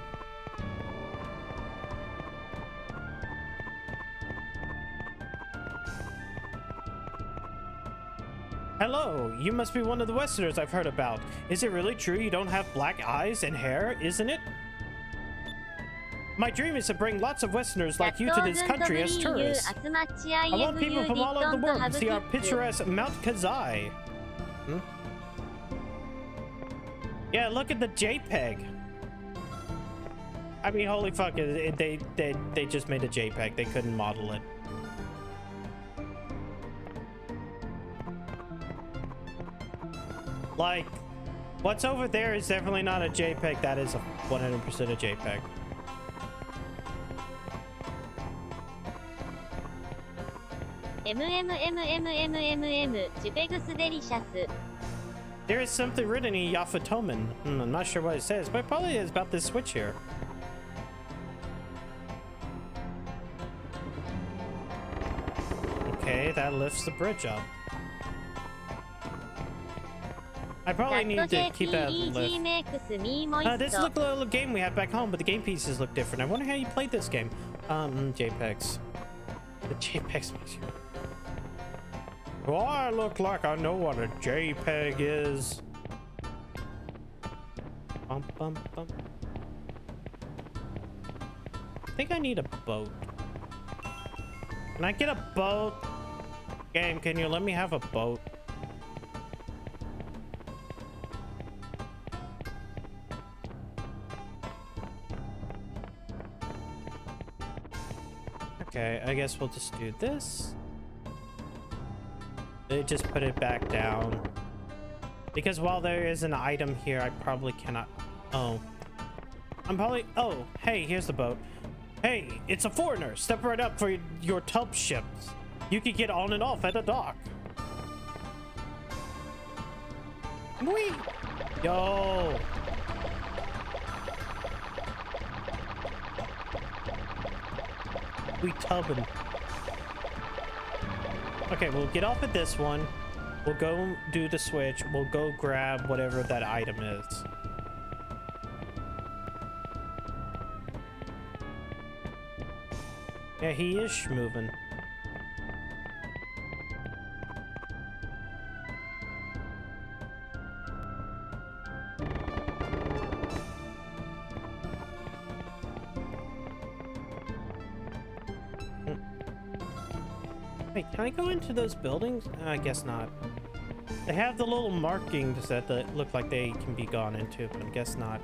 Hello, you must be one of the Westerners I've heard about. Is it really true you don't have black eyes and hair, isn't it? My dream is to bring lots of Westerners like you to this country as tourists. I want people from all over the world to see our picturesque Mount Kazai. Yeah, look at the JPEG. I mean, holy fuck, they just made a JPEG. They couldn't model it. Like, what's over there is definitely not a JPEG. That is 100% a JPEG. There is something written in Yafatoman. I'm not sure what it says, but it probably is about this switch here. Okay, that lifts the bridge up. I probably need to keep that lift. This is like a little game we have back home, but the game pieces look different. I wonder how you played this game. JPEGs. The JPEGs makes you... Well, I look like I know what a JPEG is. Bum, bum, bum. I think I need a boat. Can I get a boat? Game, can you let me have a boat? Okay, I guess we'll just do this. They just put it back down. Because while there is an item here, I probably cannot... Oh. Oh, hey, here's the boat. Hey, it's a foreigner. Step right up for your tub ships. You can get on and off at the dock. Whee! Yo! We tubbing. Okay, we'll get off at this one. We'll go do the switch. We'll go grab whatever that item is. Yeah, he is moving. Wait, can I go into those buildings? I guess not. They have the little markings that look like they can be gone into, but I guess not.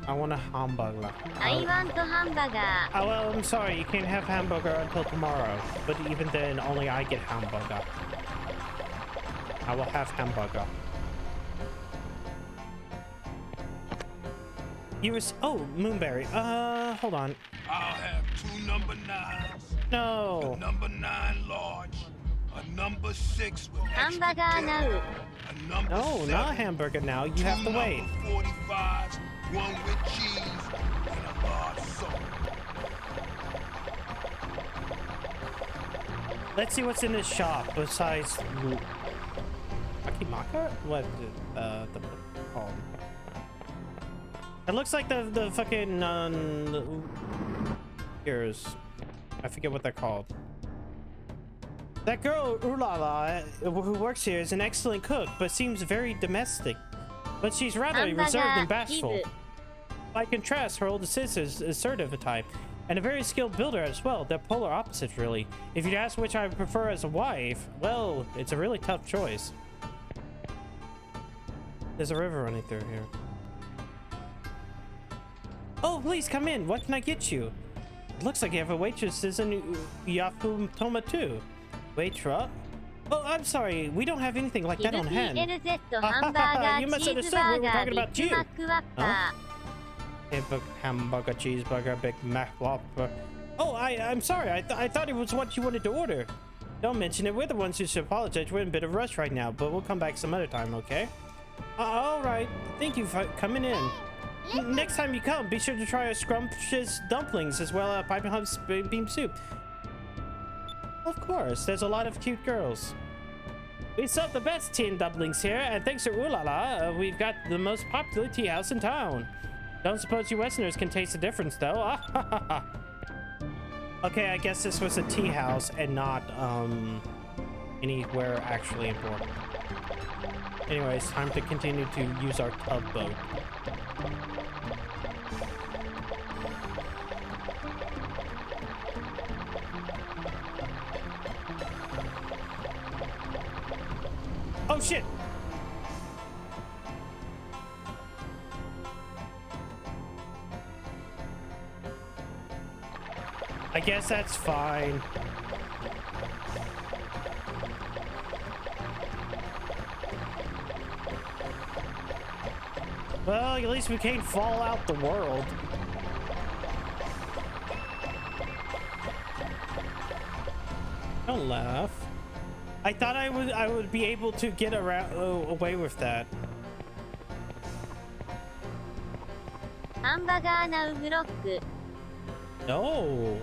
I want a hamburger. I want a hamburger. Oh, well, I'm sorry, you can't have hamburger until tomorrow. But even then, only I get hamburger. I will have hamburger. You were... Oh, Moonberry. Hold on. I'll have 2 number 9s. No. A number 9 large. A number 6 with extra Hamburger now. dip, a number No, 7, not hamburger now. You have to wait. 45s, 1 with cheese, and a large soda. Let's see what's in this shop besides... Akimaka? What the called? It looks like the fucking here's I forget what they're called. That girl Ulala who works here is an excellent cook, but seems very domestic. But she's rather reserved and bashful. By contrast, her older sister is assertive type, and a very skilled builder as well. They're polar opposites, really. If you'd ask which I would prefer as a wife, well, it's a really tough choice. There's a river running through here. Oh, please come in. What can I get you? It looks like you have a waitress in Yafutoma too. Waitress? Oh, I'm sorry. We don't have anything like that on hand. You must understand we were talking about you. Huh? Hamburger, cheeseburger, Big Mac, Whopper. Oh, I'm sorry. I thought it was what you wanted to order. Don't mention it. We're the ones who should apologize. We're in a bit of a rush right now, but we'll come back some other time, okay? All right. Thank you for coming in. Next time you come, be sure to try our scrumptious dumplings as well as piping hot bean soup. Of course, there's a lot of cute girls. We serve the best tea and dumplings here, and thanks to Ulala, we've got the most popular tea house in town. Don't suppose you Westerners can taste the difference, though. Okay, I guess this was a tea house and not anywhere actually important. Anyways, time to continue to use our tugboat. Oh shit! I guess that's fine. Well, at least we can't fall out the world. Don't laugh. I thought I would be able to get around away with that. ハンバガーナウフロッグ。 No.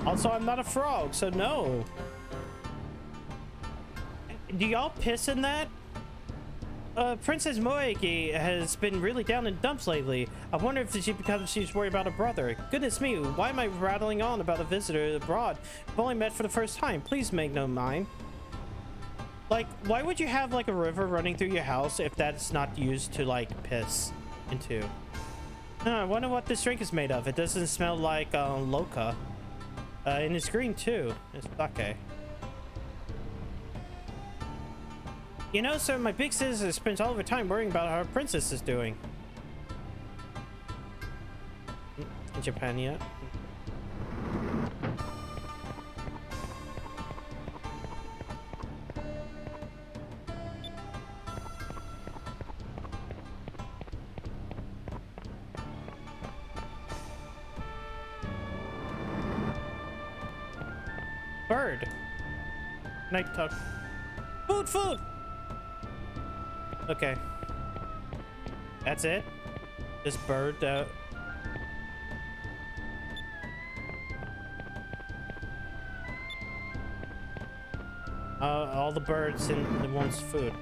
Also, I'm not a frog, so no. Do y'all piss in that? Princess Moegi has been really down in dumps lately. I wonder if she because she's worried about her brother. Goodness me, why am I rattling on about a visitor abroad? We've only met for the first time. Please make no mind. Like, why would you have like a river running through your house if that's not used to like piss into? I wonder what this drink is made of. It doesn't smell like Loca. And it's green too. It's sake. You know, sir, my big sister spends all of her time worrying about how her princess is doing. In Japan yet? Bird. Night talk. Food, food. Okay. That's it? This bird, all the birds and wants food.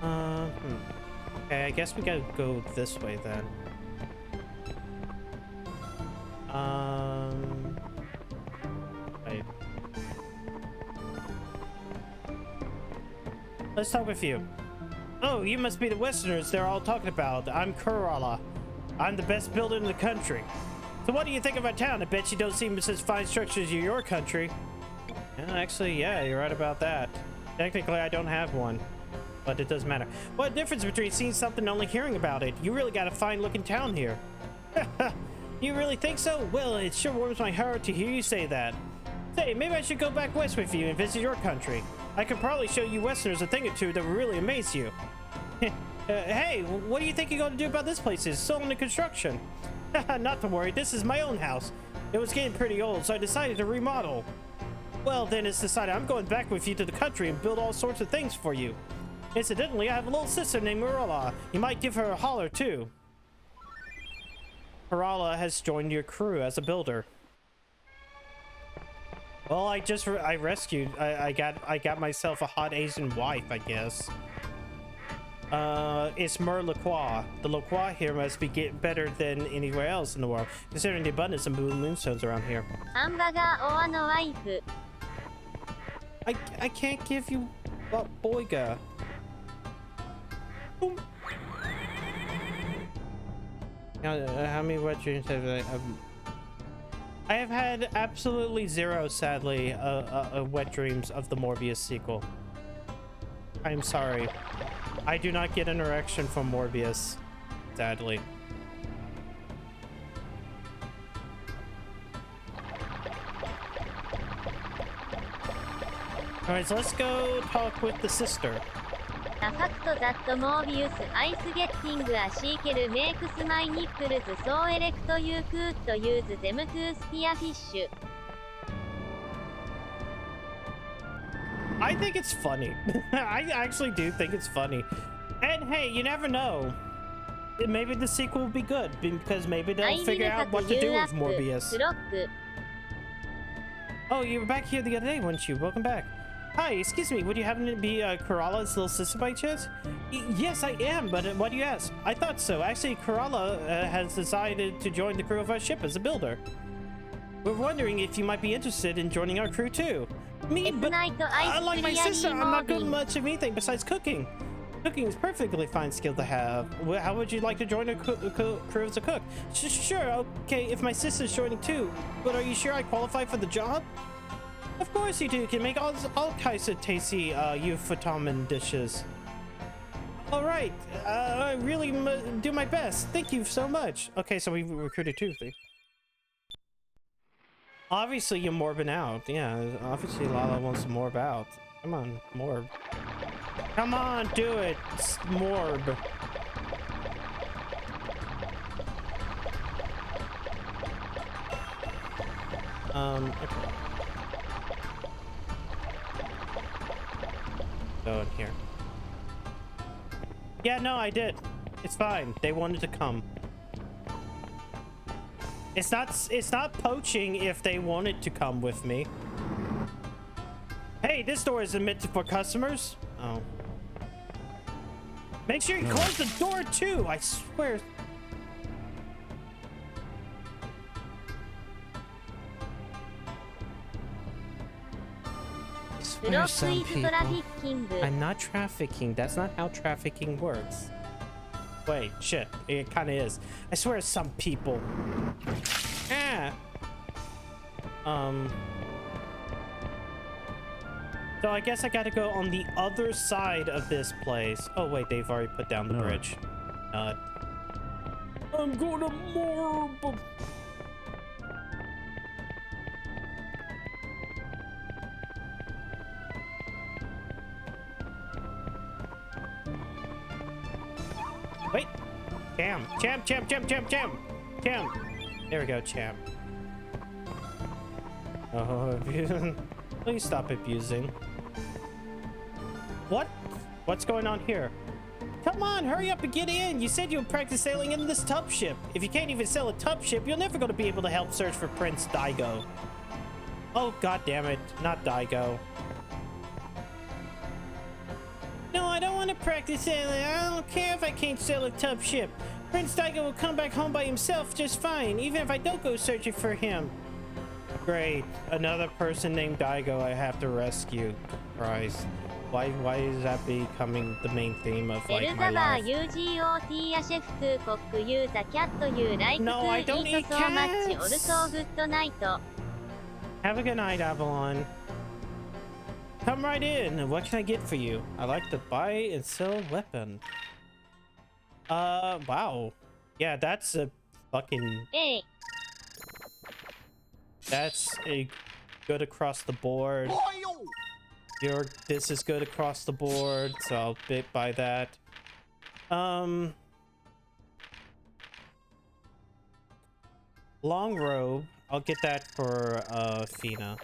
Okay, I guess we gotta go this way then. Wait. Let's talk with you. Oh, you must be the Westerners they're all talking about. I'm Kerala. I'm the best builder in the country. So what do you think of our town? I bet you don't see such fine structures in your country. Yeah, actually, yeah, you're right about that. Technically, I don't have one, but it doesn't matter. What difference between seeing something and only hearing about it? You really got a fine-looking town here. You really think so? Well, it sure warms my heart to hear you say that. Say, maybe I should go back west with you and visit your country. I could probably show you Westerners a thing or two that would really amaze you. Hey, what do you think you're going to do about this place? It's still under construction. Not to worry, this is my own house. It was getting pretty old, so I decided to remodel. Well, then it's decided I'm going back with you to the country and build all sorts of things for you. Incidentally, I have a little sister named Marilla. You might give her a holler, too. Marilla has joined your crew as a builder. Well, I rescued. I got myself a hot Asian wife, I guess. It's Mer LaCroix. The LaCroix here must be better than anywhere else in the world, considering the abundance of moonstones around here. ハンバガーオアのワイフ。 I can't give you what boyga. How many wet dreams have I have had absolutely zero, sadly, wet dreams of the Morbius sequel. I'm sorry. I do not get an erection from Morbius, sadly. Alright, so let's go talk with the sister. The fact that Morbius ice getting a sequel makes my nipples so erect you could use them to spear fish. I think it's funny. I actually do think it's funny. And hey, you never know. Maybe the sequel will be good, because maybe they'll figure out what to do with Morbius. Oh, you were back here the other day, weren't you? Welcome back. Hi, excuse me, would you happen to be Kerala's little sister by chance? Yes, I am, but why do you ask? I thought so. Actually, Kerala has decided to join the crew of our ship as a builder. We're wondering if you might be interested in joining our crew too. Me, but unlike my sister, I'm not good at much of anything besides cooking. Cooking is perfectly fine skill to have. How would you like to join a crew as a cook? Sure, okay, if my sister's joining too. But are you sure I qualify for the job? Of course you do. You can make all kinds of tasty Ufottoman dishes. All right, I really do my best. Thank you so much. Okay, so we recruited two. Obviously, you're morbing out. Yeah, obviously Lala wants to morb out. Come on, morb. Come on, do it. It's morb. Okay. Go in here. Yeah, no, I did. It's fine. They wanted to come. It's not poaching if they wanted to come with me. Hey, this door isn't meant for customers. Oh. Make sure you close the door too. I swear. I'm not trafficking. That's not how trafficking works. Wait, shit. It kind of is. I swear some people. Ah. So I guess I gotta go on the other side of this place. Oh wait, they've already put down the bridge. I'm gonna morb. Wait. Cham. There we go, Cham. Oh, please stop abusing. What? What's going on here? Come on, hurry up and get in. You said you would practice sailing in this tub ship. If you can't even sail a tub ship, you're never going to be able to help search for Prince Daigo. Oh, god damn it. Not Daigo. No, I don't want to practice sailing. I don't care if I can't sail a tub ship. Prince Daigo will come back home by himself just fine, even if I don't go searching for him. Great. Another person named Daigo I have to rescue. Christ. Why is that becoming the main theme of like my life? No, I don't eat cats. Have a good night, Avalon. Come right in. What can I get for you? I like to buy and sell weapon. Wow. Yeah, that's a fucking... That's a good across the board. This is good across the board, so I'll buy that. Long robe. I'll get that for Fina.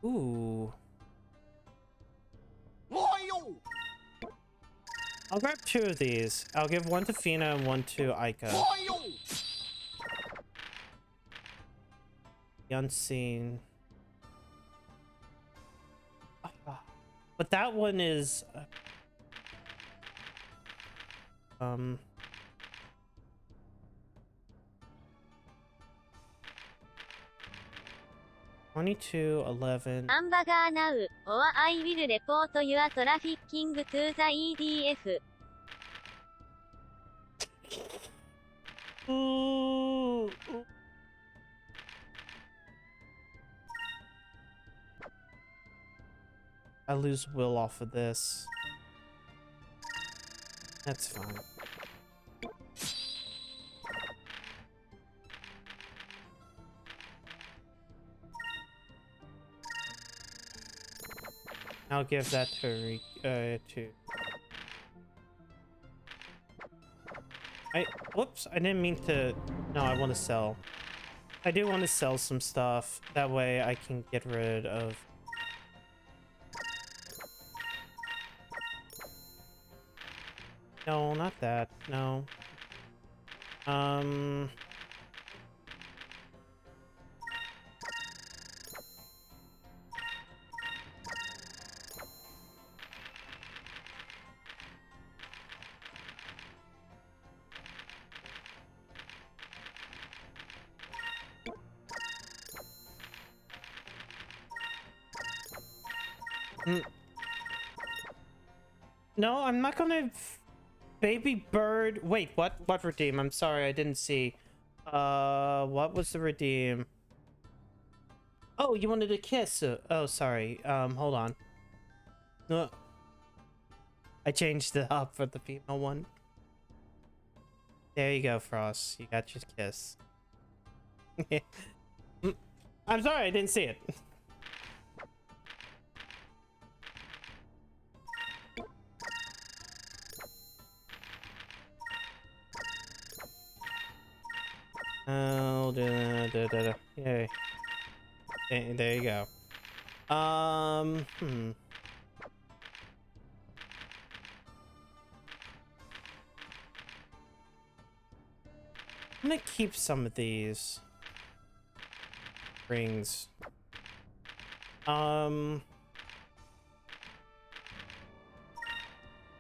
Ooh. I'll grab 2 of these. I'll give 1 to Fina and 1 to Aika. The unseen. But that one is 2211. ハンバガーナウ or I will report your trafficking to the EDF. Ooh. I lose will off of this. That's fine. I'll give that to whoops, I didn't mean to. No, I want to sell. I do want to sell some stuff. That way I can get rid of. No, not that. No. No, I'm not gonna. Baby bird. Wait, what? What redeem? I'm sorry, I didn't see. What was the redeem? Oh, you wanted a kiss. Oh, sorry. Hold on. No. I changed it up for the female one. There you go, Frost. You got your kiss. I'm sorry, I didn't see it. Oh, yay. There you go. I'm gonna keep some of these rings. I'm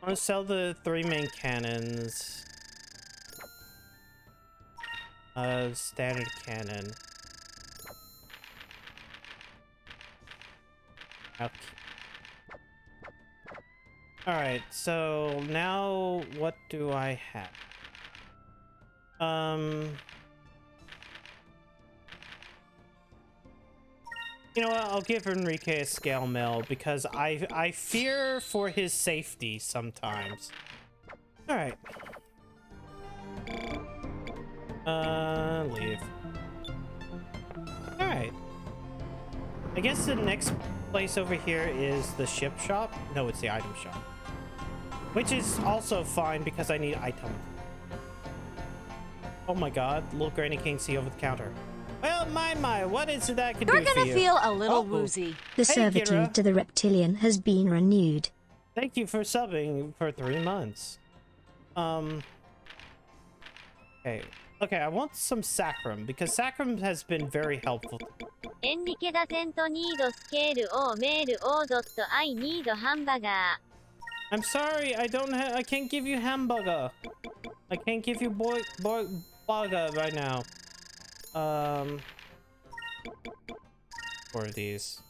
gonna sell the 3 main cannons. Standard cannon. Okay. Alright, so now what do I have? You know what? I'll give Enrique a scale mill because I fear for his safety sometimes. Alright. Leave. Alright. I guess the next place over here is the ship shop. No, it's the item shop. Which is also fine because I need items. Oh my god, little Granny King see over the counter. Well, my, what is it that I can do for you? You're gonna feel a little woozy. The Hey, servitude Kira. to the reptilian has been renewed. Thank you for subbing for 3 months. Okay. Okay, I want some sacrum because sacrum has been very helpful. エンリケダセントニードスケールオーメールオードットアイニードハンバガ I'm sorry, I can't give you hamburger. I can't give you burger right now. For these.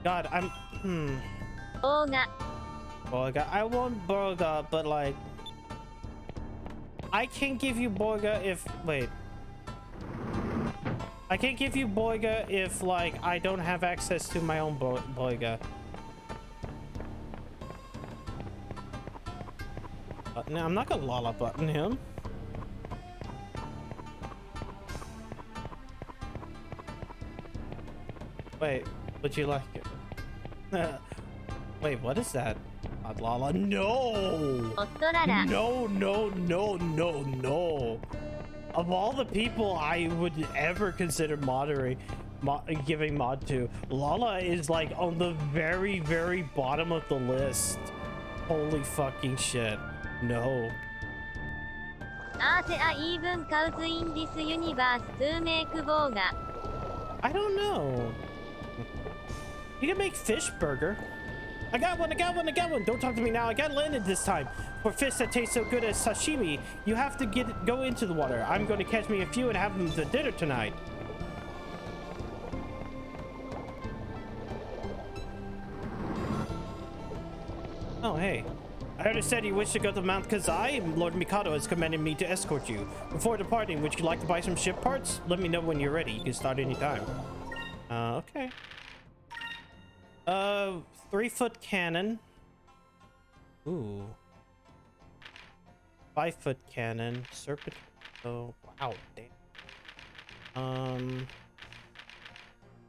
God, I'm ーオーガ burger. I want burger, but like I can't give you burger if wait. I can't give you burger if like I don't have access to my own burger. No, I'm not gonna lala button him. Wait, would you like it? Wait, what is that? Lala, no! オットララ No, no, no, no, no. Of all the people I would ever consider giving mod to, Lala is like on the very, very bottom of the list. Holy fucking shit. No. アーセアイーブンカウズインディスユニバース2メイクボーガ I don't know. You can make fish burger. I got one. Don't talk to me now. I got landed this time. For fish that tastes so good as sashimi, you have to go into the water. I'm going to catch me a few and have them for dinner tonight. Oh, hey. I understand you wish to go to Mount Kazai, and Lord Mikado has commanded me to escort you. Before departing, would you like to buy some ship parts? Let me know when you're ready. You can start anytime. Okay. 3-foot cannon. Ooh. 5-foot cannon. Serpent. Oh, wow. Damn.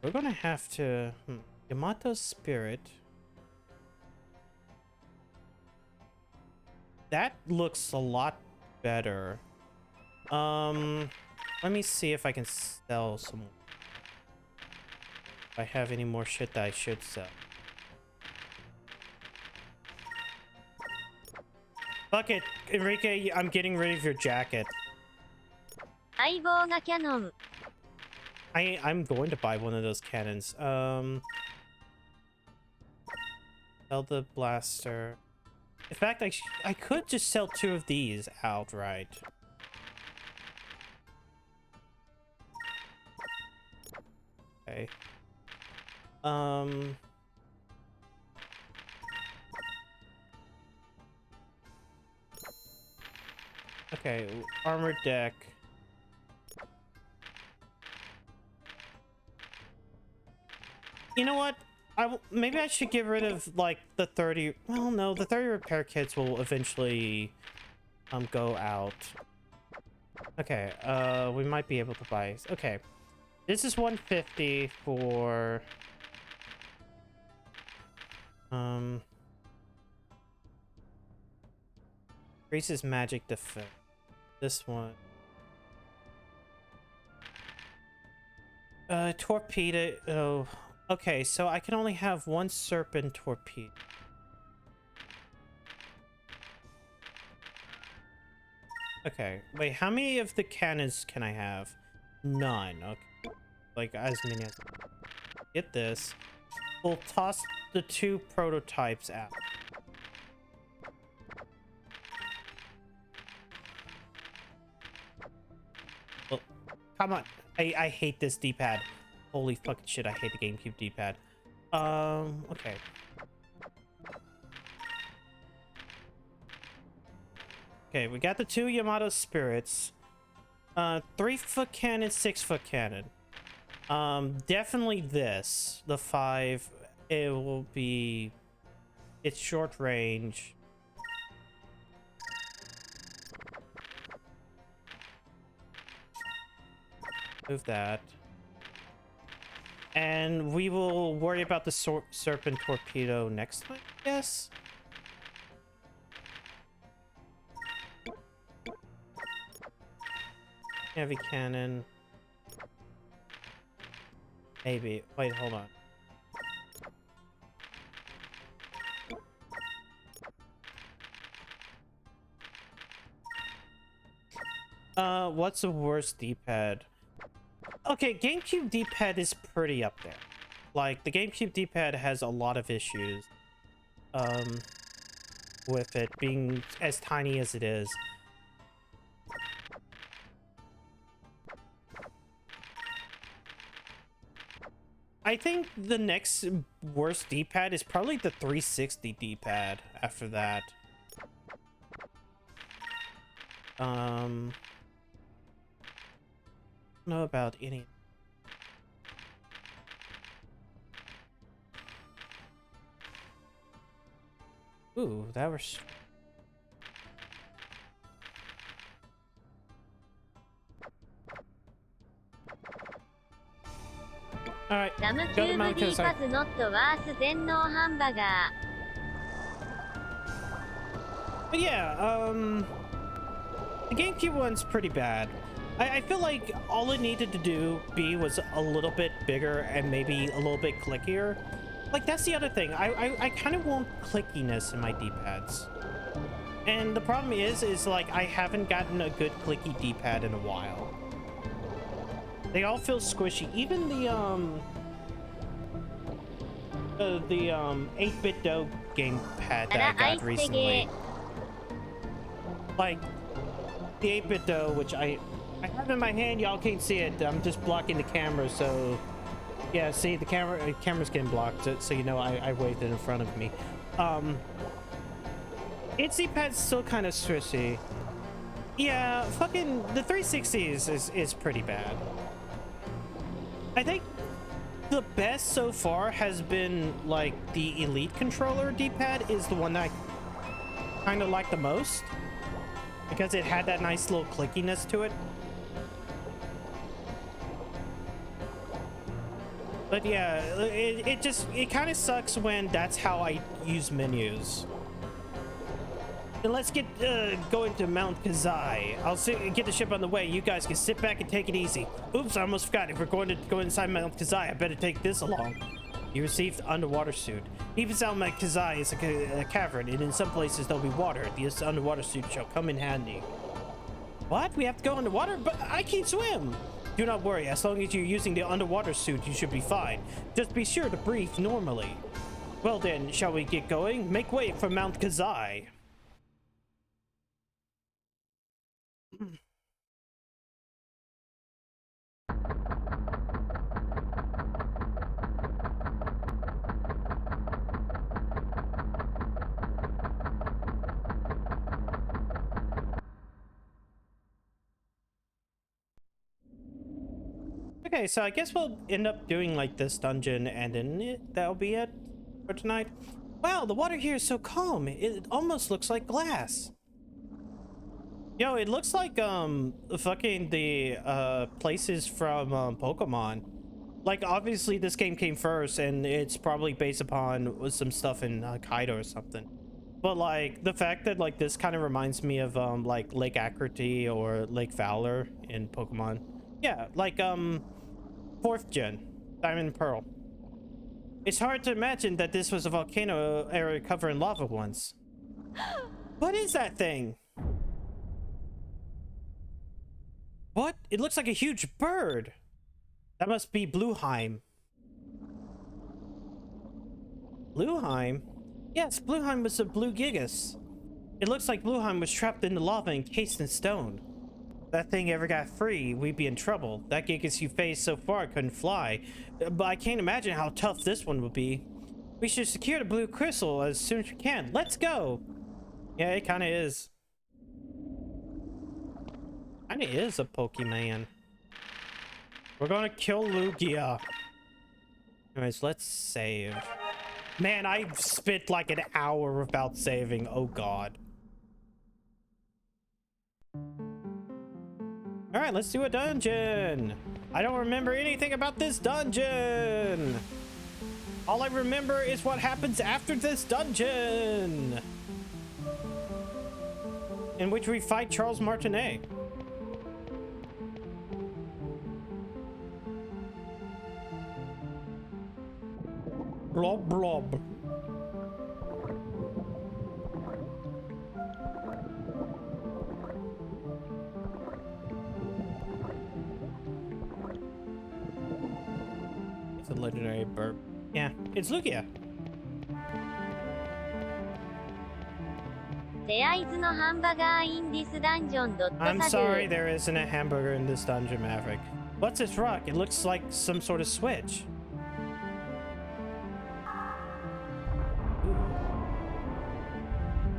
We're gonna have to... Yamato's spirit. That looks a lot better. Let me see if I can sell some. If I have any more shit that I should sell. Fuck it, Enrique, I'm getting rid of your jacket. 相棒がキャノン I'm going to buy one of those cannons. Sell the blaster. In fact, I could just sell 2 of these outright. Okay. Okay, armored deck. You know what? Maybe I should get rid of like the 30. Well, no, the 30 repair kits will eventually go out. Okay, we might be able to buy. Okay, this is 150 for increases magic defense. This one. Torpedo. Oh, okay. So I can only have 1 serpent torpedo. Okay, wait, how many of the cannons can I have? None. Okay. Like, as many as... Get this. We'll toss the 2 prototypes out. Well, come on. I hate this D-pad. Holy fucking shit, I hate the GameCube D-pad. Okay. Okay, we got the 2 Yamato Spirits. 3-foot cannon, 6-foot cannon. Definitely this. The 5. It will be... It's short range. Move that. And we will worry about the Serpent Torpedo next time, I guess? Heavy cannon. Maybe. Wait, hold on. What's the worst D-pad? Okay, GameCube D-pad is pretty up there. Like, the GameCube D-pad has a lot of issues. With it being as tiny as it is. I think the next worst D-pad is probably the 360 D-pad after that. Don't know about any. Ooh, that was... Alright, ラムキューブ D パズノットワース全農ハンバガー。 But yeah, the GameCube one's pretty bad. I feel like all it needed to was a little bit bigger and maybe a little bit clickier. Like, that's the other thing. I kind of want clickiness in my D-pads. And the problem is like, I haven't gotten a good clicky D-pad in a while. They all feel squishy. Even the 8-bit Do gamepad that I got recently. Like, the 8-bit Do, which I have in my hand, y'all can't see it. I'm just blocking the camera, so... Yeah, see, the camera's getting blocked, so you know I waved it in front of me. Its D-pad's still kind of squishy. Yeah, fucking... The 360 is pretty bad. I think the best so far has been, like, the Elite controller D-pad is the one that I kind of like the most. Because it had that nice little clickiness to it. But yeah, it kind of sucks when that's how I use menus. Then let's get going to Mount Kazai. I'll get the ship on the way. You guys can sit back and take it easy. Oops, I almost forgot. If we're going to go inside Mount Kazai, I better take this along. You received the underwater suit. Even inside Mount Kazai is a cavern, and in some places there'll be water. This underwater suit shall come in handy. What? We have to go underwater? But I can't swim! Do not worry. As long as you're using the underwater suit, you should be fine. Just be sure to breathe normally. Well then, shall we get going? Make way for Mount Kazai. Okay, so I guess we'll end up doing like this dungeon and then that'll be it for tonight. Wow, the water here is so calm. It almost looks like glass. Yo, it looks like fucking the places from Pokemon. Like, obviously this game came first and it's probably based upon some stuff in Kaido or something. But like the fact that like this kind of reminds me of like Lake Acrity or Lake Valor in Pokemon. Yeah, like 4th gen, Diamond and Pearl. It's hard to imagine that this was a volcano area covered in lava once. What is that thing? What? It looks like a huge bird. That must be Blueheim. Blueheim? Yes, Blueheim was a blue gigas. It looks like Blueheim was trapped in the lava and encased in stone. If that thing ever got free, we'd be in trouble. That gigas you faced so far couldn't fly. But I can't imagine how tough this one would be. We should secure the blue crystal as soon as we can. Let's go! Yeah, it kinda is. Kinda is a Pokemon. We're gonna kill Lugia. Anyways, let's save. Man, I've spent like an hour without saving. Oh god. Alright, let's do a dungeon. I don't remember anything about this dungeon. All I remember is what happens after this dungeon, in which we fight Charles Martinet. Blob blob. It's a legendary burp. Yeah, it's Lugia. There is no hamburger in this dungeon. I'm sorry, there isn't a hamburger in this dungeon, Maverick. What's this rock? It looks like some sort of switch.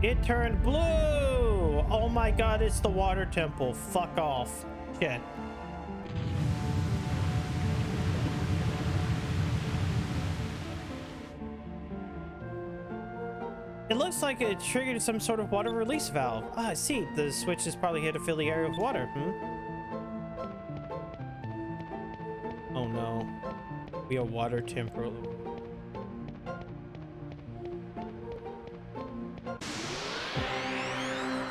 It turned blue! Oh my god, it's the water temple. Fuck off. Shit. It looks like it triggered some sort of water release valve. Ah, I see. The switch is probably here to fill the area with water. Oh no. We are water temporal.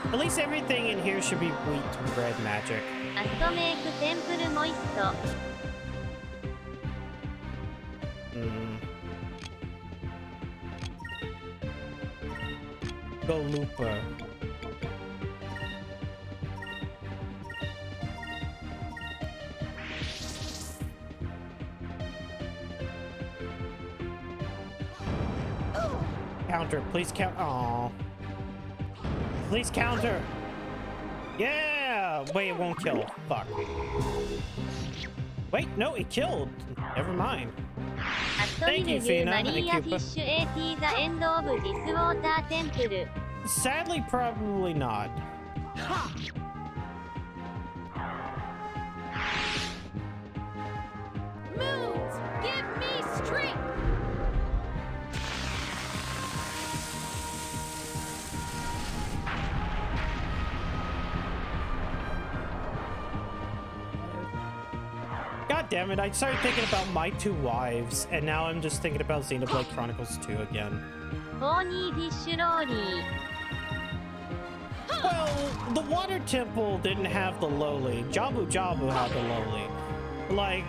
At least everything in here should be wheat to red magic. Go Looper. Counter, please count. Aww. Please counter. Yeah! Wait, it won't kill. Fuck. Wait, no, it killed. Never mind. Thank you, Fina. Sadly, probably not. Moves, give me strength. God damn it, I started thinking about My Two Wives, and now I'm just thinking about Xenoblade Chronicles 2 again. Well, the Water Temple didn't have the lowly. Jabu Jabu had the lowly. Like,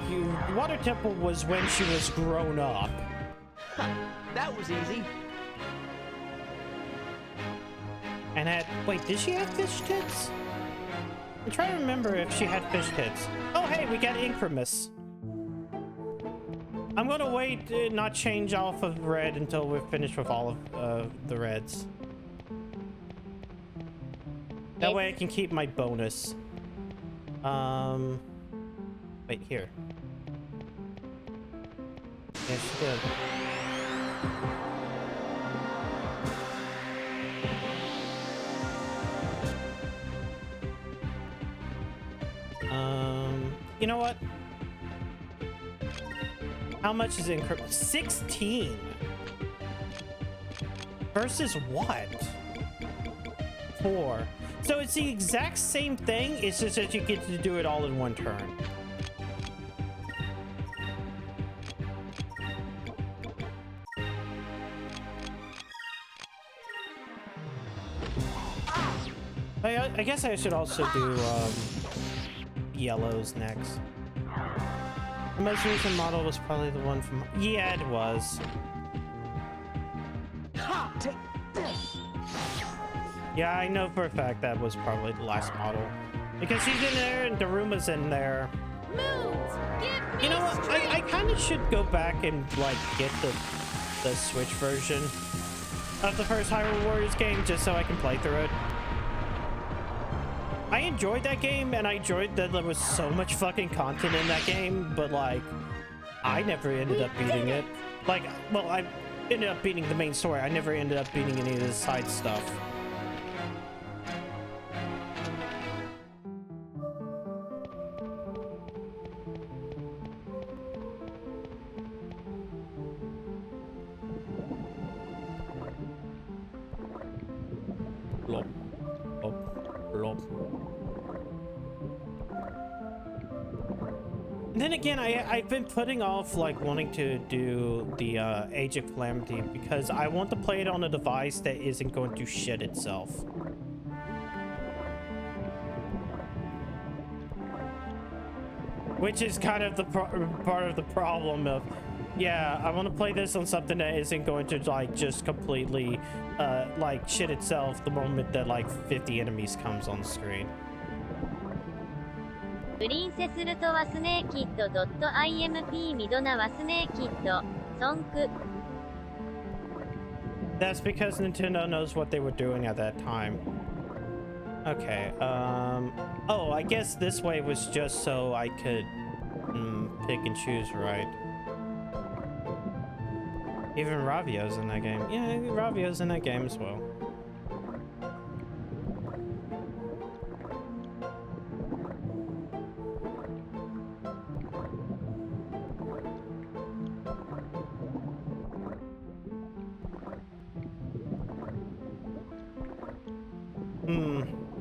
Water Temple was when she was grown up. That was easy. And had... Wait, did she have fish tits? I'm trying to remember if she had fish tits. Oh, hey, we got Incremus. I'm gonna wait and not change off of red until we're finished with all of the reds. That way I can keep my bonus. Wait, here. Yeah, she did. You know what? How much is increment? 16 versus what? 4. So it's the exact same thing. It's just that you get to do it all in one turn. I guess I should also do yellows next. The most recent model was probably the one from... Yeah, it was. Yeah, I know for a fact that was probably the last model. Because she's in there and Daruma's in there. Moons, give me You know what? I strength. kind of should go back and like get the Switch version of the first Hyrule Warriors game just so I can play through it. I enjoyed that game and I enjoyed that there was so much fucking content in that game, but like I never ended up beating it. Like, well, I ended up beating the main story. I never ended up beating any of the side stuff. Blop, blop, blop. And then again, I've been putting off like wanting to do the Age of Calamity because I want to play it on a device that isn't going to shit itself. Which is kind of the part of the problem of, yeah, I want to play this on something that isn't going to like just completely like shit itself the moment that like 50 enemies comes on the screen. プリンセスルトワスネーキッド .imp ミドナワスネーキッドソンク That's because Nintendo knows what they were doing at that time. Okay, oh, I guess this way was just so I could pick and choose, right? Even Ravio's in that game. Yeah, Ravio's in that game as well.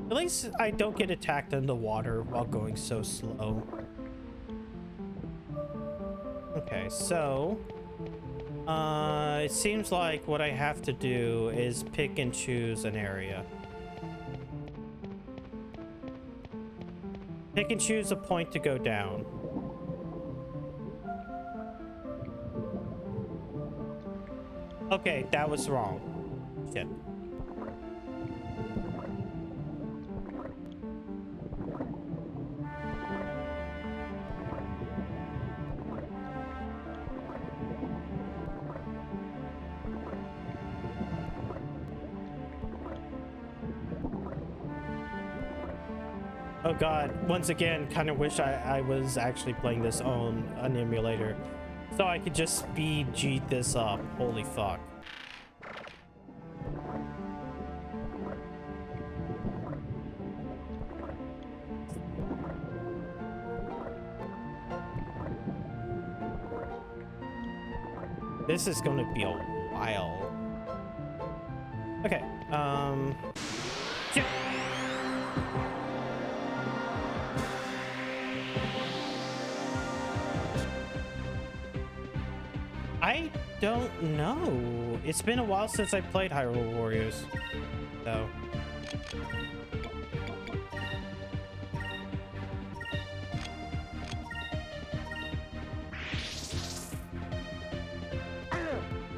At least I don't get attacked in the water while going so slow. Okay, so it seems like what I have to do is pick and choose an area. Pick and choose a point to go down. Okay, that was wrong. Shit. Oh god, once again, kind of wish I was actually playing this on an emulator so I could just speed G this up. Holy fuck. This is gonna be a while. Okay, shit. I don't know. It's been a while since I played Hyrule Warriors, so.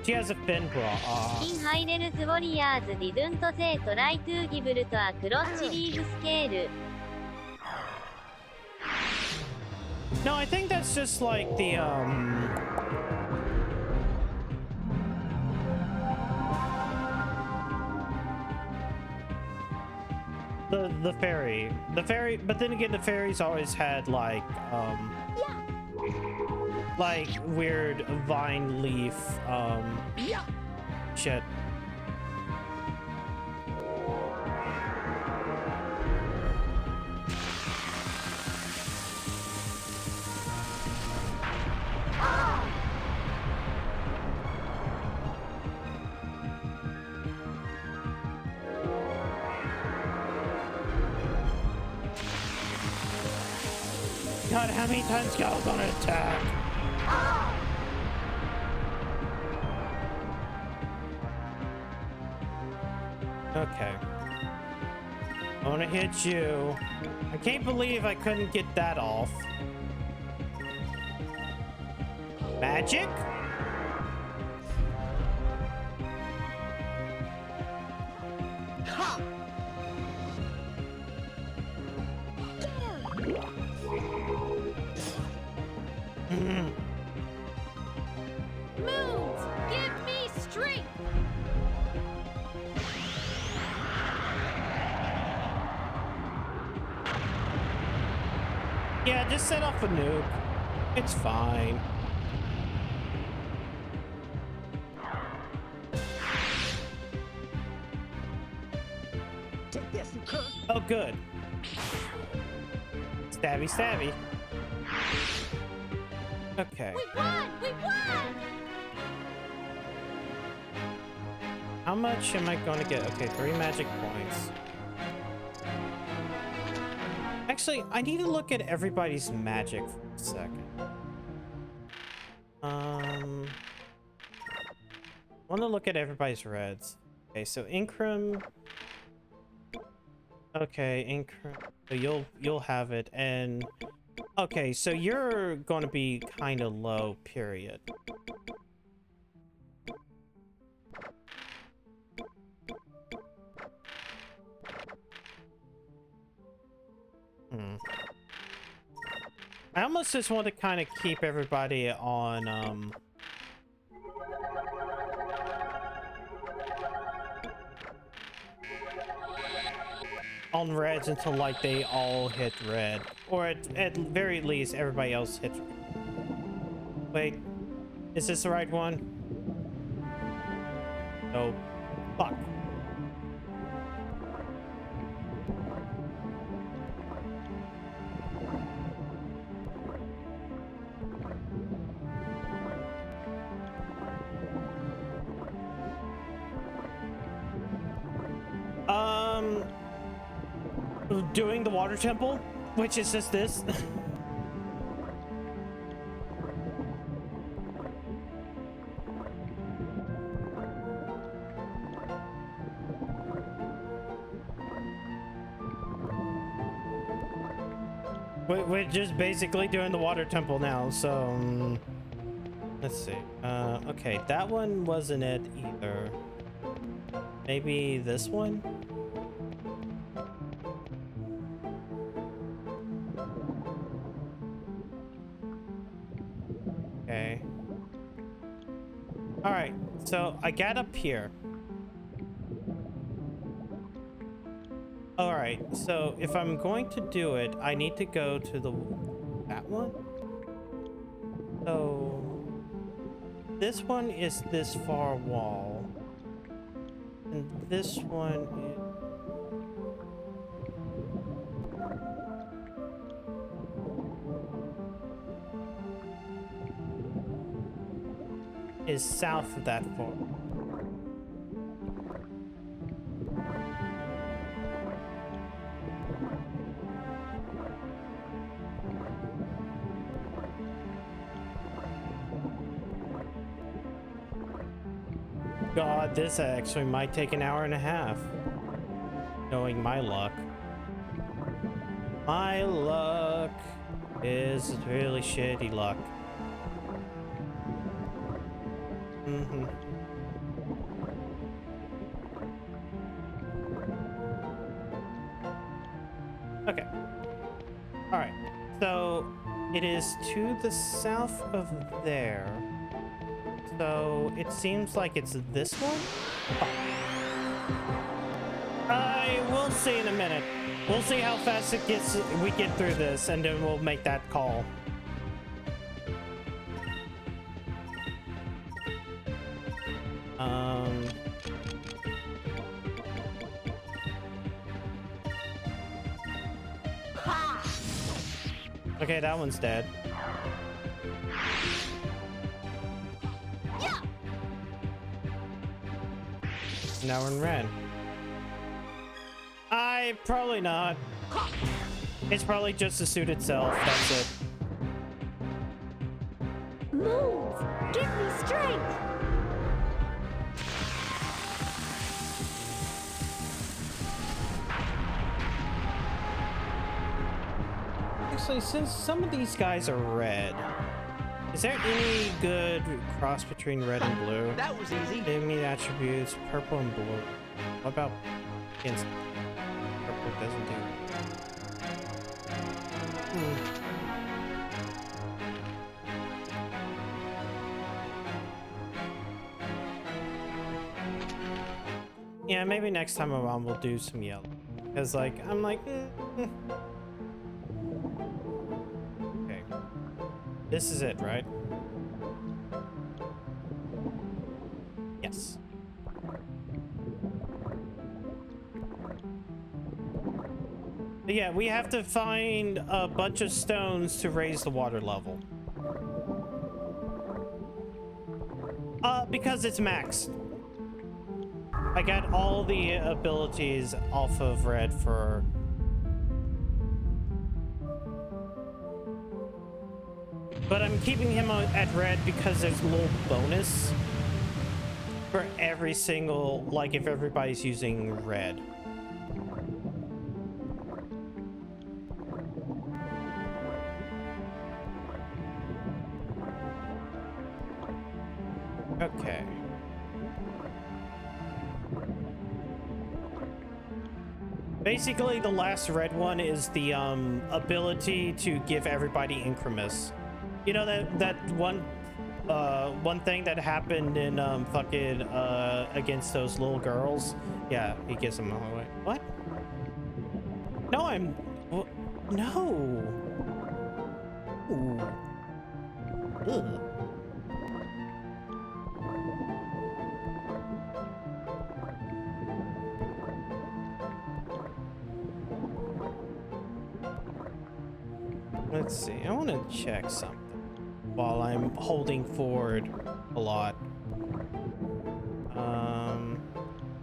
She has a fin bra. In ハイレルズウォリアーズ didn't they try to give it a cross leaf scale? No, I think that's just like the the fairy. The fairy, but then again the fairies always had like like weird vine leaf shit. God, how many times y'all gonna attack? Okay. I wanna hit you. I can't believe I couldn't get that off. Magic? Yeah, just set off a nuke. It's fine. Take this, you cunt. Oh, good. Stabby, stabby. Okay. We won! We won! How much am I going to get? Okay, 3 magic points. Actually, I need to look at everybody's magic for a second. I want to look at everybody's reds. Okay, so Incrum. Okay, Incrum. So you'll have it, and okay, so you're going to be kind of low. Period. I almost just want to kind of keep everybody on reds until like they all hit red, or at very least everybody else hits. Wait, is this the right one? No. Fuck. Doing the water temple, which is just this. We're just basically doing the water temple now, so let's see. Okay, that one wasn't it either. Maybe this one? Okay. All right, so I got up here. All right, so if I'm going to do it, I need to go to that one. So this one is this far wall, and this one is south of that far. God, this actually might take an hour and a half. Knowing my luck. My luck is really shitty luck. Okay. All right. So it is to the south of there. So it seems like it's this one. Oh. We'll see in a minute. We'll see how fast we get through this, and then we'll make that call. Okay, that one's dead. Yeah. Now we're in red. Probably not. It's probably just the suit itself. That's it. Move! Give me strength! Actually, since some of these guys are red, is there any good cross between red and blue? That was easy. Enemy attributes, purple and blue. What about against purple? Doesn't do. Yeah, maybe next time around we'll do some yellow. Because, like, I'm like... This is it, right? Yes. But yeah, we have to find a bunch of stones to raise the water level. Because it's maxed. I got all the abilities off of red for... But I'm keeping him at red because there's a little bonus for every single, like if everybody's using red. Okay. Basically, the last red one is the ability to give everybody increments. You know that one thing that happened in fucking against those little girls? Yeah, he gives them all away. What? No, no. Ooh. Ugh. Let's see. I want to check something while I'm holding forward a lot.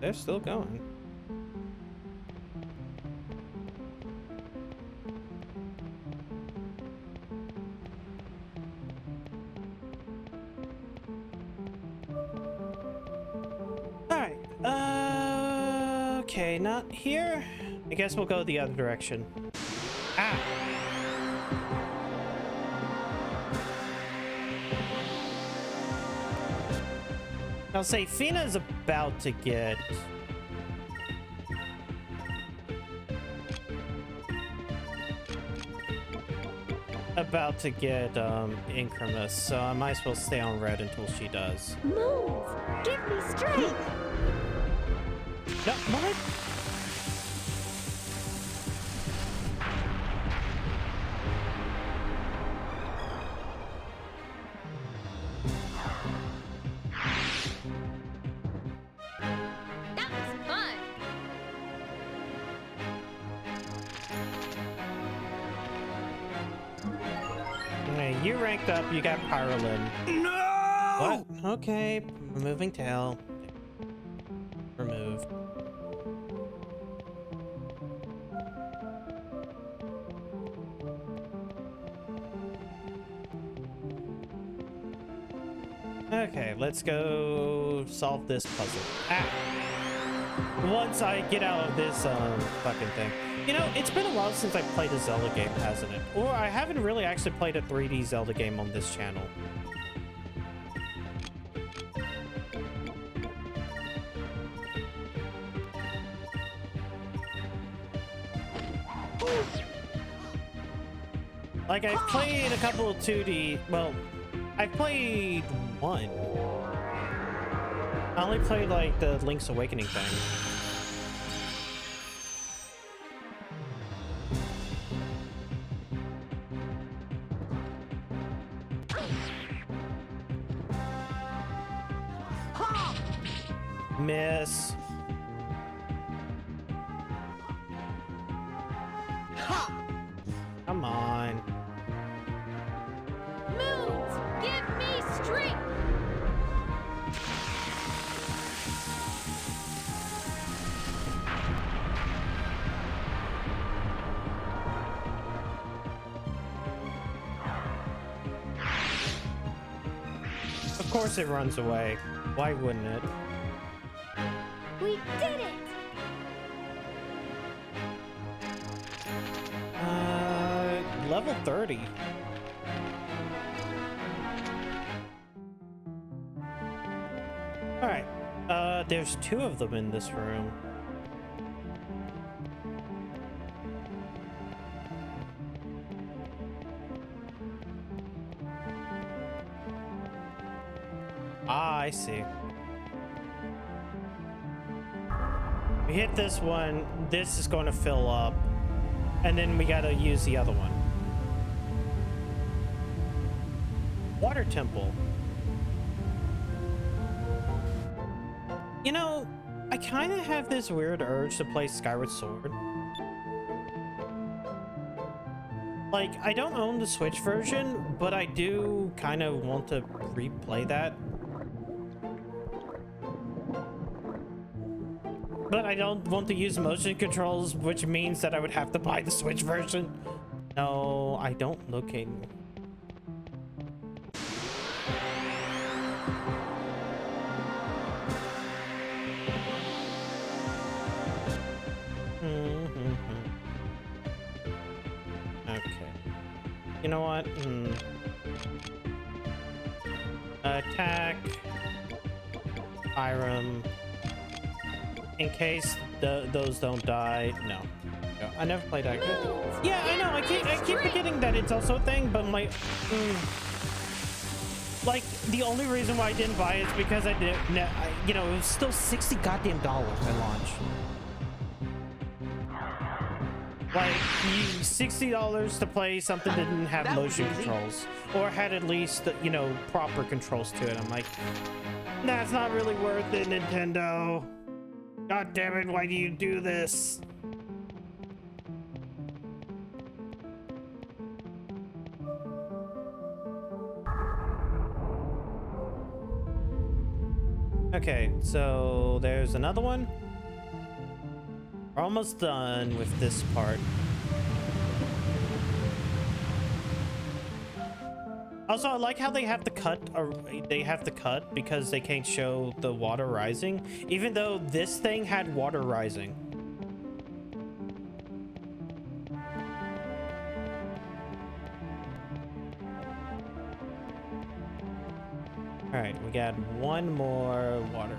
They're still going. All right. Okay, not here. I guess we'll go the other direction. Ah. I'll say Fina's about to get increments, so I might as well stay on red until she does. Move! Give me strength! No, what? That was fun! Okay, you ranked up, you got Pyrolin. No! What? Okay, removing tail. Removed. Okay, let's go solve this puzzle. Ah! Once I get out of this fucking thing. You know, it's been a while since I played a Zelda game, hasn't it? Or I haven't really actually played a 3D Zelda game on this channel. Like, I've played a couple of 2D... Well, I've played one. I only played, like, the Link's Awakening thing. Miss. Come on. Moons! Give me strength! Of course it runs away. Why wouldn't it? We did it! Level 30. Alright. There's two of them in this room. Ah, I see. We hit this one, this is going to fill up, and then we gotta use the other one. Water temple. You know, I kind of have this weird urge to play Skyward Sword. Like, I don't own the Switch version, but I do kind of want to replay that. But I don't want to use motion controls, which means that I would have to buy the Switch version. No, I don't locate. Okay. You know what? Attack. Irem. In case those don't die. No. I never played that. Yeah, I know. I keep forgetting that it's also a thing, but my like the only reason why I didn't buy it is because I didn't. You know, it was still $60 goddamn at launch. Like $60 to play something that didn't have motion controls or had at least, you know, proper controls to it. I'm like, that's not really worth it, Nintendo. God damn it, why do you do this? Okay, so there's another one. We're almost done with this part. Also, I like how they have to cut, or they have to cut because they can't show the water rising, even though this thing had water rising. All right, we got one more water.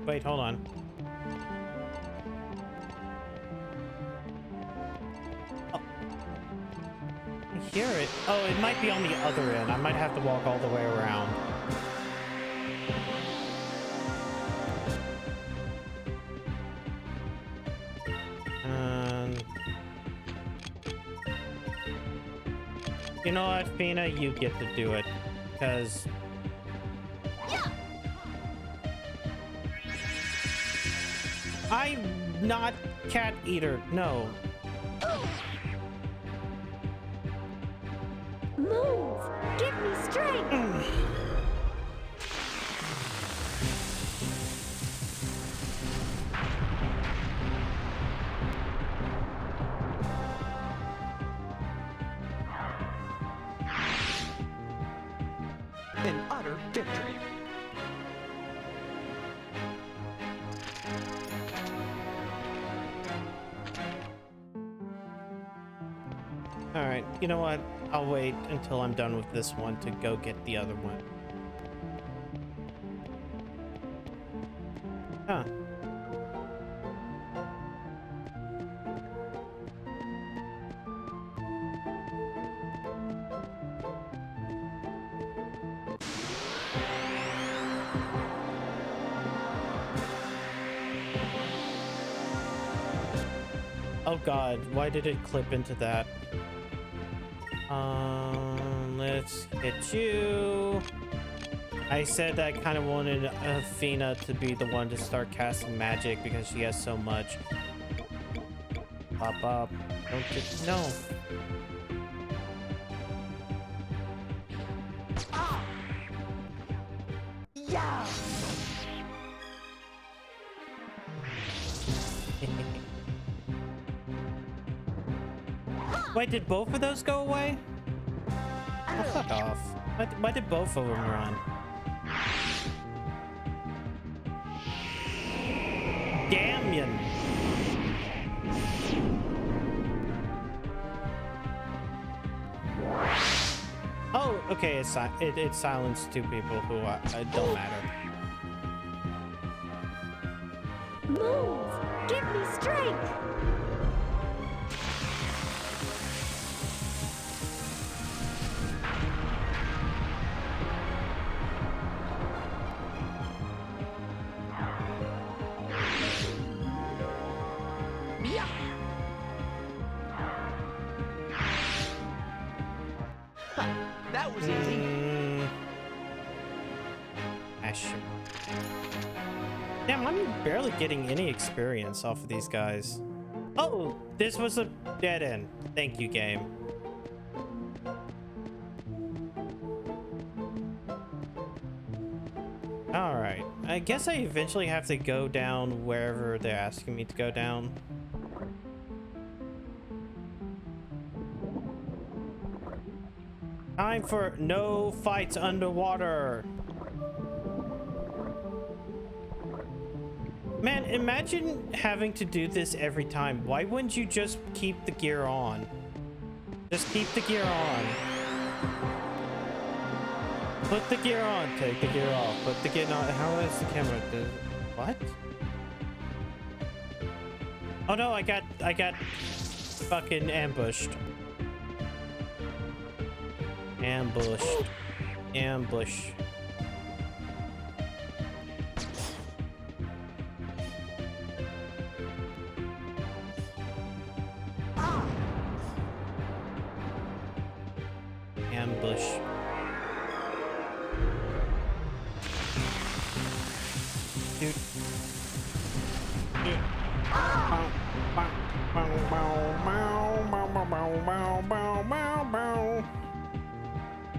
Wait, hold on. Hear it. Oh, it might be on the other end. I might have to walk all the way around. You know what, Fina? You get to do it. Because... I'm not cat eater. No. Move! Give me strength! An utter victory. All right, you know what? I'll wait until I'm done with this one to go get the other one. Huh. Oh God, why did it clip into that? Let's hit you. I said I kind of wanted Fina to be the one to start casting magic because she has so much. Pop up. Don't get... No. Yeah! Wait, did both of those go away? Oh, fuck off. Why did both of them run? Damn. Oh, okay, it silenced two people who it don't matter. Move! Give me strength! That was easy. Ash. Damn, I'm barely getting any experience off of these guys. Oh, this was a dead end. Thank you, game. Alright, I guess I eventually have to go down wherever they're asking me to go down. Time for no fights underwater. Man, imagine having to do this every time. Why wouldn't you just keep the gear on? Just keep the gear on. Put the gear on, take the gear off. Put the gear on. How is the camera? What? Oh no, I got fucking ambushed. Ambushed. Ambush. Ambush. Dude.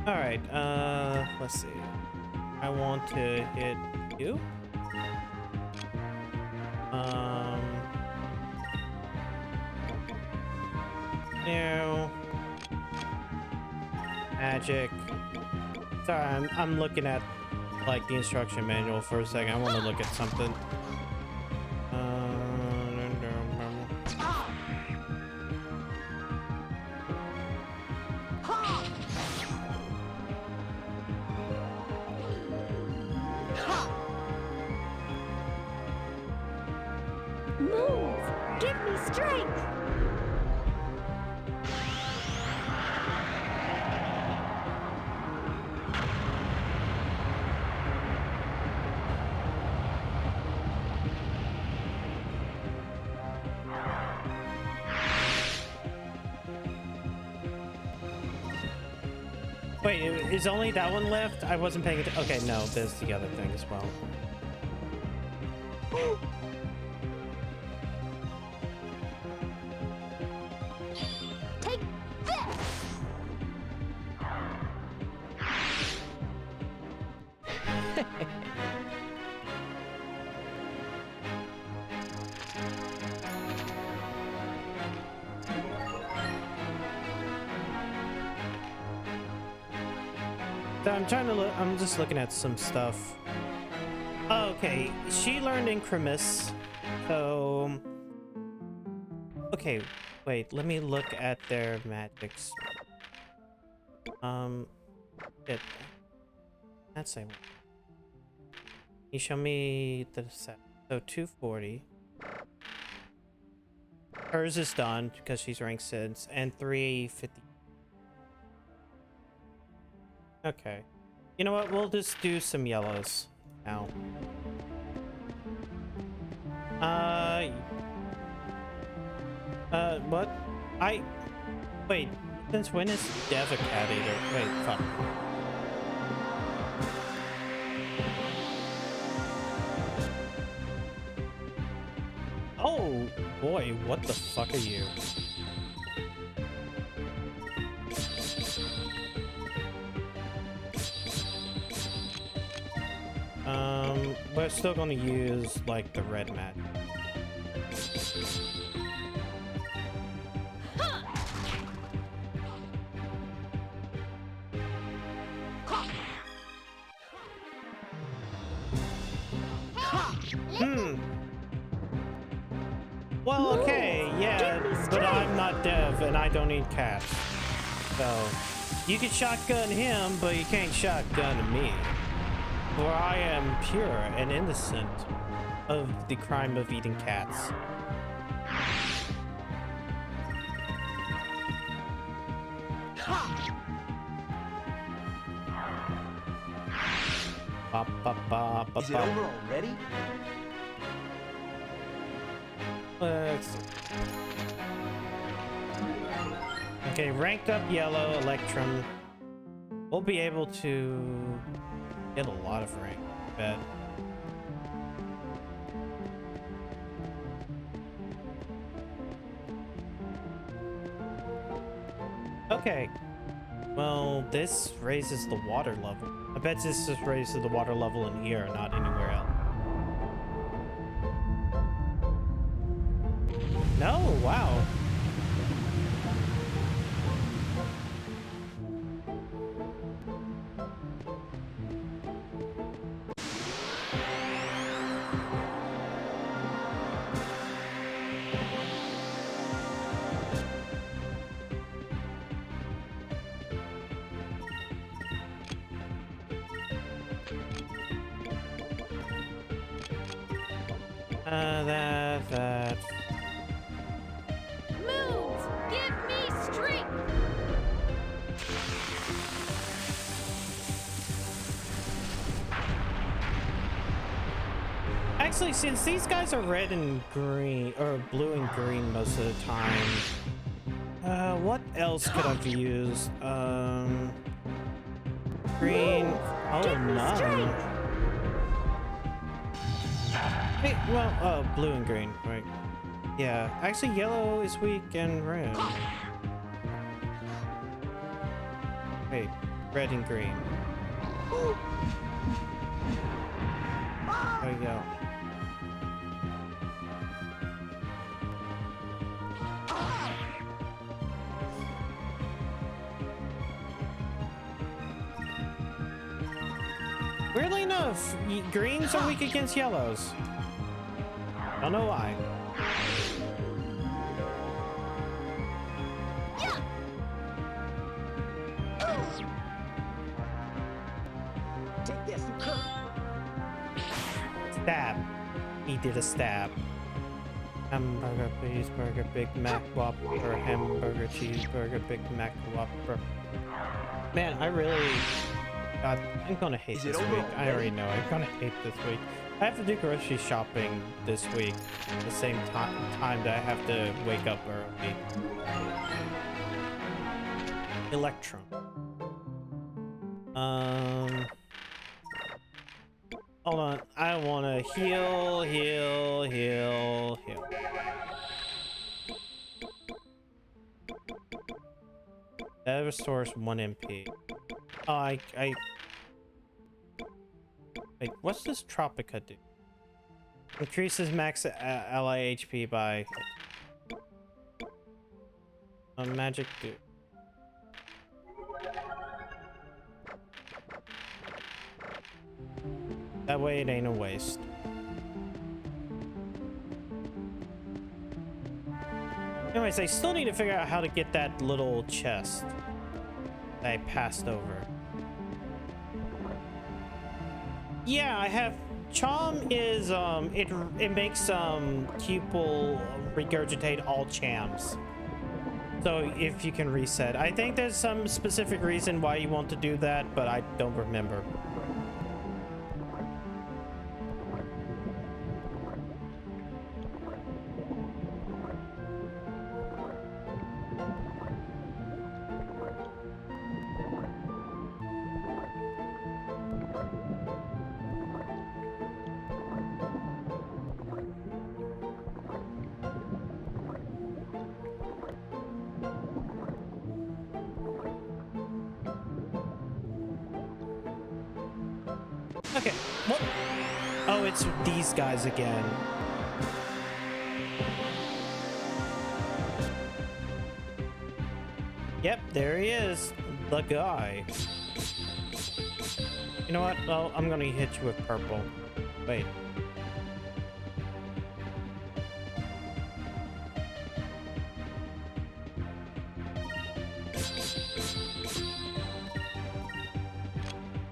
All right, let's see. I want to hit you. No. Magic. Sorry, I'm looking at like the instruction manual for a second. I want to look at something. Move! Give me strength! Wait, is only that one left? I wasn't paying attention. Okay, no, there's the other thing as well. Take this! So I'm trying to look. I'm just looking at some stuff. Oh, okay, she learned Incremus. So, okay, wait. Let me look at their magics. It. That's same. You show me the set. So 240. Hers is done because she's ranked 6, and 350. Okay. You know what? We'll just do some yellows now. What? Wait, since when is Dev a cat eater? Wait, fuck. Oh, boy, what the fuck are you? We're still gonna use, like, the red mat. Well, okay, yeah, but I'm not Dev, and I don't need cats. So, you can shotgun him, but you can't shotgun me. For I am pure and innocent of the crime of eating cats. Is it over already? Let's see. Okay, ranked up yellow, Electrum. We'll be able to get a lot of rank, I bet. Okay. Well, this raises the water level. I bet this just raises the water level in here, not anywhere else. No, wow. That. Moons, give me strength. Actually, since these guys are red and green, or blue and green most of the time, what else could I've used? Green. Oh, none. Hey, well, blue and green, right? Yeah, actually, yellow is weak and red. Wait, red and green. There we go. Weirdly enough, greens are weak against yellows. Don't know why. Stab. He did a stab. Hamburger, cheeseburger, Big Mac, Whopper, hamburger, cheeseburger, Big Mac, Whopper. Man, I really... God, I'm gonna hate this week. I already know. I'm gonna hate this week. I have to do grocery shopping this week at the same time that I have to wake up early. Electrum. Hold on. I wanna heal. That restores 1 MP. Oh, Wait, what's this Tropica do? Increases max ally HP by... magic do. That way it ain't a waste. Anyways, I still need to figure out how to get that little chest that I passed over. Yeah, I have... Charm is, it makes, people regurgitate all champs. So, if you can reset. I think there's some specific reason why you want to do that, but I don't remember. Okay, what? Oh, it's these guys again. Yep, there he is. The guy. You know what? Well, I'm gonna hit you with purple. Wait.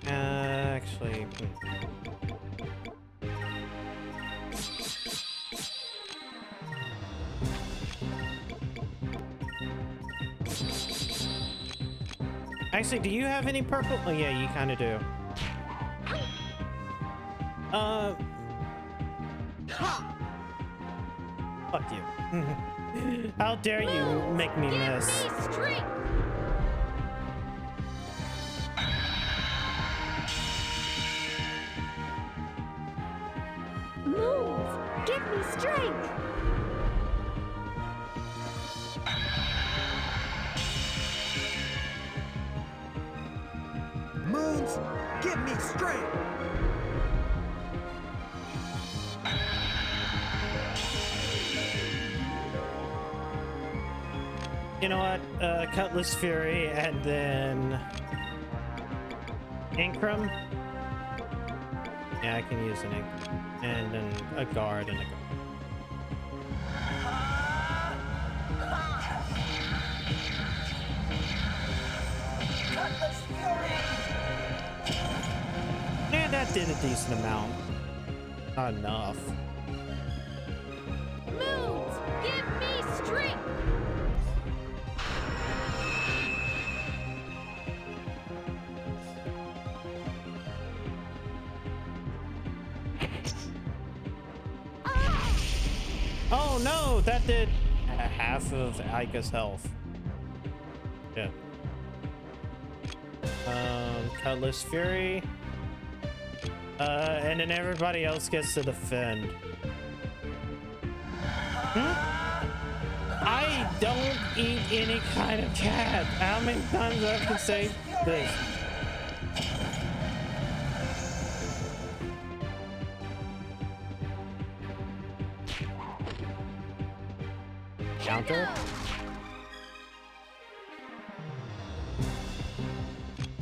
Actually... Actually, do you have any purple? Oh, yeah, you kind of do. Fuck you. How dare you make me miss? strength! Moons, give me strength! You know what? Cutlass Fury and then Incrum. Yeah, I can use an Incrum. And then a guard and a guard. Yeah, that did a decent amount. Not enough. Moons, give me strength! Oh no, that did half of Aika's health. Yeah. Cutlass Fury. And then everybody else gets to defend. I don't eat any kind of cat. How many times do I have to say this? Counter?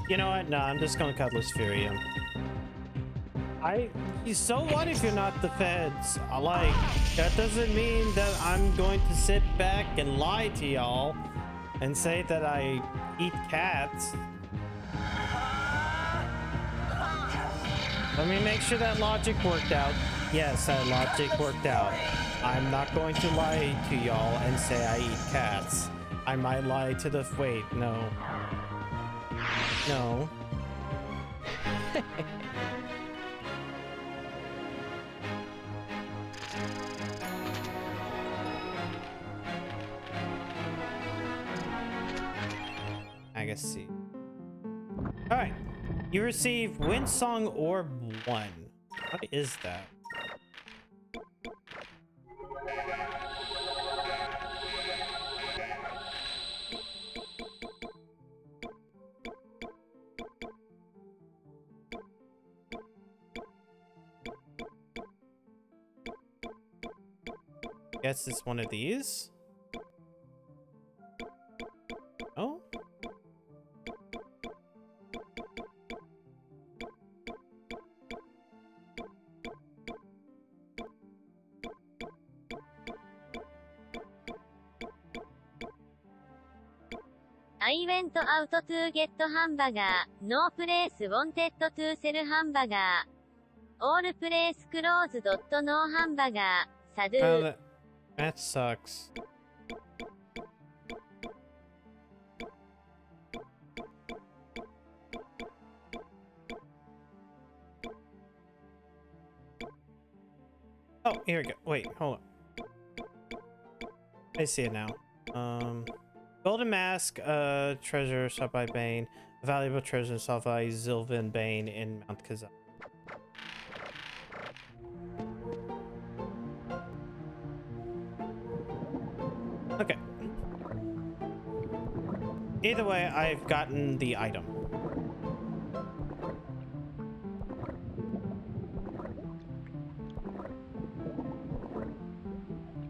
You know what? No, I'm just gonna Cutlass Fury him. So what if you're not the feds? Like, that doesn't mean that I'm going to sit back and lie to y'all and say that I eat cats. Let me make sure that logic worked out. Yes, that logic worked out. I'm not going to lie to y'all and say I eat cats. I might lie to the... Wait, no. No. I guess see. All right, you receive Windsong Orb 1. What is that? Guess it's one of these. Oh. I went out to get hamburger. No place wanted to sell hamburger. All place closed. No hamburger. Sad. Oh, that sucks. Oh, here we go. Wait, hold on. I see it now. Golden Mask, treasure sought by Bane. A valuable treasure sought by Zylvan Bane in Mount Kazan. Okay. Either way, I've gotten the item.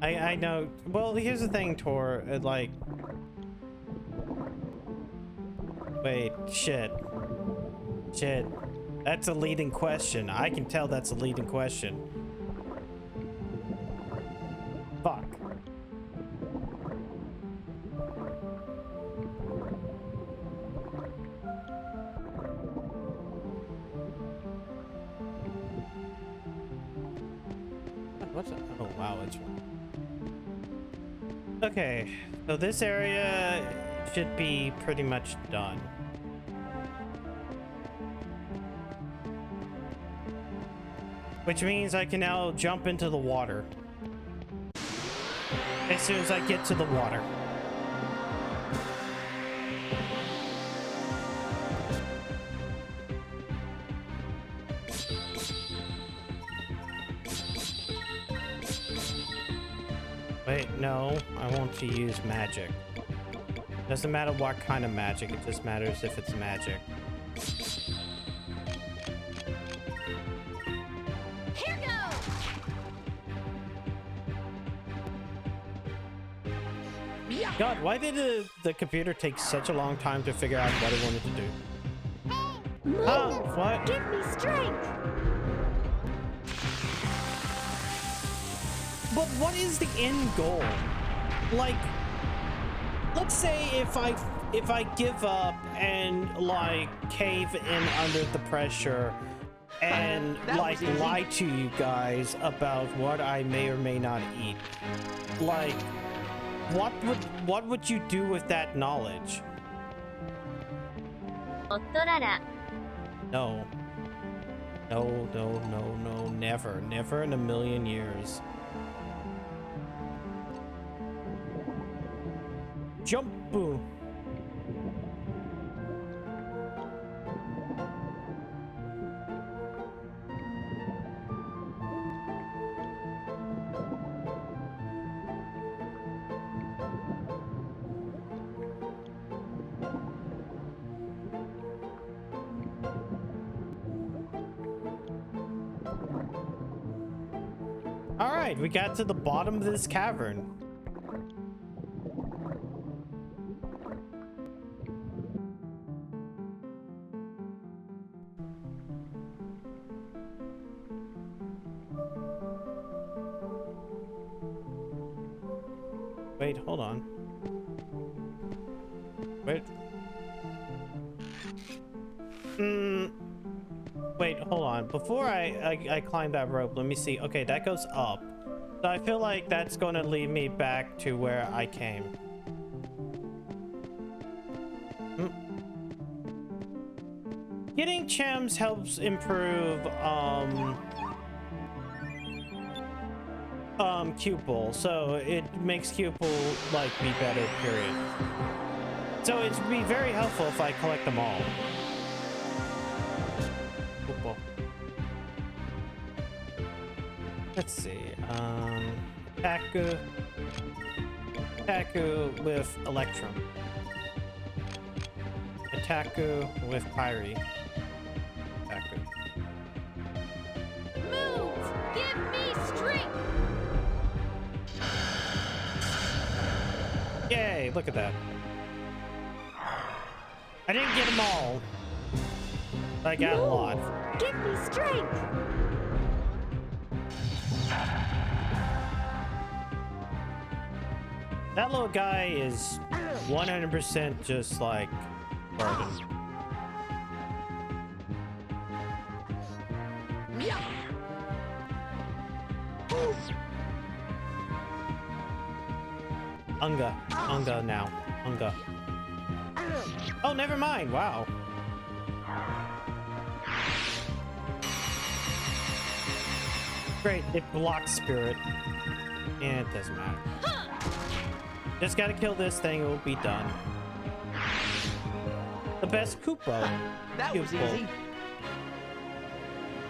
I know. Well, here's the thing, Tor. Like... Wait, shit. Shit. That's a leading question. I can tell that's a leading question. Fuck. What's it? Oh, wow, it's... Okay, so this area should be pretty much done. Which means I can now jump into the water. As soon as I get to the water. No, I want to use magic. Doesn't matter what kind of magic, it just matters if it's magic. Here goes! God, why did the computer take such a long time to figure out what it wanted to do? Move! What? Give me strength! But what is the end goal? Like, let's say if I give up and like cave in under the pressure and like lie to you guys about what I may or may not eat. Like, what would you do with that knowledge? おっとらら No. No, no, no, no, never. Never in a million years. Jump! Alright, we got to the bottom of this cavern. Wait, hold on. Wait. Wait, hold on. Before I climb that rope, let me see. Okay, that goes up. So I feel like that's going to lead me back to where I came. Getting gems helps improve Cupel, so it makes Cupel like be better, period. So it'd be very helpful if I collect them all. Cupel. Let's see. Taku with Electrum. Taku with Pyre. Taku. Move! Give me strength! Yay, look at that. I didn't get them all. But I got a lot. Give me strength! That little guy is 100% just like Garden. Unga now. Unga. Oh, never mind. Wow. Great. It blocks spirit. And it doesn't matter. Just gotta kill this thing. It will be done. The best Koopa. That was easy.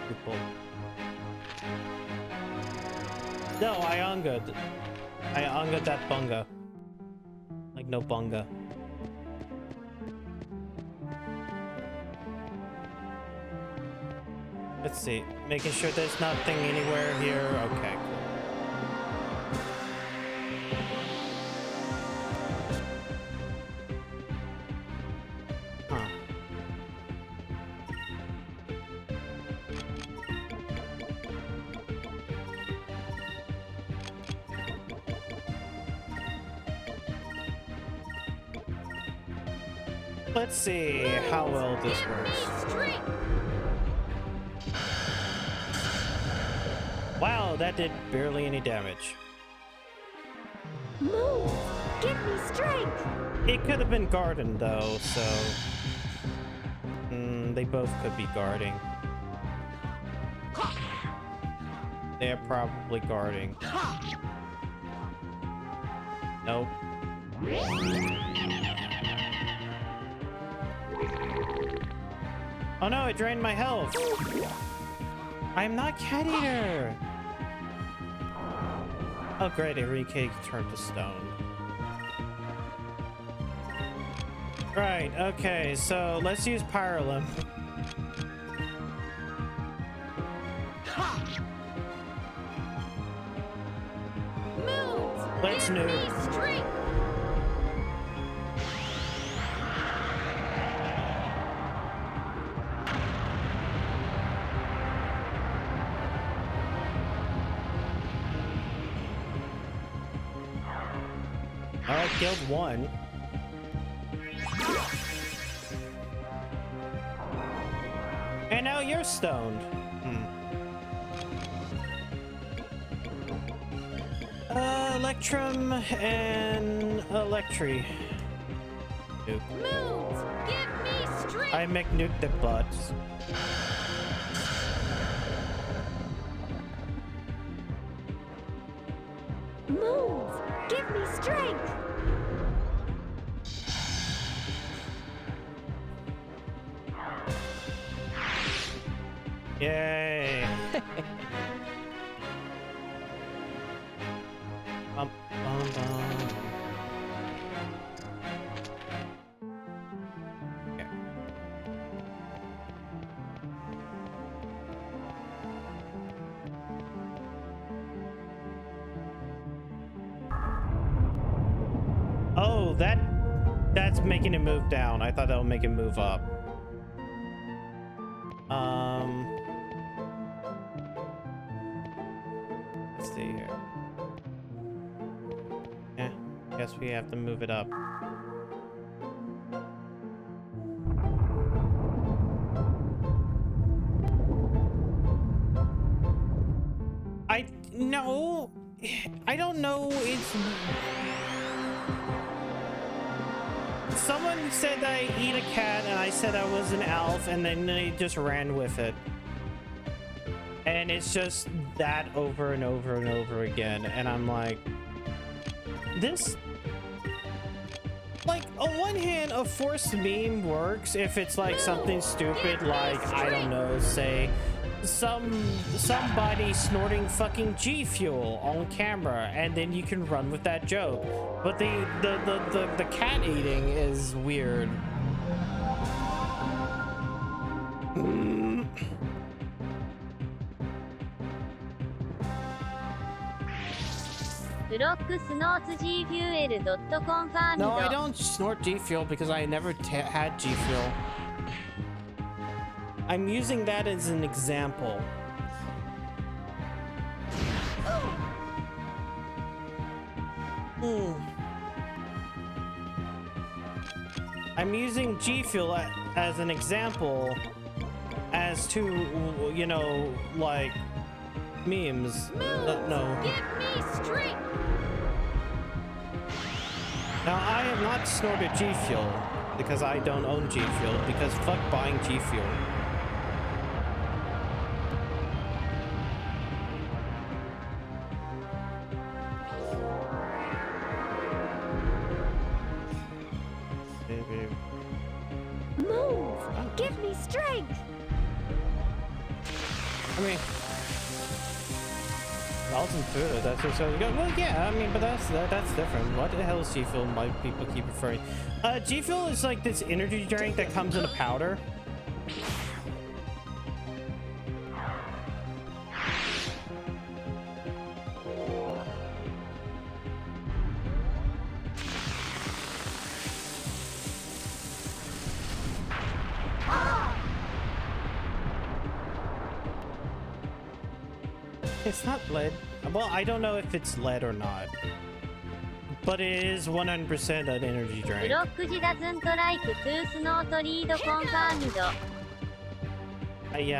Koopa. No, I unga'd that bunga. Like no bunga. Let's see. Making sure there's nothing anywhere here. Okay, cool. Huh. Let's see how well this Give works. me strength! Wow, that did barely any damage. Move! Give me strength! It could have been Garden though, so they both could be guarding. They're probably guarding. Nope. Oh no, it drained my health. I'm not Cat Eater. Oh great, Enrique turned to stone. Right, okay, so let's use Pyrolim. Moons, Let's give nuke. me strength. I killed one. And now you're stoned. Electrum and Electri. Nuke. Moons, give me strength. I make nuke the butts. Moons, give me strength. Yay. Bum, bum, bum. Okay. Oh, that's making it move down. I thought that would make it move up. Let's see here. Yeah, guess we have to move it up. No, I don't know. Someone said that I eat a cat, and I said I was an elf, and then they just ran with it. And it's just that over and over and over again, and I'm like, this... Like, on one hand, a forced meme works if it's like something stupid, like, I don't know, say... somebody snorting fucking G Fuel on camera, and then you can run with that joke. But the cat eating is weird. No, I don't snort G Fuel because I never had G Fuel. I'm using that as an example. I'm using G Fuel as an example as to, you know, like, memes. No. Give me strength. Now, I have not snorted G Fuel because I don't own G Fuel, because fuck buying G Fuel. Move. Give me strength. I mean, Alton Food, that's just so good. Well, yeah, I mean, but that's different. What the hell is G Fuel? My people keep referring. G Fuel is like this energy drink that comes in a powder. It's not lead. Well, I don't know if it's lead or not. But it is 100% an energy drink. Yeah,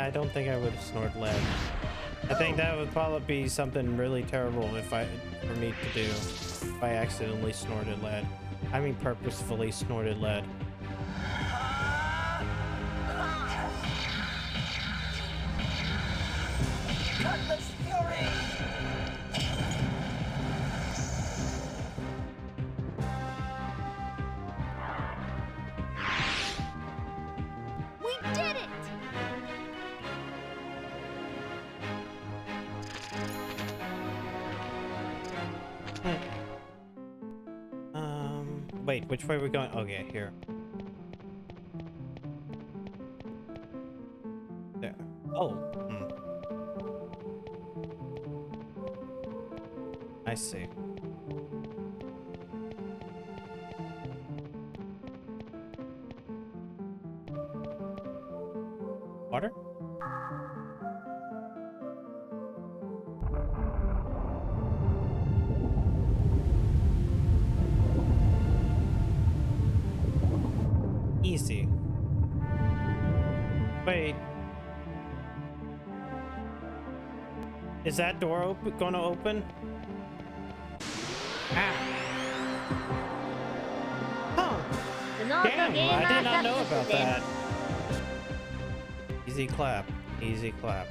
I don't think I would snort lead. I think that would probably be something really terrible for me to do if I accidentally snorted lead. I mean, purposefully snorted lead. Wait, which way are we going? Okay, here. There. Oh. Hmm. I see. Water? Easy. Wait. Is that door gonna open? Ah. Huh. スノート Damn, ゲーマ I ー did サ not know ップ about スです that. Easy clap. Easy clap.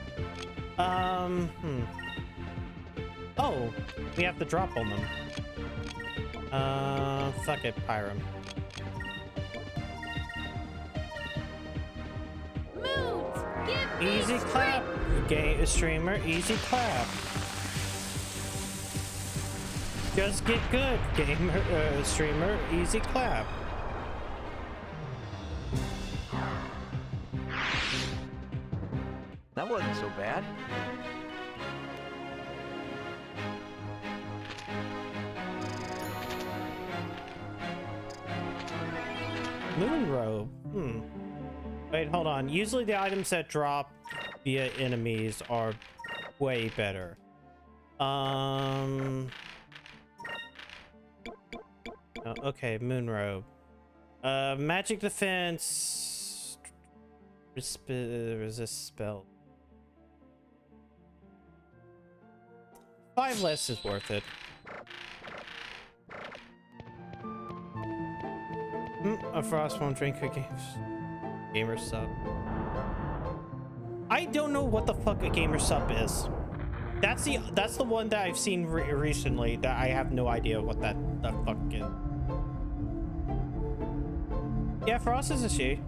Oh, we have to drop on them. Fuck it, Pyram. Moons, give me Easy strength. clap, game streamer. Easy clap. Just get good, gamer streamer. Easy clap. That wasn't so bad. Moon robe. Wait, hold on. Usually the items that drop via enemies are way better. Oh, okay, moon robe. Magic defense. Resist spell. 5 less is worth it. A frost won't drink a gamer sub. I don't know what the fuck a gamer sub is. That's the one that I've seen recently that I have no idea what that fuck is. Yeah, Frost is a she.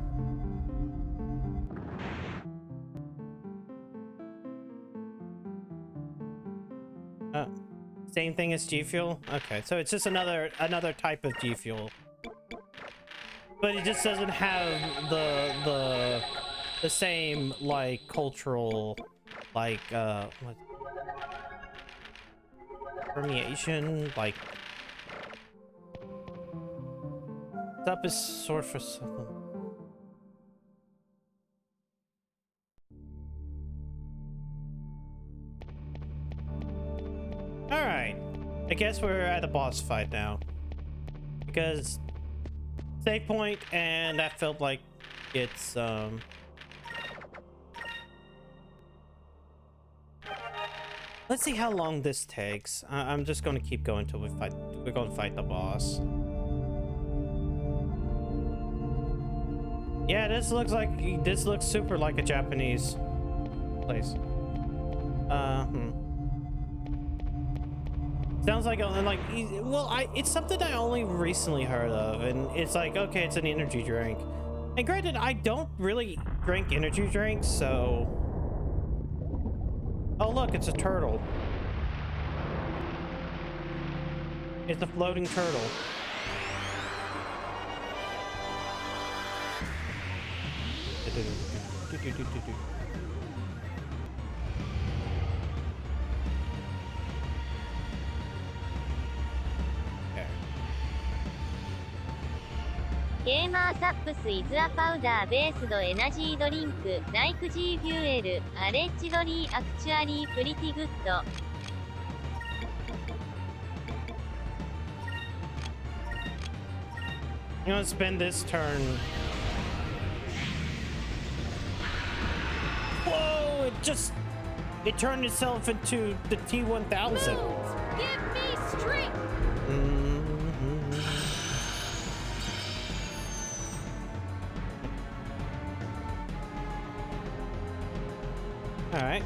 Same thing as G Fuel? Okay, so it's just another type of G Fuel. But it just doesn't have the same like cultural like what permeation, like up is sort for something. Alright. I guess we're at the boss fight now. Because save point, and that felt like it's let's see how long this takes. I'm just gonna keep going till we're gonna fight the boss. Yeah, this looks super like a Japanese place. Sounds like it's something I only recently heard of, and it's like, okay, it's an energy drink. And granted, I don't really drink energy drinks, so. Oh look, it's a turtle. It's a floating turtle.ゲーマーサップスイズアパウダーベースドエナジードリンクライク G フューエルアレッジドリーアクチュアリープリティグッド I'm gonna spend this turn. Whoa! It turned itself into the T1000. Moons, give me strength. All right.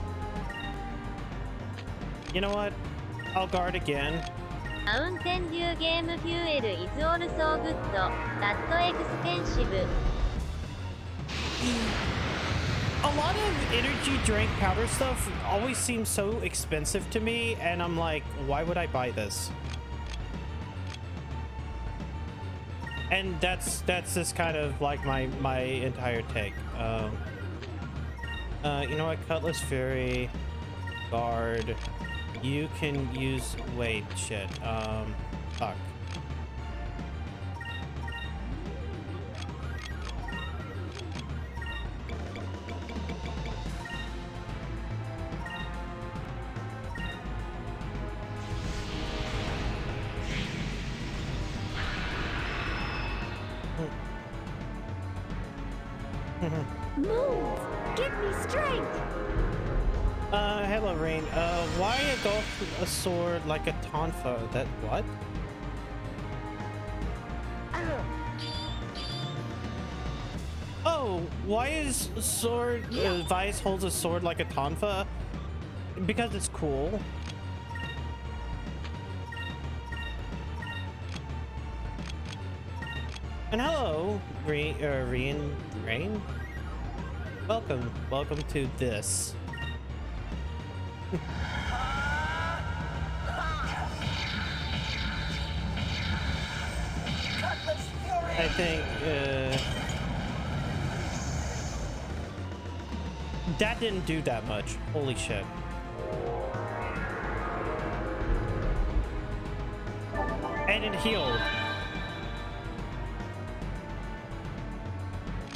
You know what? I'll guard again. マウンテンデューゲームフューエルイズオルソーグッドダットエクスペンシブ A lot of energy drink powder stuff always seems so expensive to me, and I'm like, why would I buy this? And that's just kind of like my entire take. You know what? Cutlass Fury, Guard. You can use. Wait, shit. Fuck. Moons, give me strength. Hello, Rain. Why a golf a sword like a tonfa? That what? Oh, why is sword Vice holds a sword like a tonfa? Because it's cool. And hello, Rain. Welcome to this. I think that didn't do that much. Holy shit. And it healed.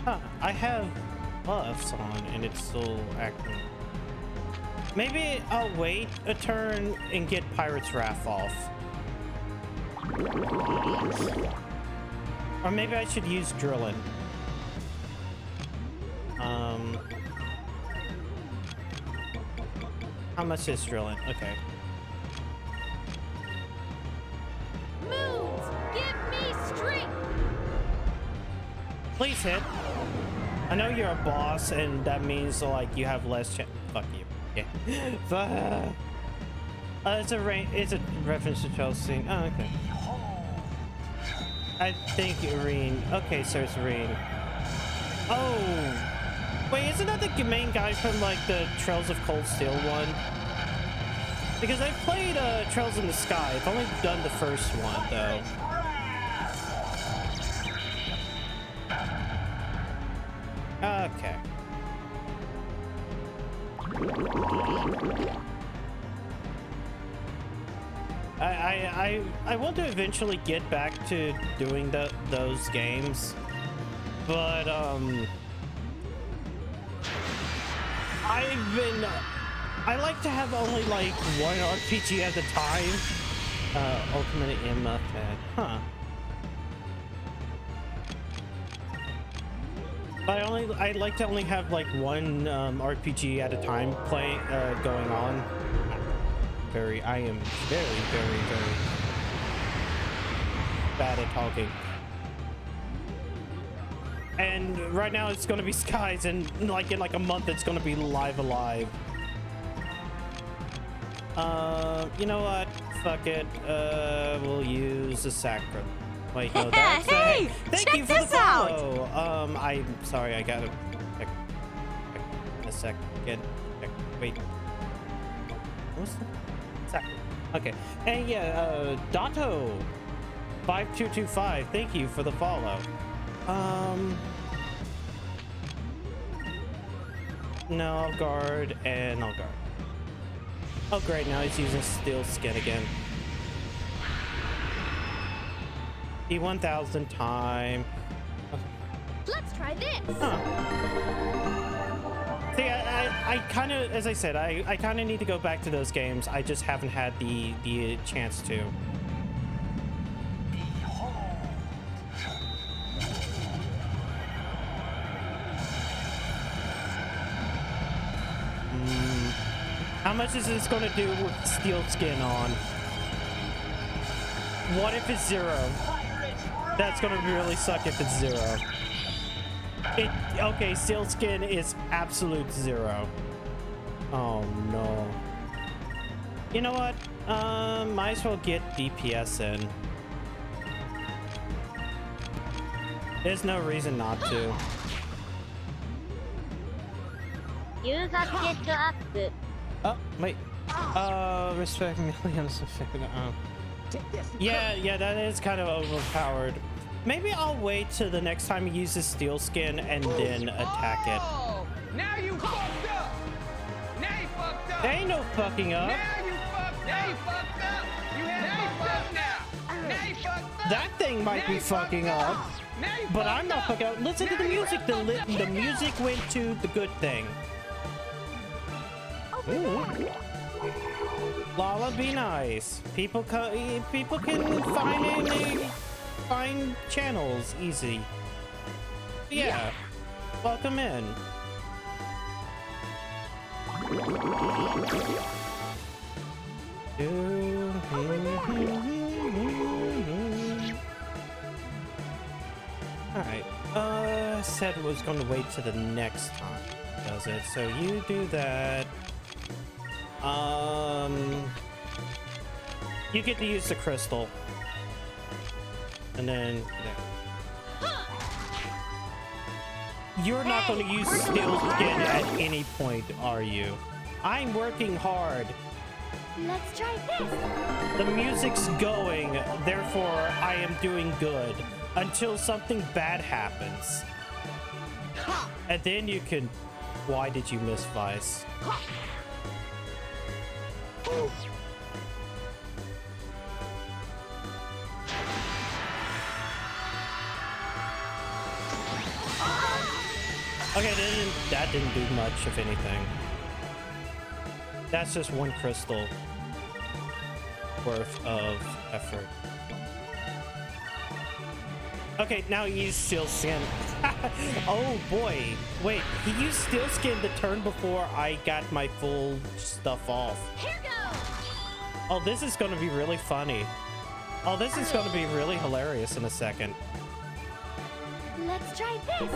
Huh, I have buffs on and it's still acting. Maybe I'll wait a turn and get Pirate's Wrath off. Or maybe I should use Drillin. How much is Drillin? Okay. Moons, give me strength. Please hit. I know you're a boss, and that means like you have less chance. Fuck you. Yeah. It's a reference to Chelsea. Oh, okay. I think Irene. Okay, so it's Irene. Oh. Wait, isn't that the main guy from like the Trails of Cold Steel one? Because I played Trails in the Sky. I've only done the first one though. Okay. I want to eventually get back to doing those games, but I like to have only like one RPG at a time. Ultimate Emma Fed, huh? But I like to only have like one RPG at a time going on. I am very bad at talking. And right now it's gonna be Skies, and like in like a month it's gonna be Live Alive. You know what? Fuck it. We'll use the Sacrum. Wait, no, that's Hey, thank check you for this the out. follow. I'm sorry, I gotta check a second. Wait. What's the Sacrum? Okay. And yeah, Dato 5225. Thank you for the follow. No, I'll guard and I'll guard. Oh great, now he's using Steel Skin again. E1000 time. Let's try this. Huh. See, I kind of, as I said, I kind of need to go back to those games. I just haven't had the chance to. How much is this going to do with Steel Skin on? What if it's 0? That's going to really suck if it's 0. Okay, Steel Skin is absolute 0. Oh no. You know what? Might as well get DPS in. There's no reason not to. You got get up. Oh, wait. Respect millions of yeah, that is kind of overpowered. Maybe I'll wait till the next time he uses steel skin and then attack it. Oh, now you fucked up. Now you fucked up. There ain't no fucking up. Now you fucked. Now you fucked up. You have fucked up now. Now you fucked up. That thing might be fucking up, Now you but fucked I'm not up. fucking up. Listen to the music. The music went to the good thing. Ooh. Lala, be nice. People can find channels easy. Yeah. Welcome in. Alright. Said was going to wait to the next time. Does it? So you do that. You get to use the crystal. And then you're not going to use steel skin at any point, are you? I'm working hard. Let's try this. The music's going, therefore I am doing good until something bad happens. And then you can... Why did you miss Vice? Okay, that didn't do much, if anything. That's just one crystal worth of effort. Okay, now he used steel skin. Oh boy. Wait, he used steel skin the turn before I got my full stuff off. Here goes. Oh, this is going to be really funny. Oh, this is going to be really hilarious in a second. Let's try this.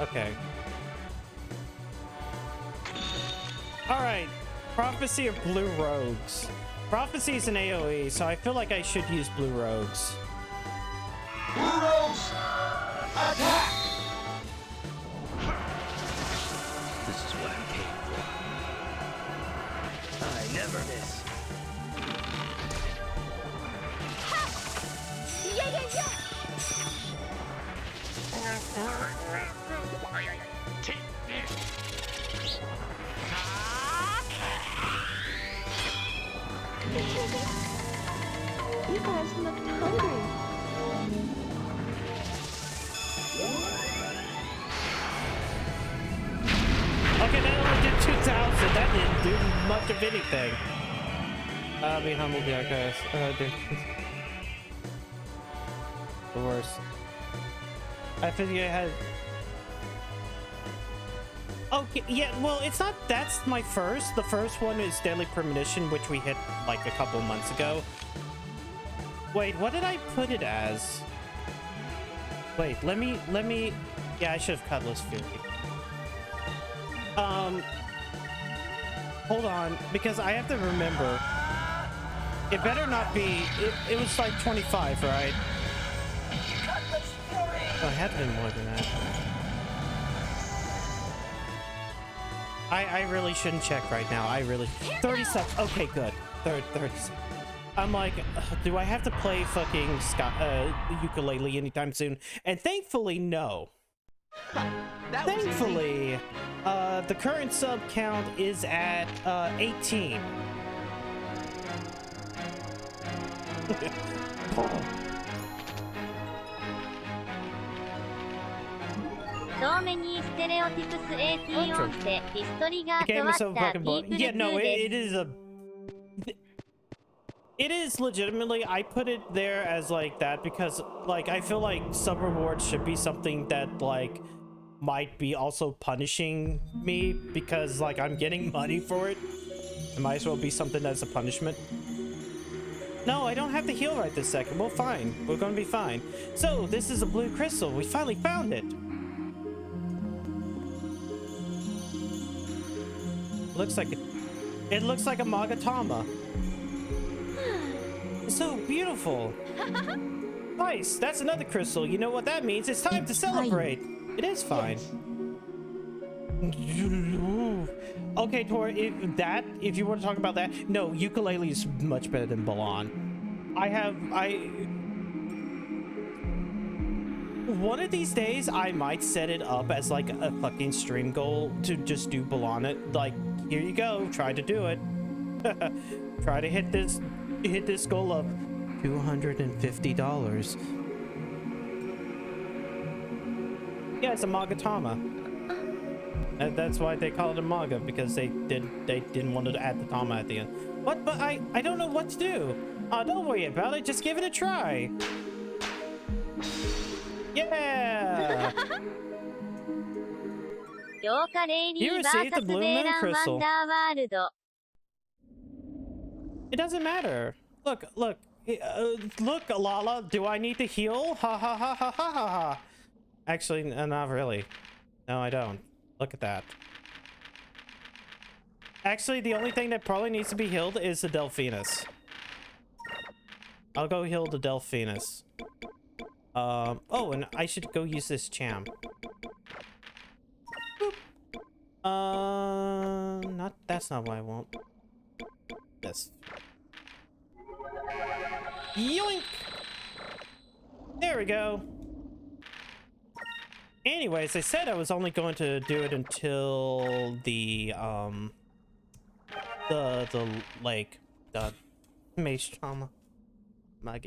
Okay. Alright. Prophecy of Blue Rogues. Prophecy is an AoE, so I feel like I should use Blue Rogues. Blue Rogues, attack! This is what I came for. I never miss. Yeah, yeah, yeah. Take this. You guys look hungry. Okay, that only did 2,000. That didn't do much of anything. I'll be humble, guys. Dude. The worst. I figured I had... Okay, yeah, well, it's not... That's my first. The first one is Deadly Premonition, which we hit, like, a couple months ago. Wait, what did I put it as? Wait, let me... Yeah, I should have Cutlass Fury. Hold on, because I have to remember. It better not be... It was like 25, right? Oh, it had been more than that. I really shouldn't check right now. I really... 30 seconds. Okay, good. 30 seconds. I'm like, do I have to play fucking ukulele anytime soon? And thankfully, no. Thankfully, the current sub count is at 18. So many stereotypes 18 音ってヒストリが The 変 game わ is った so ピ fucking ー boring. プル Yeah, no, 2です。 it is a... It is legitimately, I put it there as like that because like I feel like sub rewards should be something that like might be also punishing me because like I'm getting money for it. It might as well be something as a punishment. No, I don't have to heal right this second. Well, fine. We're gonna be fine. So this is a blue crystal. We finally found it. Looks like it looks like a Magatama. So beautiful. Nice. That's another crystal. You know what that means? It's time to celebrate. It is fine. Okay, Tor, if you want to talk about that, no, ukulele is much better than Balan. One of these days, I might set it up as like a fucking stream goal to just do Balan it. Like, here you go, try to do it. Try to hit this goal of $250. Yeah, it's a Magatama. That's why they call it a Maga, because they didn't want to add the Tama at the end. What? But I don't know what to do. Don't worry about it. Just give it a try. Yeah. You received the Blue Moon Crystal. It doesn't matter. Look, look, Lala. Do I need to heal? Ha ha ha ha ha ha ha. Actually, not really. No, I don't. Look at that. Actually, the only thing that probably needs to be healed is the Delphinus. I'll go heal the Delphinus. Oh, and I should go use this Cham. Boop. That's not what I want. This. Yoink! There we go. Anyways, I said I was only going to do it until the Mage Trauma. But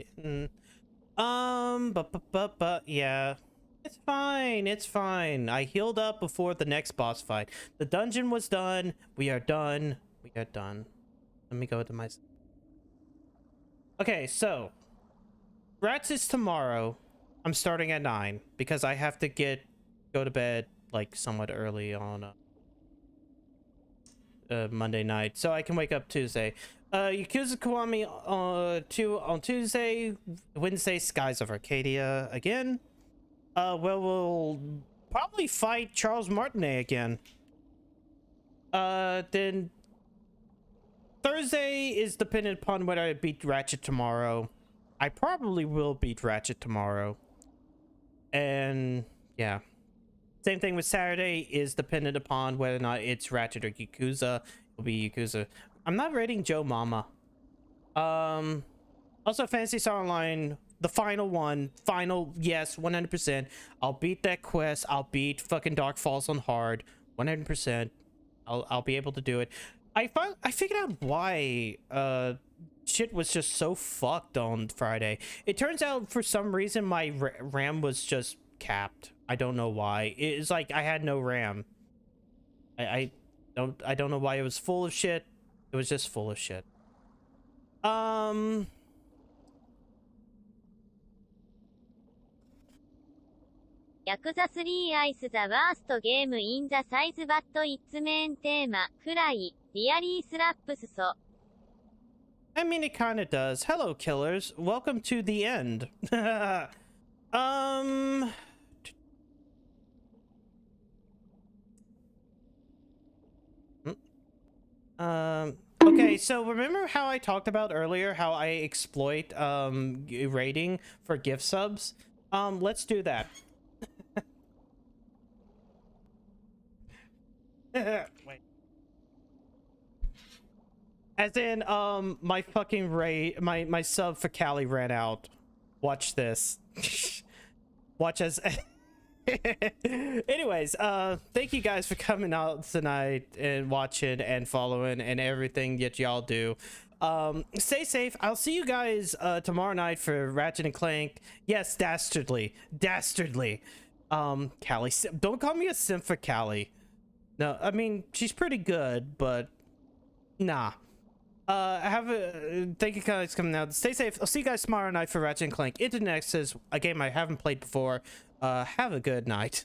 yeah. It's fine, it's fine. I healed up before the next boss fight. The dungeon was done. We are done. We are done. Let me go to my... Okay, so... Rats is tomorrow. I'm starting at 9 because I have to go to bed like somewhat early on Monday night, so I can wake up Tuesday. Yakuza Kiwami 2 on Tuesday. Wednesday, Skies of Arcadia again. Well, we'll probably fight Charles Martinet again. Then Thursday is dependent upon whether I beat Ratchet tomorrow. I probably will beat Ratchet tomorrow. And yeah, same thing with Saturday is dependent upon whether or not it's Ratchet or Yakuza. It'll be Yakuza. I'm not rating Joe Mama. Also Fantasy Star Online, the final one, yes, 100%. I'll beat that quest. I'll beat fucking Dark Falls on hard, 100%. I'll be able to do it. I figured out why shit was just so fucked on Friday. It turns out for some reason my RAM was just capped. I don't know why. It's like I had no RAM. I don't know why it was full of shit. It was just full of shit. Yakuza 3 Ice the worst game in the size but its main theme, Fly, really slaps so. I mean, it kind of does. Hello, killers. Welcome to the end. Okay, so remember how I talked about earlier how I exploit rating for gift subs? Let's do that. Wait. As in, my fucking my sub for Callie ran out. Watch this. Watch as... Anyways, thank you guys for coming out tonight and watching and following and everything that y'all do. Stay safe. I'll see you guys tomorrow night for Ratchet and Clank. Yes, dastardly. Callie, don't call me a simp for Callie. No, I mean, she's pretty good, but nah. Thank you guys for coming out. Stay safe. I'll see you guys tomorrow night for Ratchet and Clank. Into Next is a game I haven't played before. Have a good night.